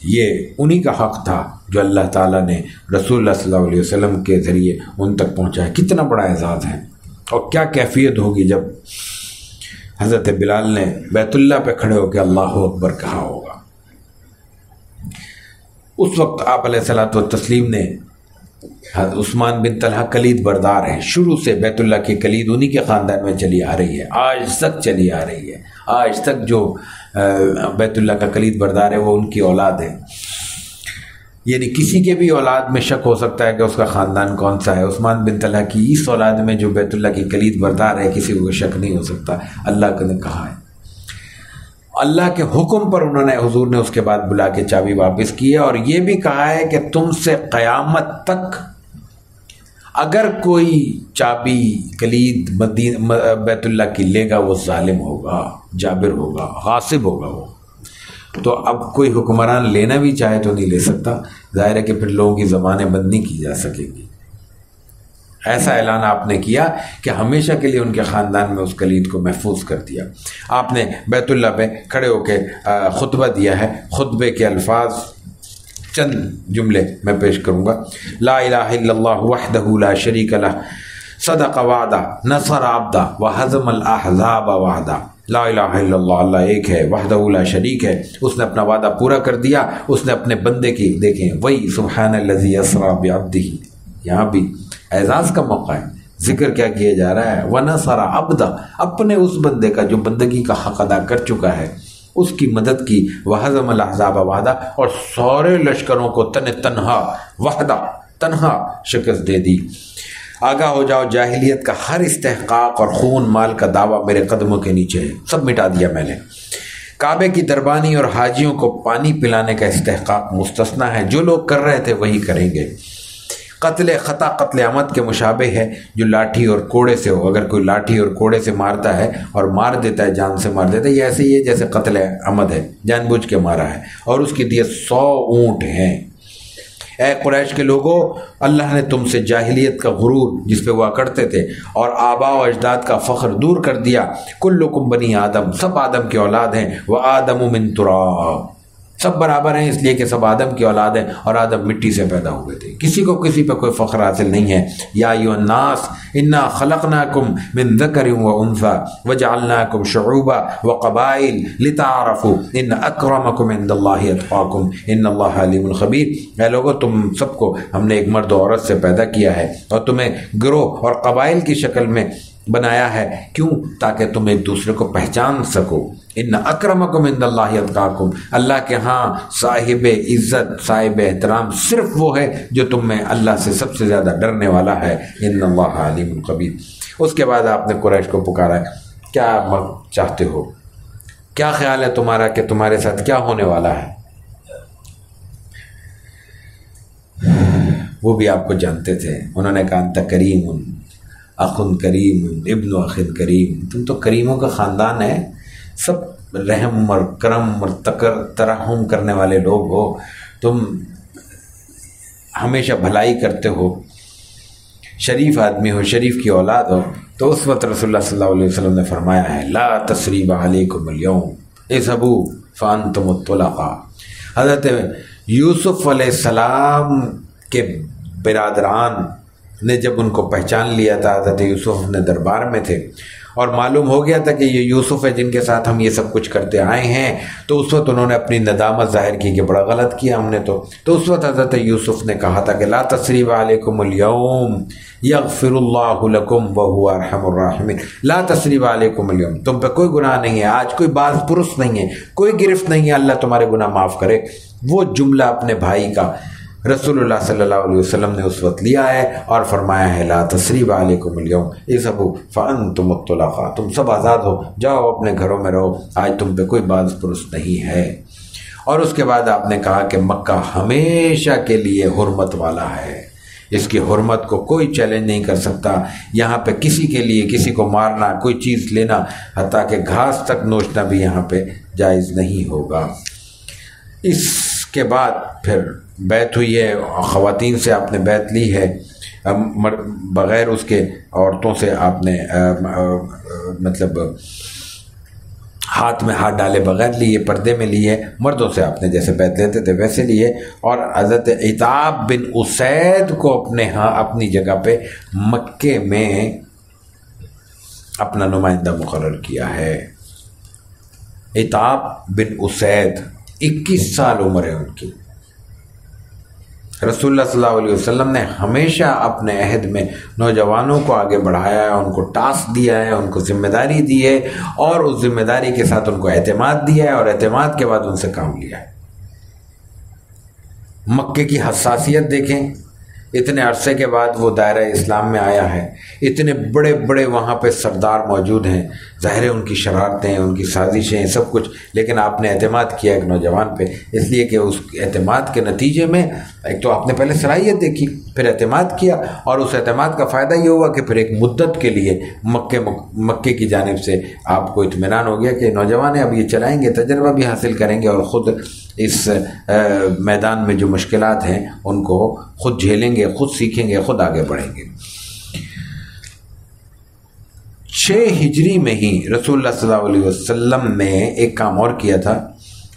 یہ انہی کا حق تھا جو اللہ تعالیٰ نے رسول اللہ صلی اللہ علیہ وسلم کے ذریعے ان تک پہنچا ہے. کتنا بڑا اعزاز ہے، اور کیا کیفیت ہوگی جب حضرت بلال نے بیت اللہ پہ کھڑے ہو کے اللہ اکبر کہا ہوگا. اس وقت آپ علیہ الصلوۃ والتسلیم نے عثمان بن طلحہ کلید بردار ہیں، شروع سے بیت اللہ کی کلید انہی کے خاندان میں چلی آ رہی ہے، آج تک چلی آ رہی ہے. آج تک جو بیت اللہ کا کلید بردار ہے وہ ان کی اولاد ہے. یعنی کسی کے بھی اولاد میں شک ہو سکتا ہے کہ اس کا خاندان کون سا ہے. عثمان بن طلحہ کی اس اولاد میں جو بیت اللہ کی کلید بردار ہے کسی کو شک نہیں ہو سکتا. اللہ نے کہا ہے، اللہ کے حکم پر انہوں نے حضور نے اس کے بعد بلا کے چابی واپس کی ہے، اور یہ بھی کہا ہے کہ تم سے قیامت تک اگر کوئی چابی کلید بیت اللہ کی لے گا وہ ظالم ہوگا، جابر ہوگا، غاصب ہوگا. وہ تو اب کوئی حکمران لینا بھی چاہے تو نہیں لے سکتا. ظاہر ہے کہ پھر لوگوں کی زبانیں بند نہیں کی جا سکیں گی. ایسا اعلان آپ نے کیا کہ ہمیشہ کے لیے ان کے خاندان میں اس کلید کو محفوظ کر دیا. آپ نے بیت اللہ پہ کھڑے ہو کے خطبہ دیا ہے. خطبے کے الفاظ چند جملے میں پیش کروں گا. لا الہ الا اللہ وحدہ لا شریک لہ صدق وعدہ نصر عبدہ وہزم الاحزاب وحدہ. لا الہ الا اللہ، اللہ ایک ہے، وحدہ لا شریک ہے، اس نے اپنا وعدہ پورا کر دیا. اس نے اپنے بندے کی، دیکھیں وہی سبحان الذی اسری بعبدہ، یہاں بھی اعزاز کا موقع ہے، ذکر کیا کیا جا رہا ہے، وَنَصَرَ عَبْدًا، اپنے اس بندے کا جو بندگی کا حق ادا کر چکا ہے، اس کی مدد کی. وَحَزَمَ الْأَحْزَابَ وَحْدًا، اور سارے لشکروں کو تنہا وحدہ تنہا شکست دے دی. آگاہ ہو جاؤ، جاہلیت کا ہر استحقاق اور خون مال کا دعویٰ میرے قدموں کے نیچے ہے، سب مٹا دیا میں نے. کعبے کی دربانی اور حاجیوں کو پانی پلانے کا استحقاق مستثنا ہے، جو لوگ کر رہے تھے وہی کریں گے. قتل خطا قتل عمد کے مشابہ ہے، جو لاٹھی اور کوڑے سے ہو. اگر کوئی لاٹھی اور کوڑے سے مارتا ہے اور مار دیتا ہے، جان سے مار دیتا ہے، یہ ایسے ہی ہے جیسے قتل عمد ہے، جان بوجھ کے مارا ہے، اور اس کی دیت 100 اونٹ ہیں. اے قریش کے لوگوں، اللہ نے تم سے جاہلیت کا غرور جس پہ ہوا کرتے تھے اور آباء و اجداد کا فخر دور کر دیا. کلکم بنی آدم، سب آدم کی اولاد ہیں. وآدم من تراب، سب برابر ہیں اس لیے کہ سب آدم کی اولاد ہیں، اور آدم مٹی سے پیدا ہوئے تھے. کسی کو کسی پہ کوئی فخر حاصل نہیں ہے. یا ایھا الناس انا خلقناکم من ذکر و انثی وجعلناکم شعوبا وقبائل لتعارفوا ان اکرمکم عند اللہ اتقاکم ان اللہ علیم خبیر. اے لوگو، تم سب کو ہم نے ایک مرد و عورت سے پیدا کیا ہے اور تمہیں گروہ اور قبائل کی شکل میں بنایا ہے، کیوں؟ تاکہ تم ایک دوسرے کو پہچان سکو۔ ان اکرمکم عند اللہ اتقاکم، اللہ کے ہاں صاحب عزت صاحب احترام صرف وہ ہے جو تم میں اللہ سے سب سے زیادہ ڈرنے والا ہے۔ ان اللہ علیم خبیر۔ اس کے بعد آپ نے قریش کو پکارا ہے، کیا چاہتے ہو، کیا خیال ہے تمہارا کہ تمہارے ساتھ کیا ہونے والا ہے؟ وہ بھی آپ کو جانتے تھے، انہوں نے کہا انت کریم اخ کریم ابن اخ کریم، تم تو کریموں کا خاندان ہے، سب رحم اور کرم اور ترحم کرنے والے لوگ ہو، تم ہمیشہ بھلائی کرتے ہو، شریف آدمی ہو، شریف کی اولاد ہو۔ تو اس وقت رسول اللہ صلی اللہ علیہ وسلم نے فرمایا ہے لا تثریب علیکم اليوم اذهبوا فانتم الطلقاء۔ حضرت یوسف علیہ السلام کے برادران نے جب ان کو پہچان لیا تھا، حضرت یوسف اپنے دربار میں تھے اور معلوم ہو گیا تھا کہ یہ یوسف ہے جن کے ساتھ ہم یہ سب کچھ کرتے آئے ہیں، تو اس وقت انہوں نے اپنی ندامت ظاہر کی کہ بڑا غلط کیا ہم نے۔ تو اس وقت حضرت یوسف نے کہا تھا کہ لا تثریب علیکم اليوم یغفر اللہ لکم وہو ارحم الراحمین۔ لا تثریب علیکم اليوم، تم پہ کوئی گناہ نہیں ہے، آج کوئی باز پرس نہیں ہے، کوئی گرفت نہیں ہے، اللہ تمہارے گناہ معاف کرے۔ وہ جملہ اپنے بھائی کا رسول اللہ صلی اللہ علیہ وسلم نے اس وقت لیا ہے اور فرمایا ہے لا تثریب علیکم اليوم اذهبوا فانتم الطلقاء، تم سب آزاد ہو، جاؤ اپنے گھروں میں رہو، آج تم پہ کوئی باز پرس نہیں ہے۔ اور اس کے بعد آپ نے کہا کہ مکہ ہمیشہ کے لیے حرمت والا ہے، اس کی حرمت کو کوئی چیلنج نہیں کر سکتا، یہاں پہ کسی کے لیے کسی کو مارنا، کوئی چیز لینا، حتیٰ کہ گھاس تک نوچنا بھی یہاں پہ جائز نہیں ہوگا۔ اس کے بعد پھر بیعت ہوئی ہے، خواتین سے آپ نے بیعت لی ہے، بغیر اس کے عورتوں سے آپ نے مطلب ہاتھ میں ہاتھ ڈالے بغیر لیے، پردے میں لیے، مردوں سے آپ نے جیسے بیعت لیتے تھے ویسے لیے، اور حضرت عتاب بن اسید کو اپنے ہاں اپنی جگہ پہ مکے میں اپنا نمائندہ مقرر کیا ہے۔ عتاب بن اسید 21 سال عمر ہے ان کی۔ رسول اللہ صلی اللہ علیہ وسلم نے ہمیشہ اپنے عہد میں نوجوانوں کو آگے بڑھایا ہے، ان کو ٹاسک دیا ہے، ان کو ذمہ داری دی ہے، اور اس ذمہ داری کے ساتھ ان کو اعتماد دیا ہے، اور اعتماد کے بعد ان سے کام لیا ہے۔ مکے کی حساسیت دیکھیں، اتنے عرصے کے بعد وہ دائرہ اسلام میں آیا ہے، اتنے بڑے بڑے وہاں پہ سردار موجود ہیں، ظاہر ہے ان کی شرارتیں، ان کی سازشیں، سب کچھ، لیکن آپ نے اعتماد کیا ایک نوجوان پہ، اس لیے کہ اس اعتماد کے نتیجے میں ایک تو آپ نے پہلے صلاحیت دیکھی، پھر اعتماد کیا، اور اس اعتماد کا فائدہ یہ ہوا کہ پھر ایک مدت کے لیے مکے کی جانب سے آپ کو اطمینان ہو گیا کہ نوجوان ہیں، اب یہ چلائیں گے، تجربہ بھی حاصل کریں گے، اور خود اس میدان میں جو مشکلات ہیں ان کو خود جھیلیں گے، خود سیکھیں گے، خود آگے بڑھیں گے۔ 6 ہجری میں ہی رسول اللہ صلی اللہ علیہ وسلم نے ایک کام اور کیا تھا،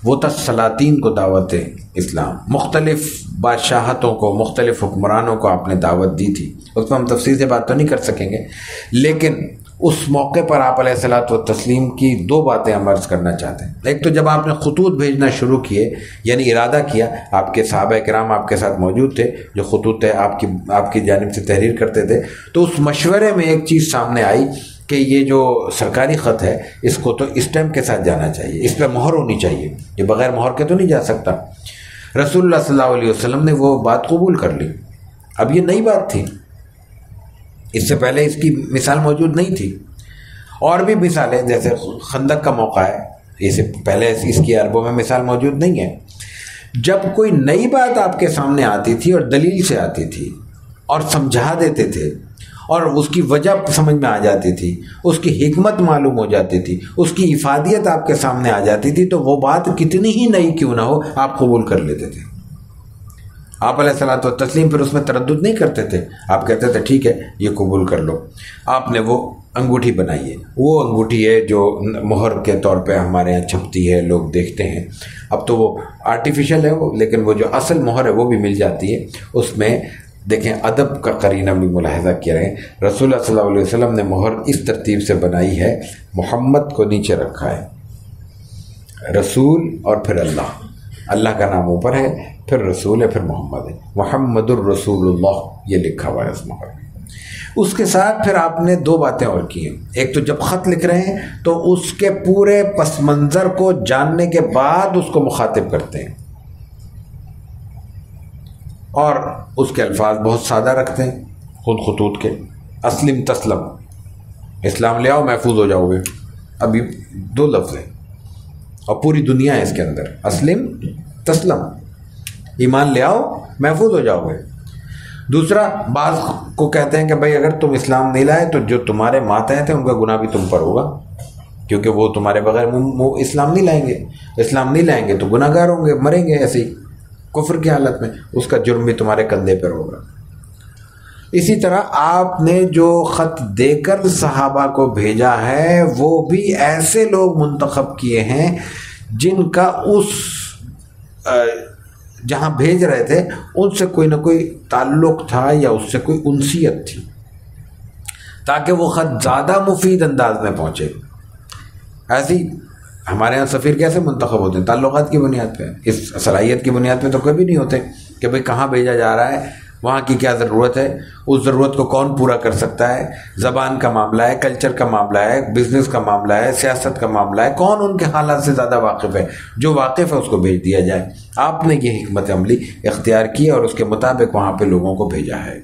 وہ تھا سلاطین کو دعوت اسلام، مختلف بادشاہتوں کو، مختلف حکمرانوں کو آپ نے دعوت دی تھی، اس میں ہم تفصیل سے بات تو نہیں کر سکیں گے، لیکن اس موقع پر آپ علیہ الصلوۃ والتسلیم کی 2 باتیں ہم عرض کرنا چاہتے ہیں۔ ایک تو جب آپ نے خطوط بھیجنا شروع کیے، یعنی ارادہ کیا، آپ کے صحابہ کرام آپ کے ساتھ موجود تھے جو خطوط آپ کی جانب سے تحریر کرتے تھے، تو اس مشورے میں ایک چیز سامنے آئی کہ یہ جو سرکاری خط ہے اس کو تو اسٹیمپ کے ساتھ جانا چاہیے، اس پہ مہر ہونی چاہیے، یہ بغیر مہر کے تو نہیں جا سکتا۔ رسول اللہ صلی اللہ علیہ وسلم نے وہ بات قبول کر لی۔ اب یہ نئی بات تھی، اس سے پہلے اس کی مثال موجود نہیں تھی، اور بھی مثالیں جیسے خندق کا موقع ہے، اس سے پہلے اس کی عربوں میں مثال موجود نہیں ہے۔ جب کوئی نئی بات آپ کے سامنے آتی تھی اور دلیل سے آتی تھی اور سمجھا دیتے تھے اور اس کی وجہ سمجھ میں آ جاتی تھی، اس کی حکمت معلوم ہو جاتی تھی، اس کی افادیت آپ کے سامنے آ جاتی تھی، تو وہ بات کتنی ہی نئی کیوں نہ ہو آپ قبول کر لیتے تھے۔ آپ علیہ الصلوۃ والتسلیم پھر اس میں تردد نہیں کرتے تھے، آپ کہتے تھے ٹھیک ہے یہ قبول کر لو۔ آپ نے وہ انگوٹھی بنائی ہے، وہ انگوٹھی ہے جو مہر کے طور پہ ہمارے یہاں چھپتی ہے، لوگ دیکھتے ہیں، اب تو وہ آرٹیفیشل ہے وہ، لیکن وہ جو اصل مہر ہے وہ بھی مل جاتی ہے۔ اس میں دیکھیں ادب کا قرینہ بھی ملاحظہ کیا رہے ہیں، رسول اللہ صلی اللہ علیہ وسلم نے مہر اس ترتیب سے بنائی ہے، محمد کو نیچے رکھا ہے، رسول اور پھر اللہ کا نام اوپر ہے، پھر رسول ہے، پھر محمد ہے، محمد الرسول اللہ یہ لکھا ہوا ہے اس مہر میں۔ اس کے ساتھ پھر آپ نے دو باتیں اور کی ہیں. ایک تو جب خط لکھ رہے ہیں تو اس کے پورے پس منظر کو جاننے کے بعد اس کو مخاطب کرتے ہیں، اور اس کے الفاظ بہت سادہ رکھتے ہیں، خود خطوط کے. اسلم تسلم، اسلام لے آؤ محفوظ ہو جاؤ گے. ابھی دو لفظ ہیں اور پوری دنیا ہے اس کے اندر. اسلم تسلم، ایمان لے آؤ محفوظ ہو جاؤ گے. دوسرا، بعض کو کہتے ہیں کہ بھائی اگر تم اسلام نہیں لائے تو جو تمہارے ماتحت ہیں ان کا گناہ بھی تم پر ہوگا، کیونکہ وہ تمہارے بغیر اسلام نہیں لائیں گے. اسلام نہیں لائیں گے تو گناہ گار ہوں گے، مریں گے ایسے ہی کفر کی حالت میں، اس کا جرم بھی تمہارے کندھے پر ہوگا. اسی طرح آپ نے جو خط دے کر صحابہ کو بھیجا ہے وہ بھی ایسے لوگ منتخب کیے ہیں جن کا اس جہاں بھیج رہے تھے ان سے کوئی نہ کوئی تعلق تھا یا اس سے کوئی انسیت تھی، تاکہ وہ خط زیادہ مفید انداز میں پہنچے. ایسی ہمارے ہاں سفیر کیسے منتخب ہوتے ہیں؟ تعلقات کی بنیاد پہ. اس صلاحیت کی بنیاد پہ تو کبھی نہیں ہوتے کہ بھئی کہاں بھیجا جا رہا ہے، وہاں کی کیا ضرورت ہے، اس ضرورت کو کون پورا کر سکتا ہے، زبان کا معاملہ ہے، کلچر کا معاملہ ہے، بزنس کا معاملہ ہے، سیاست کا معاملہ ہے، کون ان کے حالات سے زیادہ واقف ہے، جو واقف ہے اس کو بھیج دیا جائے. آپ نے یہ حکمت عملی اختیار کی اور اس کے مطابق وہاں پہ لوگوں کو بھیجا ہے.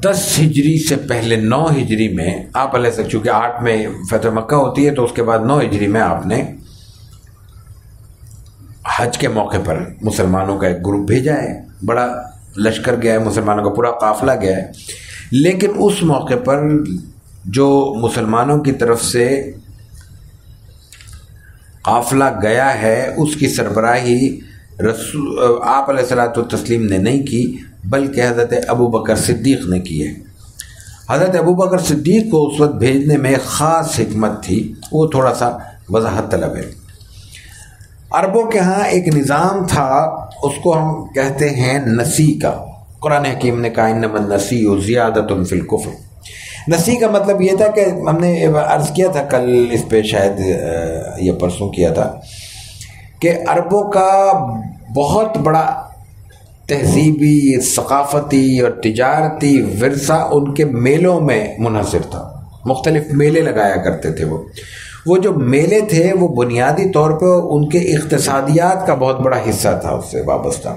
10 ہجری سے پہلے 9 ہجری میں آپ علیہ السلام، چونکہ 8 میں فتح مکہ ہوتی ہے تو اس کے بعد 9 ہجری میں آپ نے حج کے موقع پر مسلمانوں کا ایک گروپ بھیجا ہے. بڑا لشکر گیا ہے، مسلمانوں کا پورا قافلہ گیا ہے. لیکن اس موقع پر جو مسلمانوں کی طرف سے قافلہ گیا ہے اس کی سربراہی آپ علیہ الصلوۃ والتسلیم نے نہیں کی، بلکہ حضرت ابو بکر صدیق نے کی ہے. حضرت ابو بکر صدیق کو اس وقت بھیجنے میں خاص حکمت تھی، وہ تھوڑا سا وضاحت طلب ہے. عربوں کے ہاں ایک نظام تھا، اس کو ہم کہتے ہیں نسی کا. قرآن حکیم نے کہا انما النسیء زیادۃ فی الکفر. نسی کا مطلب یہ تھا کہ ہم نے عرض کیا تھا کل، اس پہ شاید یہ پرسوں کیا تھا، کہ عربوں کا بہت بڑا تہذیبی، ثقافتی اور تجارتی ورثہ ان کے میلوں میں منحصر تھا. مختلف میلے لگایا کرتے تھے. وہ جو میلے تھے وہ بنیادی طور پہ ان کے اقتصادیات کا بہت بڑا حصہ تھا اس سے وابستہ.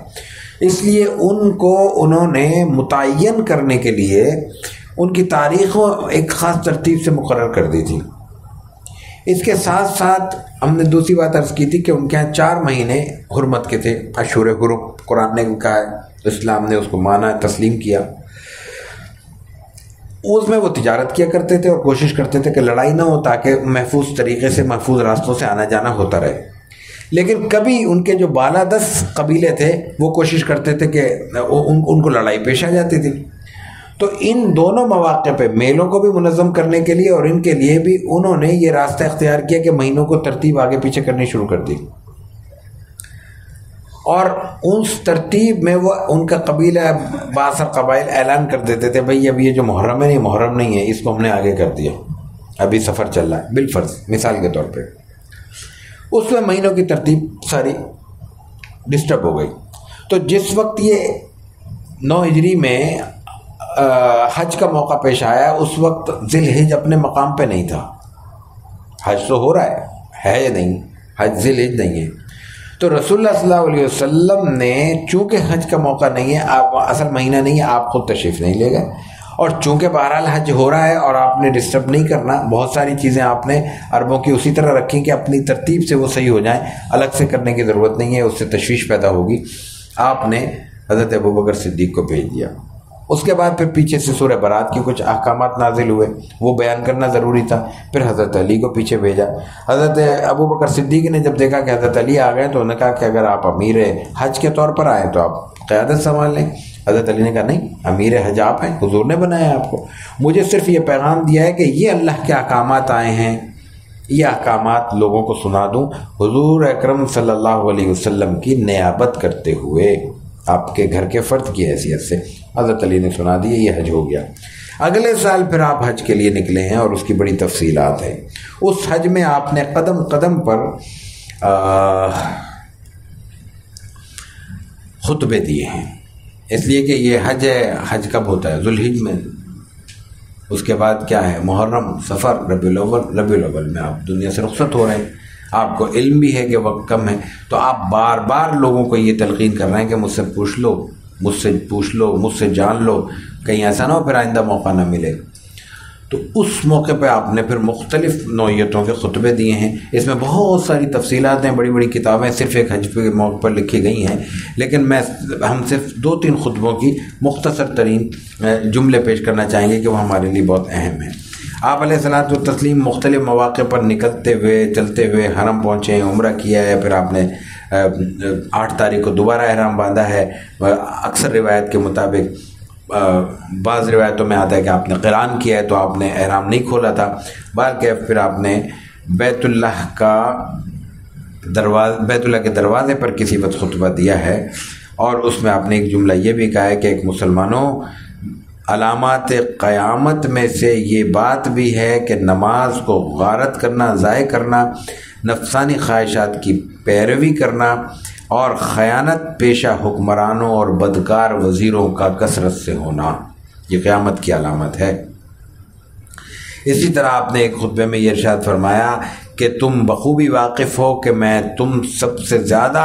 اس لیے ان کو انہوں نے متعین کرنے کے لیے ان کی تاریخوں ایک خاص ترتیب سے مقرر کر دی تھی. اس کے ساتھ ساتھ ہم نے دوسری بات عرض کی تھی کہ ان کے یہاں 4 مہینے حرمت کے تھے. اشہر حرم قرآن نے کہا ہے، اسلام نے اس کو مانا، تسلیم کیا. اس میں وہ تجارت کیا کرتے تھے اور کوشش کرتے تھے کہ لڑائی نہ ہو تاکہ محفوظ طریقے سے محفوظ راستوں سے آنا جانا ہوتا رہے. لیکن کبھی ان کے جو بالادست قبیلے تھے وہ کوشش کرتے تھے کہ ان کو لڑائی پیش آ جاتی تھی. تو ان دونوں مواقع پہ میلوں کو بھی منظم کرنے کے لیے اور ان کے لیے بھی انہوں نے یہ راستہ اختیار کیا کہ مہینوں کو ترتیب آگے پیچھے کرنی شروع کر دی. اور اس ترتیب میں وہ ان کا قبیلہ بعض قبائل اعلان کر دیتے تھے بھئی اب یہ جو محرم ہے، یہ محرم نہیں ہے، اس کو ہم نے آگے کر دیا، ابھی سفر چل رہا ہے بالفرض، مثال کے طور پہ. اس میں مہینوں کی ترتیب ساری ڈسٹرب ہو گئی. تو جس وقت یہ 9 ہجری میں حج کا موقع پیش آیا، اس وقت ذی الحج اپنے مقام پہ نہیں تھا. حج تو ہو رہا ہے یا نہیں؟ حج ذی الحج نہیں ہے. تو رسول اللہ صلی اللہ علیہ وسلم نے چونکہ حج کا موقع نہیں ہے، آپ اصل مہینہ نہیں ہے، آپ خود تشریف نہیں لے گئے. اور چونکہ بہرحال حج ہو رہا ہے اور آپ نے ڈسٹرب نہیں کرنا، بہت ساری چیزیں آپ نے عربوں کی اسی طرح رکھی کہ اپنی ترتیب سے وہ صحیح ہو جائیں، الگ سے کرنے کی ضرورت نہیں ہے، اس سے تشویش پیدا ہوگی. آپ نے حضرت ابوبکر صدیق کو بھیج دیا. اس کے بعد پھر پیچھے سے سورہ برات کی کچھ احکامات نازل ہوئے، وہ بیان کرنا ضروری تھا. پھر حضرت علی کو پیچھے بھیجا. حضرت ابوبکر صدیق نے جب دیکھا کہ حضرت علی آ گئے تو انہوں نے کہا کہ اگر آپ امیر حج کے طور پر آئے تو آپ قیادت سنبھال لیں. حضرت علی نے کہا نہیں، امیر حج آپ ہیں، حضور نے بنایا آپ کو، مجھے صرف یہ پیغام دیا ہے کہ یہ اللہ کے احکامات آئے ہیں، یہ احکامات لوگوں کو سنا دوں حضور اکرم صلی اللہ علیہ وسلم کی نیابت کرتے ہوئے، آپ کے گھر کے فرد کی حیثیت سے. حضرت علی نے سنا دی، یہ حج ہو گیا. اگلے سال پھر آپ حج کے لیے نکلے ہیں اور اس کی بڑی تفصیلات ہیں. اس حج میں آپ نے قدم قدم پر خطبے دیے ہیں. اس لیے کہ یہ حج ہے. حج کب ہوتا ہے؟ ذوالحج میں. اس کے بعد کیا ہے؟ محرم، صفر، ربیع الاول. ربیع الاول میں آپ دنیا سے رخصت ہو رہے ہیں. آپ کو علم بھی ہے کہ وقت کم ہے، تو آپ بار بار لوگوں کو یہ تلقین کر رہے ہیں کہ مجھ سے پوچھ لو، مجھ سے پوچھ لو، مجھ سے جان لو، کہیں ایسا نہ ہو پھر آئندہ موقع نہ ملے. تو اس موقع پہ آپ نے پھر مختلف نوعیتوں کے خطبے دیے ہیں. اس میں بہت ساری تفصیلات ہیں، بڑی بڑی کتابیں صرف ایک حج کے موقع پر لکھی گئی ہیں، لیکن ہم صرف 2-3 خطبوں کی مختصر ترین جملے پیش کرنا چاہیں گے کہ وہ ہمارے لیے بہت اہم ہیں. آپ علیہ الصلوۃ والتسلیم مختلف مواقع پر نکلتے ہوئے چلتے ہوئے حرم پہنچے، عمرہ کیا ہے، پھر آپ نے 8 تاریخ کو دوبارہ احرام باندھا ہے. اکثر روایت کے مطابق بعض روایتوں میں آتا ہے کہ آپ نے قران کیا ہے تو آپ نے احرام نہیں کھولا تھا. بلکہ پھر آپ نے بیت اللہ کے دروازے پر کسی وقت خطبہ دیا ہے، اور اس میں آپ نے ایک جملہ یہ بھی کہا ہے کہ ایک مسلمانوں، علامات قیامت میں سے یہ بات بھی ہے کہ نماز کو غارت کرنا، ضائع کرنا، نفسانی خواہشات کی پیروی کرنا اور خیانت پیشہ حکمرانوں اور بدکار وزیروں کا کثرت سے ہونا، یہ قیامت کی علامت ہے. اسی طرح آپ نے ایک خطبے میں یہ ارشاد فرمایا کہ تم بخوبی واقف ہو کہ میں تم سب سے زیادہ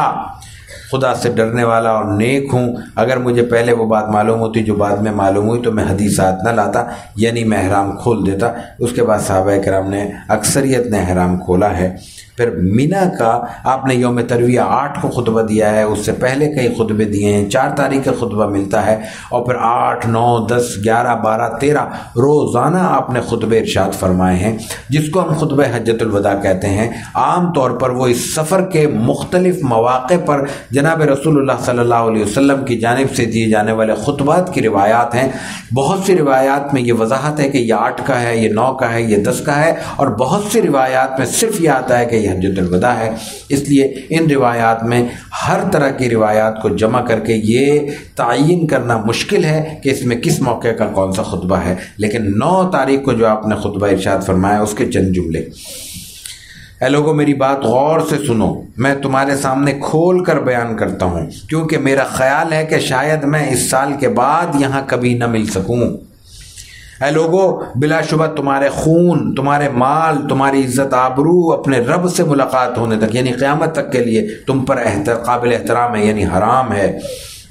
خدا سے ڈرنے والا اور نیک ہوں. اگر مجھے پہلے وہ بات معلوم ہوتی جو بعد میں معلوم ہوئی تو میں حدیثات نہ لاتا، یعنی میں احرام کھول دیتا. اس کے بعد صحابہ کرام نے اکثریت نے احرام کھولا ہے. پھر مینا کا آپ نے یوم ترویہ 8 کو خطبہ دیا ہے، اس سے پہلے کئی خطبے دیے ہیں. 4 تاریخ کا خطبہ ملتا ہے، اور پھر 8، 9، 10، 11، 12، 13 روزانہ آپ نے خطبے ارشاد فرمائے ہیں، جس کو ہم خطبہ حجۃ الوداع کہتے ہیں. عام طور پر وہ اس سفر کے مختلف مواقع پر جناب رسول اللہ صلی اللہ علیہ وسلم کی جانب سے دیے جانے والے خطبات کی روایات ہیں. بہت سی روایات میں یہ وضاحت ہے کہ یہ 8 کا ہے، یہ 9 کا ہے، یہ 10 کا ہے، اور بہت سی روایات میں صرف یہ آتا ہے کہ یہ حجۃ الوداع ہے. اس لیے ان روایات میں ہر طرح کی روایات کو جمع کر کے یہ تعین کرنا مشکل ہے کہ اس میں کس موقع کا کون سا خطبہ ہے. لیکن 9 تاریخ کو جو آپ نے خطبہ ارشاد فرمایا اس کے چند جملے. اے لوگو میری بات غور سے سنو، میں تمہارے سامنے کھول کر بیان کرتا ہوں، کیونکہ میرا خیال ہے کہ شاید میں اس سال کے بعد یہاں کبھی نہ مل سکوں. اے لوگو بلا شبہ تمہارے خون، تمہارے مال، تمہاری عزت آبرو اپنے رب سے ملاقات ہونے تک، یعنی قیامت تک کے لیے تم پر قابل احترام ہے، یعنی حرام ہے.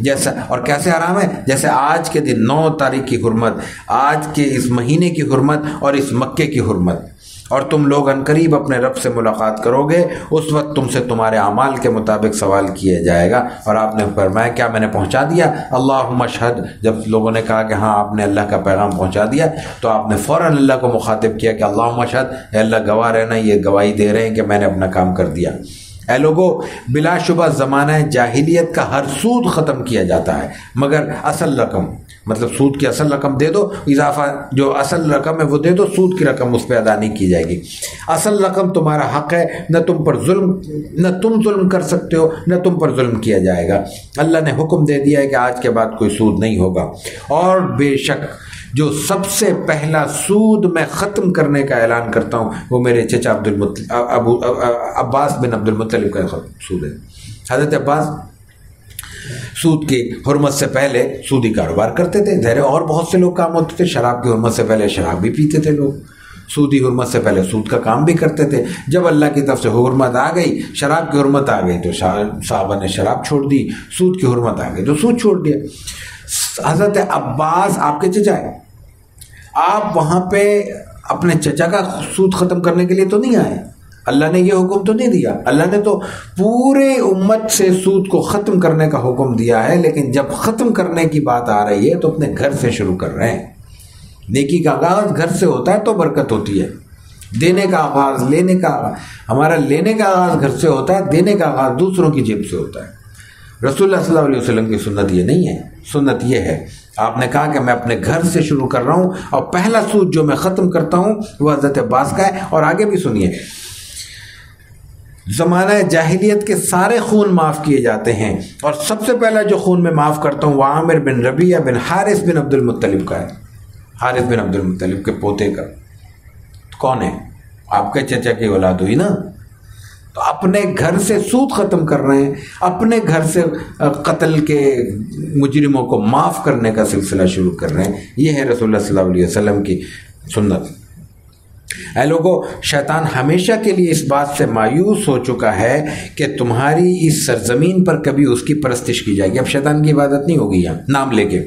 جیسا، اور کیسے حرام ہے؟ جیسے آج کے دن 9 تاریخ کی حرمت، آج کے اس مہینے کی حرمت اور اس مکے کی حرمت. اور تم لوگ عنقریب اپنے رب سے ملاقات کرو گے، اس وقت تم سے تمہارے اعمال کے مطابق سوال کیا جائے گا. اور آپ نے فرمایا کیا میں نے پہنچا دیا؟ اللہم اشہد. جب لوگوں نے کہا کہ ہاں آپ نے اللہ کا پیغام پہنچا دیا، تو آپ نے فوراً اللہ کو مخاطب کیا کہ اللہم اشہد، اے اللہ گواہ رہنا، یہ گواہی دے رہے ہیں کہ میں نے اپنا کام کر دیا. اے لوگو بلا شبہ زمانہ جاہلیت کا ہر سود ختم کیا جاتا ہے، مگر اصل رقم، مطلب سود کی اصل رقم دے دو، اضافہ جو اصل رقم ہے وہ دے دو، سود کی رقم اس پہ ادا نہیں کی جائے گی. اصل رقم تمہارا حق ہے، نہ تم ظلم کر سکتے ہو، نہ تم پر ظلم کیا جائے گا. اللہ نے حکم دے دیا ہے کہ آج کے بعد کوئی سود نہیں ہوگا. اور بے شک جو سب سے پہلا سود میں ختم کرنے کا اعلان کرتا ہوں وہ میرے چچا عباس بن عبد المطلب کا سود ہے. حضرت عباس سود کی حرمت سے پہلے سودی کاروبار کرتے تھے. ظاہر اور بہت سے لوگ کام ہوتے تھے. شراب کی حرمت سے پہلے شراب بھی پیتے تھے لوگ، سودی حرمت سے پہلے سود کا کام بھی کرتے تھے. جب اللہ کی طرف سے حرمت آ گئی، شراب کی حرمت آ گئی، تو صحابہ نے شراب چھوڑ دی. سود کی حرمت آ گئی تو سود چھوڑ دیا. حضرت عباس آپ کے چچا ہے، آپ وہاں پہ اپنے چچا کا سود ختم کرنے کے لیے تو نہیں آئے. اللہ نے یہ حکم تو نہیں دیا، اللہ نے تو پورے امت سے سود کو ختم کرنے کا حکم دیا ہے. لیکن جب ختم کرنے کی بات آ رہی ہے تو اپنے گھر سے شروع کر رہے ہیں. نیکی کا آغاز گھر سے ہوتا ہے تو برکت ہوتی ہے. دینے کا آغاز، لینے کا آغاز، ہمارا لینے کا آغاز گھر سے ہوتا ہے، دینے کا آغاز دوسروں کی جیب سے ہوتا ہے. رسول اللہ صلی اللہ علیہ وسلم کی سنت یہ نہیں ہے. سنت یہ ہے، آپ نے کہا کہ میں اپنے گھر سے شروع کر رہا ہوں، اور پہلا سود جو میں ختم کرتا ہوں وہ حضرت عباس کا ہے. اور آگے بھی سنیے، زمانہ جاہلیت کے سارے خون معاف کیے جاتے ہیں، اور سب سے پہلا جو خون میں معاف کرتا ہوں وہ عامر بن ربیعہ بن حارث بن عبد المطلب کا ہے. حارث بن عبد المطلب کے پوتے کا. کون ہے؟ آپ کے چچا کی اولاد ہوئی نا. تو اپنے گھر سے سود ختم کر رہے ہیں، اپنے گھر سے قتل کے مجرموں کو معاف کرنے کا سلسلہ شروع کر رہے ہیں۔ یہ ہے رسول اللہ صلی اللہ علیہ وسلم کی سنت۔ اے لوگو، شیطان ہمیشہ کے لیے اس بات سے مایوس ہو چکا ہے کہ تمہاری اس سرزمین پر کبھی اس کی پرستش کی جائے گی۔ اب شیطان کی عبادت نہیں ہوگی یہاں نام لے کے،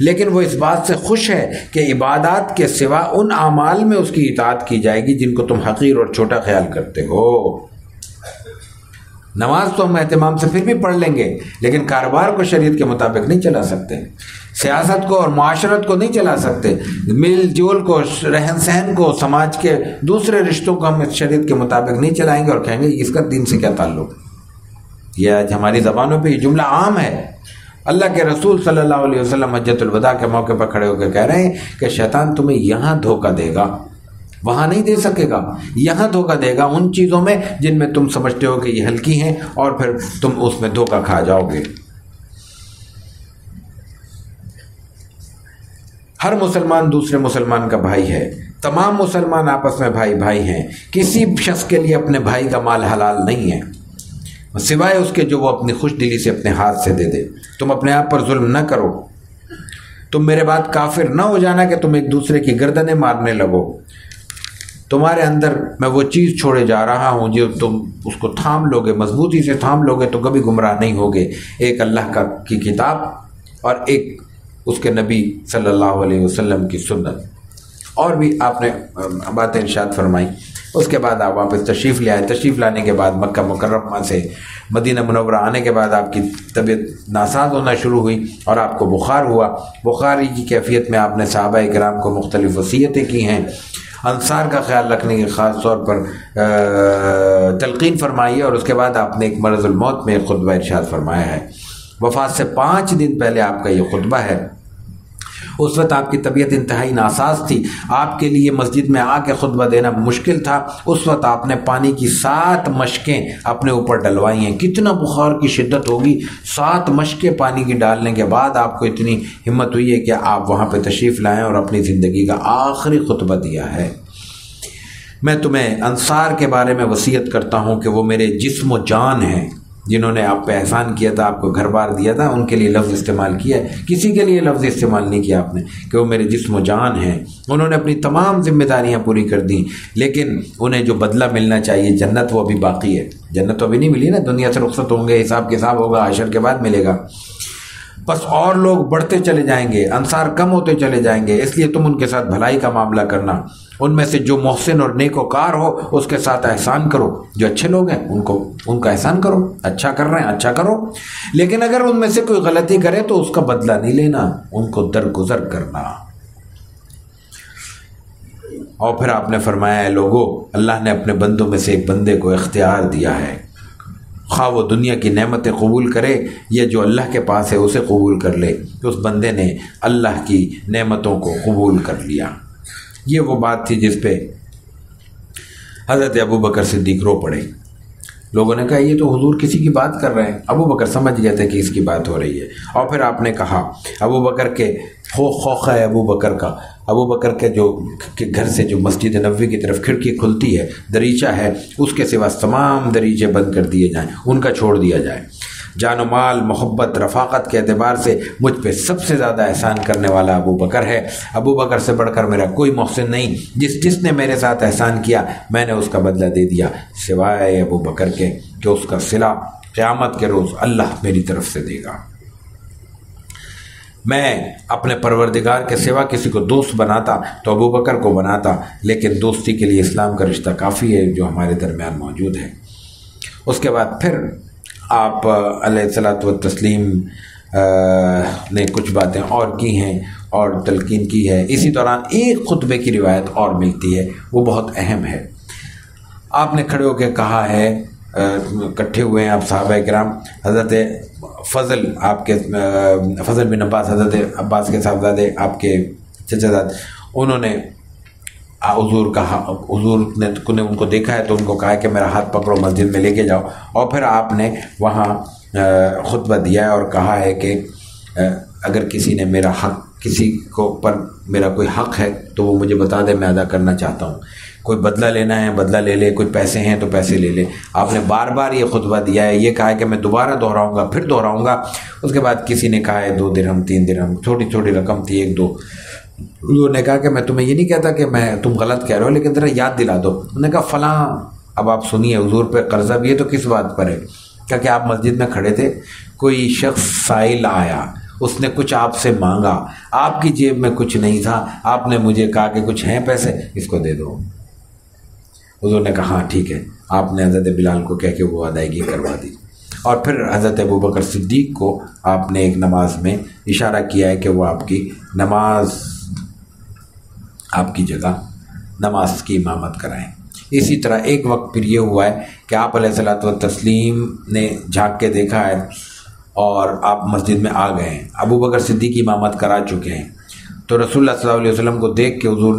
لیکن وہ اس بات سے خوش ہے کہ عبادات کے سوا ان اعمال میں اس کی اطاعت کی جائے گی جن کو تم حقیر اور چھوٹا خیال کرتے ہو۔ نماز تو ہم اہتمام سے پھر بھی پڑھ لیں گے، لیکن کاروبار کو شریعت کے مطابق نہیں چلا سکتے، سیاست کو اور معاشرت کو نہیں چلا سکتے، مل جول کو، رہن سہن کو، سماج کے دوسرے رشتوں کو ہم شریعت کے مطابق نہیں چلائیں گے اور کہیں گے اس کا دین سے کیا تعلق۔ یہ آج ہماری زبانوں پہ یہ جملہ عام ہے۔ اللہ کے رسول صلی اللہ علیہ وسلم حجۃ الوداع کے موقع پر کھڑے ہو کے کہہ رہے ہیں کہ شیطان تمہیں یہاں دھوکہ دے گا، وہاں نہیں دے سکے گا، یہاں دھوکہ دے گا ان چیزوں میں جن میں تم سمجھتے ہو کہ یہ ہلکی ہیں، اور پھر تم اس میں دھوکہ کھا جاؤ گے۔ ہر مسلمان دوسرے مسلمان کا بھائی ہے، تمام مسلمان آپس میں بھائی بھائی ہیں، کسی شخص کے لیے اپنے بھائی کا مال حلال نہیں ہے سوائے اس کے جو وہ اپنی خوش دلی سے اپنے ہاتھ سے دے دے۔ تم اپنے آپ پر ظلم نہ کرو، تم میرے بعد کافر نہ ہو جانا کہ تم ایک دوسرے کی گردنیں مارنے لگو۔ تمہارے اندر میں وہ چیز چھوڑے جا رہا ہوں جو تم اس کو تھام لوگے، مضبوطی سے تھام لوگے تو کبھی گمراہ نہیں ہوگے۔ ایک اللہ کی کتاب اور ایک اس کے نبی صلی اللہ علیہ وسلم کی سنت۔ اور بھی آپ نے باتیں ارشاد فرمائی۔ اس کے بعد آپ واپس تشریف لے آئے۔ تشریف لانے کے بعد مکہ مکرمہ سے مدینہ منورہ آنے کے بعد آپ کی طبیعت ناساز ہونا شروع ہوئی اور آپ کو بخار ہوا۔ بخاری کی کیفیت میں آپ نے صحابہ کرام کو مختلف وصیتیں کی ہیں، انصار کا خیال رکھنے کی خاص طور پر تلقین فرمائی ہے، اور اس کے بعد آپ نے ایک مرض الموت میں ایک خطبہ ارشاد فرمایا ہے۔ وفات سے 5 دن پہلے آپ کا یہ خطبہ ہے۔ اس وقت آپ کی طبیعت انتہائی ناساز تھی، آپ کے لیے مسجد میں آ کے خطبہ دینا مشکل تھا۔ اس وقت آپ نے پانی کی 7 مشکیں اپنے اوپر ڈلوائی ہیں۔ کتنا بخار کی شدت ہوگی، 7 مشکیں پانی کی ڈالنے کے بعد آپ کو اتنی ہمت ہوئی ہے کہ آپ وہاں پہ تشریف لائیں اور اپنی زندگی کا آخری خطبہ دیا ہے۔ میں تمہیں انصار کے بارے میں وصیت کرتا ہوں کہ وہ میرے جسم و جان ہیں، جنہوں نے آپ پہ احسان کیا تھا، آپ کو گھر بار دیا تھا، ان کے لیے لفظ استعمال کیا ہے، کسی کے لیے لفظ استعمال نہیں کیا آپ نے کہ وہ میرے جسم و جان ہیں۔ انہوں نے اپنی تمام ذمہ داریاں پوری کر دیں، لیکن انہیں جو بدلہ ملنا چاہیے جنت وہ ابھی باقی ہے۔ جنت تو ابھی نہیں ملی نا، دنیا سے رخصت ہوں گے، حساب کتاب ہوگا، حشر کے بعد ملے گا۔ بس اور لوگ بڑھتے چلے جائیں گے، انصار کم ہوتے چلے جائیں گے، اس لیے تم ان کے ساتھ بھلائی کا معاملہ کرنا۔ ان میں سے جو محسن اور نیکوکار ہو اس کے ساتھ احسان کرو، جو اچھے لوگ ہیں ان کا احسان کرو، اچھا کر رہے ہیں اچھا کرو، لیکن اگر ان میں سے کوئی غلطی کرے تو اس کا بدلہ نہیں لینا، ان کو درگزر کرنا۔ اور پھر آپ نے فرمایا ہے لوگو، اللہ نے اپنے بندوں میں سے ایک بندے کو اختیار دیا ہے، خواہ وہ دنیا کی نعمتیں قبول کرے یا جو اللہ کے پاس ہے اسے قبول کر لے۔ اس بندے نے اللہ کی نعمتوں کو قبول کر لیا۔ یہ وہ بات تھی جس پہ حضرت ابو بکر صدیق رو پڑے۔ لوگوں نے کہا یہ تو حضور کسی کی بات کر رہے ہیں۔ ابو بکر سمجھ گئے تھے کہ اس کی بات ہو رہی ہے، اور پھر آپ نے کہا ابو بکر کے خوخہ ہے ابو بکر کا، ابو بکر کے جو گھر سے جو مسجد نبوی کی طرف کھڑکی کھلتی ہے، دریچہ ہے، اس کے سوا تمام دریچے بند کر دیے جائیں، ان کا چھوڑ دیا جائے۔ جان و مال، محبت، رفاقت کے اعتبار سے مجھ پہ سب سے زیادہ احسان کرنے والا ابو بکر ہے۔ ابو بکر سے بڑھ کر میرا کوئی محسن نہیں، جس نے میرے ساتھ احسان کیا میں نے اس کا بدلہ دے دیا، سوائے ابو بکر کے کہ اس کا صلہ قیامت کے روز اللہ میری طرف سے دے گا۔ میں اپنے پروردگار کے سوا کسی کو دوست بناتا تو ابو بکر کو بناتا، لیکن دوستی کے لیے اسلام کا رشتہ کافی ہے جو ہمارے درمیان موجود ہے۔ اس کے بعد پھر آپ علیہ الصلوۃ والتسلیم نے کچھ باتیں اور کی ہیں اور تلقین کی ہے۔ اسی دوران ایک خطبے کی روایت اور ملتی ہے، وہ بہت اہم ہے۔ آپ نے کھڑے ہو کے کہا ہے، اکٹھے ہوئے ہیں آپ صحابہ کرام، حضرت فضل، آپ کے فضل بن عباس، حضرت عباس کے صاحبزادے، آپ کے چچا زاد، انہوں نے حضور نے ان کو دیکھا ہے تو ان کو کہا ہے کہ میرا ہاتھ پکڑو، مسجد میں لے کے جاؤ، اور پھر آپ نے وہاں خطبہ دیا ہے اور کہا ہے کہ اگر کسی نے میرا حق، کسی کو پر میرا کوئی حق ہے تو وہ مجھے بتا دے، میں ادا کرنا چاہتا ہوں۔ کوئی بدلہ لینا ہے بدلہ لے لے، کوئی پیسے ہیں تو پیسے لے لے۔ آپ نے بار بار یہ خطبہ دیا ہے، یہ کہا ہے کہ میں دوبارہ دہراؤں گا، پھر دہراؤں گا۔ اس کے بعد کسی نے کہا ہے 2 درہم 3 درہم، چھوٹی چھوٹی رقم تھی 1 2۔ انہوں نے کہا کہ میں تمہیں یہ نہیں کہتا کہ تم غلط کہہ رہے ہو، لیکن ذرا یاد دلا دو۔ انہوں نے کہا فلاں، اب آپ سنیے حضور پہ قرضہ بھی ہے تو کس بات پر ہے؟ کہ آپ مسجد میں کھڑے تھے، کوئی شخص سائل آیا، اس نے کچھ آپ سے مانگا، آپ کی جیب میں کچھ نہیں تھا، آپ نے مجھے کہا کہ کچھ ہیں پیسے، اس کو دے دو۔ حضور نے کہا ہاں ٹھیک ہے۔ آپ نے حضرت بلال کو کہہ کے وہ ادائیگی کروا دی، اور پھر حضرت ابوبکر صدیق کو آپ نے ایک نماز میں اشارہ کیا ہے کہ وہ آپ کی نماز، آپ کی جگہ نماز کی امامت کرائیں۔ اسی طرح ایک وقت پھر یہ ہوا ہے کہ آپ علیہ الصلوۃ والتسلیم نے جھانک کے دیکھا ہے اور آپ مسجد میں آ گئے ہیں، ابوبکر صدیق کی امامت کرا چکے ہیں، تو رسول اللہ صلی اللہ علیہ وسلم کو دیکھ کے حضور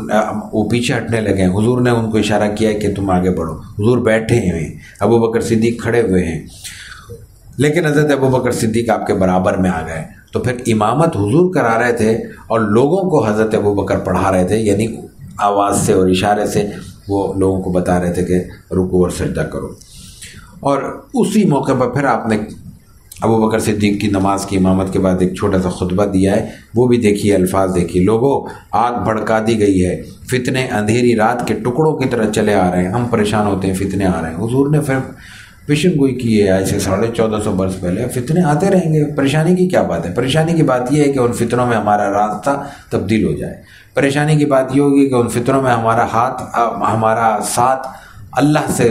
وہ پیچھے ہٹنے لگے ہیں۔ حضور نے ان کو اشارہ کیا ہے کہ تم آگے بڑھو۔ حضور بیٹھے ہیں، ابوبکر صدیق کھڑے ہوئے ہیں، لیکن حضرت ابوبکر صدیق آپ کے برابر میں آ گئے، تو پھر امامت حضور کرا رہے تھے اور لوگوں کو حضرت ابوبکر پڑھا رہے تھے، یعنی آواز سے اور اشارے سے وہ لوگوں کو بتا رہے تھے کہ رکوع اور سجدہ کرو۔ اور اسی موقع پر پھر آپ نے ابوبکر صدیق کی نماز کی امامت کے بعد ایک چھوٹا سا خطبہ دیا ہے، وہ بھی دیکھیے، الفاظ دیکھیے۔ لوگوں، آگ بھڑکا دی گئی ہے، فتنے اندھیری رات کے ٹکڑوں کی طرح چلے آ رہے ہیں، ہم پریشان ہوتے ہیں، فتنے آ رہے ہیں۔ حضور نے پھر پیشن گوئی کی ہے، ایسے 1450 برس پہلے فتنے آتے رہیں گے، پریشانی کی کیا بات ہے؟ پریشانی کی بات یہ ہے کہ ان فتنوں میں ہمارا راستہ تبدیل ہو جائے۔ پریشانی کی بات یہ ہوگی کہ ان فتنوں میں ہمارا ساتھ اللہ سے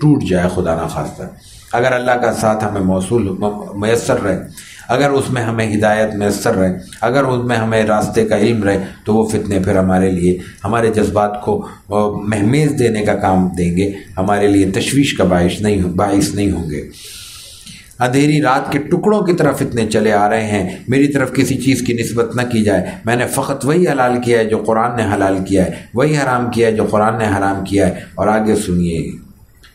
ٹوٹ جائے، خدا نخواستہ۔ اگر اللہ کا ساتھ ہمیں میسر رہے، اگر اس میں ہمیں ہدایت میسر رہے، اگر اس میں ہمیں راستے کا علم رہے، تو وہ فتنے پھر ہمارے لیے، ہمارے جذبات کو مہمیز دینے کا کام دیں گے، ہمارے لیے تشویش کا باعث نہیں ہوں گے۔ اندھیری رات کے ٹکڑوں کی طرف فتنے چلے آ رہے ہیں، میری طرف کسی چیز کی نسبت نہ کی جائے، میں نے فقط وہی حلال کیا ہے جو قرآن نے حلال کیا ہے، وہی حرام کیا ہے جو قرآن نے حرام کیا ہے۔ اور آگے سنیے،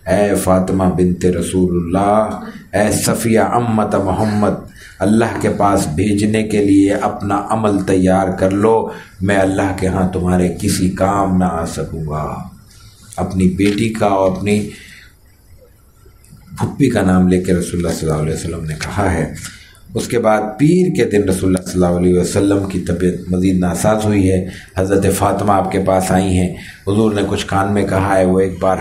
اے فاطمہ بنت رسول اللہ، اے صفیہ امت محمد، اللہ کے پاس بھیجنے کے لیے اپنا عمل تیار کر لو، میں اللہ کے ہاں تمہارے کسی کام نہ آ سکوں گا۔ اپنی بیٹی کا اور اپنی پھپھی کا نام لے کے رسول اللہ صلی اللہ علیہ وسلم نے کہا ہے۔ اس کے بعد پیر کے دن رسول اللہ صلی اللہ علیہ وسلم کی طبیعت مزید ناساز ہوئی ہے، حضرت فاطمہ آپ کے پاس آئی ہیں، حضور نے کچھ کان میں کہا ہے، وہ ایک بار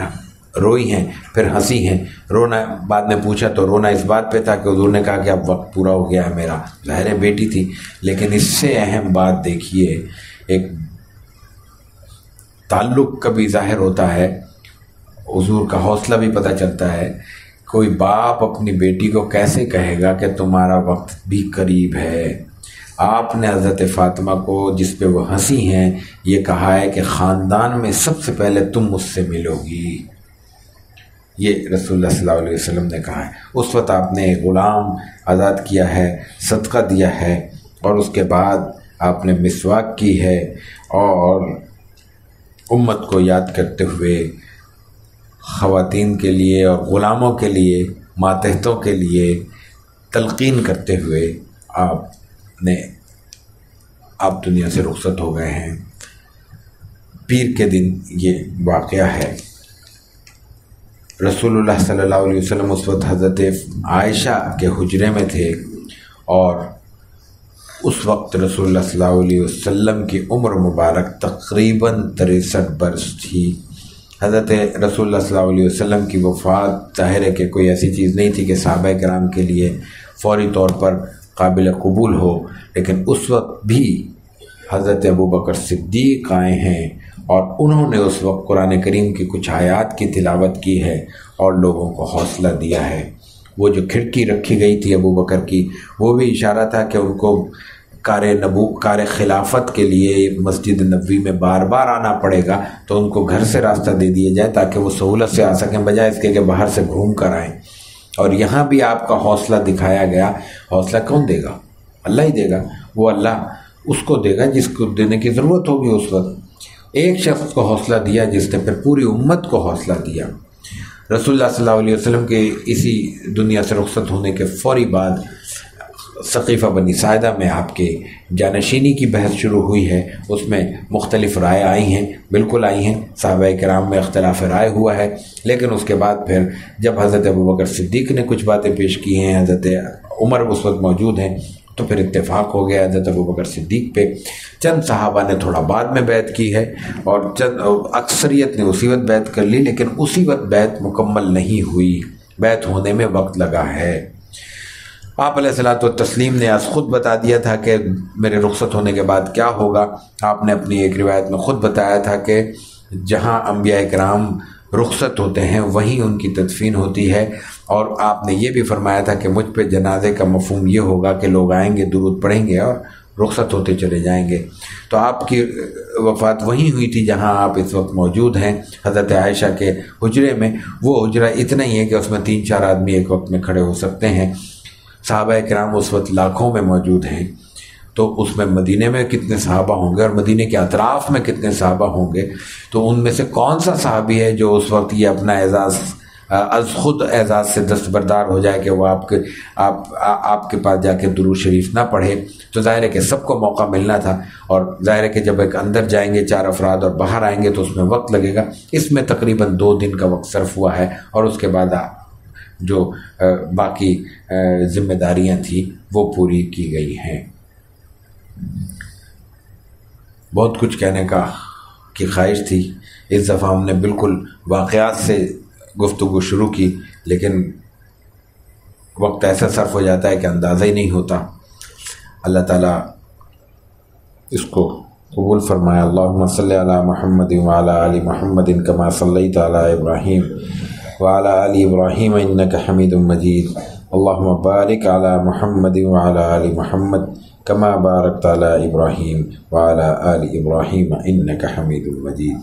روئی ہیں، پھر ہنسی ہیں۔ رونا بعد میں پوچھا تو رونا اس بات پہ تھا کہ حضور نے کہا کہ اب وقت پورا ہو گیا ہے میرا، ظاہر بیٹی تھی، لیکن اس سے اہم بات دیکھیے، ایک تعلق کبھی ظاہر ہوتا ہے، حضور کا حوصلہ بھی پتہ چلتا ہے۔ کوئی باپ اپنی بیٹی کو کیسے کہے گا کہ تمہارا وقت بھی قریب ہے؟ آپ نے حضرت فاطمہ کو، جس پہ وہ ہنسی ہیں، یہ کہا ہے کہ خاندان میں سب سے پہلے تم مجھ سے ملو گی، یہ رسول اللہ صلی اللہ علیہ وسلم نے کہا ہے۔ اس وقت آپ نے غلام آزاد کیا ہے، صدقہ دیا ہے، اور اس کے بعد آپ نے مسواک کی ہے، اور امت کو یاد کرتے ہوئے خواتین کے لیے اور غلاموں کے لیے، ماتحتوں کے لیے تلقین کرتے ہوئے آپ دنیا سے رخصت ہو گئے ہیں۔ پیر کے دن یہ واقعہ ہے۔ رسول اللہ صلی اللہ علیہ وسلم اس وقت حضرت عائشہ کے حجرے میں تھے، اور اس وقت رسول اللہ صلی اللہ علیہ وسلم کی عمر مبارک تقریباً 63 برس تھی۔ حضرت رسول اللہ صلی اللہ علیہ وسلم کی وفات ظاہر ہے کہ کوئی ایسی چیز نہیں تھی کہ صحابہ کرام کے لیے فوری طور پر قابل قبول ہو، لیکن اس وقت بھی حضرت ابوبکر صدیق آئے ہیں، اور انہوں نے اس وقت قرآن کریم کی کچھ آیات کی تلاوت کی ہے اور لوگوں کو حوصلہ دیا ہے۔ وہ جو کھڑکی رکھی گئی تھی ابوبکر کی، وہ بھی اشارہ تھا کہ ان کو کار خلافت کے لیے مسجد نبوی میں بار بار آنا پڑے گا، تو ان کو گھر سے راستہ دے دیا جائے تاکہ وہ سہولت سے آ سکیں، بجائے اس کے کہ باہر سے گھوم کر آئیں۔ اور یہاں بھی آپ کا حوصلہ دکھایا گیا۔ حوصلہ کون دے گا؟ اللہ ہی دے گا۔ وہ اللہ اس کو دے گا جس کو دینے کی ضرورت ہوگی اس وقت۔ ایک شخص کو حوصلہ دیا جس نے پھر پوری امت کو حوصلہ دیا۔ رسول اللہ صلی اللہ علیہ وسلم کے اسی دنیا سے رخصت ہونے کے فوری بعد ثقیفہ بنی ساعدہ میں آپ کے جانشینی کی بحث شروع ہوئی ہے، اس میں مختلف رائے آئی ہیں، بالکل آئی ہیں، صحابہ کرام میں اختلاف رائے ہوا ہے، لیکن اس کے بعد پھر جب حضرت ابوبکر صدیق نے کچھ باتیں پیش کی ہیں، حضرت عمر اس وقت موجود ہیں، تو پھر اتفاق ہو گیا حضرت ابوبکر صدیق پہ۔ چند صحابہ نے تھوڑا بعد میں بیعت کی ہے اور اکثریت نے اسی وقت بیعت کر لی، لیکن اسی وقت بیعت مکمل نہیں ہوئی، بیعت ہونے میں وقت لگا ہے۔ آپ علیہ الصلوۃ والتسلیم نے آج خود بتا دیا تھا کہ میرے رخصت ہونے کے بعد کیا ہوگا۔ آپ نے اپنی ایک روایت میں خود بتایا تھا کہ جہاں انبیاء کرام رخصت ہوتے ہیں وہیں ان کی تدفین ہوتی ہے، اور آپ نے یہ بھی فرمایا تھا کہ مجھ پہ جنازے کا مفہوم یہ ہوگا کہ لوگ آئیں گے، درود پڑھیں گے اور رخصت ہوتے چلے جائیں گے۔ تو آپ کی وفات وہیں ہوئی تھی جہاں آپ اس وقت موجود ہیں، حضرت عائشہ کے حجرے میں۔ وہ حجرہ اتنا ہی ہے کہ اس میں 3-4 آدمی ایک وقت میں کھڑے ہو سکتے ہیں۔ صحابہ کرام اس وقت لاکھوں میں موجود ہیں، تو اس میں مدینے میں کتنے صحابہ ہوں گے اور مدینے کے اطراف میں کتنے صحابہ ہوں گے، تو ان میں سے کون سا صحابی ہے جو اس وقت یہ اپنا اعزاز از خود اعزاز سے دستبردار ہو جائے کہ وہ آپ کے پاس جا کے درود شریف نہ پڑھے؟ تو ظاہر ہے کہ سب کو موقع ملنا تھا، اور ظاہر ہے کہ جب ایک اندر جائیں گے 4 افراد اور باہر آئیں گے تو اس میں وقت لگے گا۔ اس میں تقریباً 2 دن کا وقت صرف ہوا ہے، اور اس کے بعد جو باقی ذمہ داریاں تھیں وہ پوری کی گئی ہیں۔ بہت کچھ کہنے کی خواہش تھی، اس دفعہ ہم نے بالکل واقعات سے گفتگو شروع کی، لیکن وقت ایسا صرف ہو جاتا ہے کہ اندازہ ہی نہیں ہوتا۔ اللہ تعالیٰ اس کو قبول فرمائے۔ اللہم صلی علی محمد وعلی آل محمد کما صلیت علی ابراہیم وعلی آل ابراہیم انک حمید مجید۔ اللہم بارک علی محمد وعلی آل محمد کما بارکت علی ابراہیم وعلی آل ابراہیم انک حمید مجید۔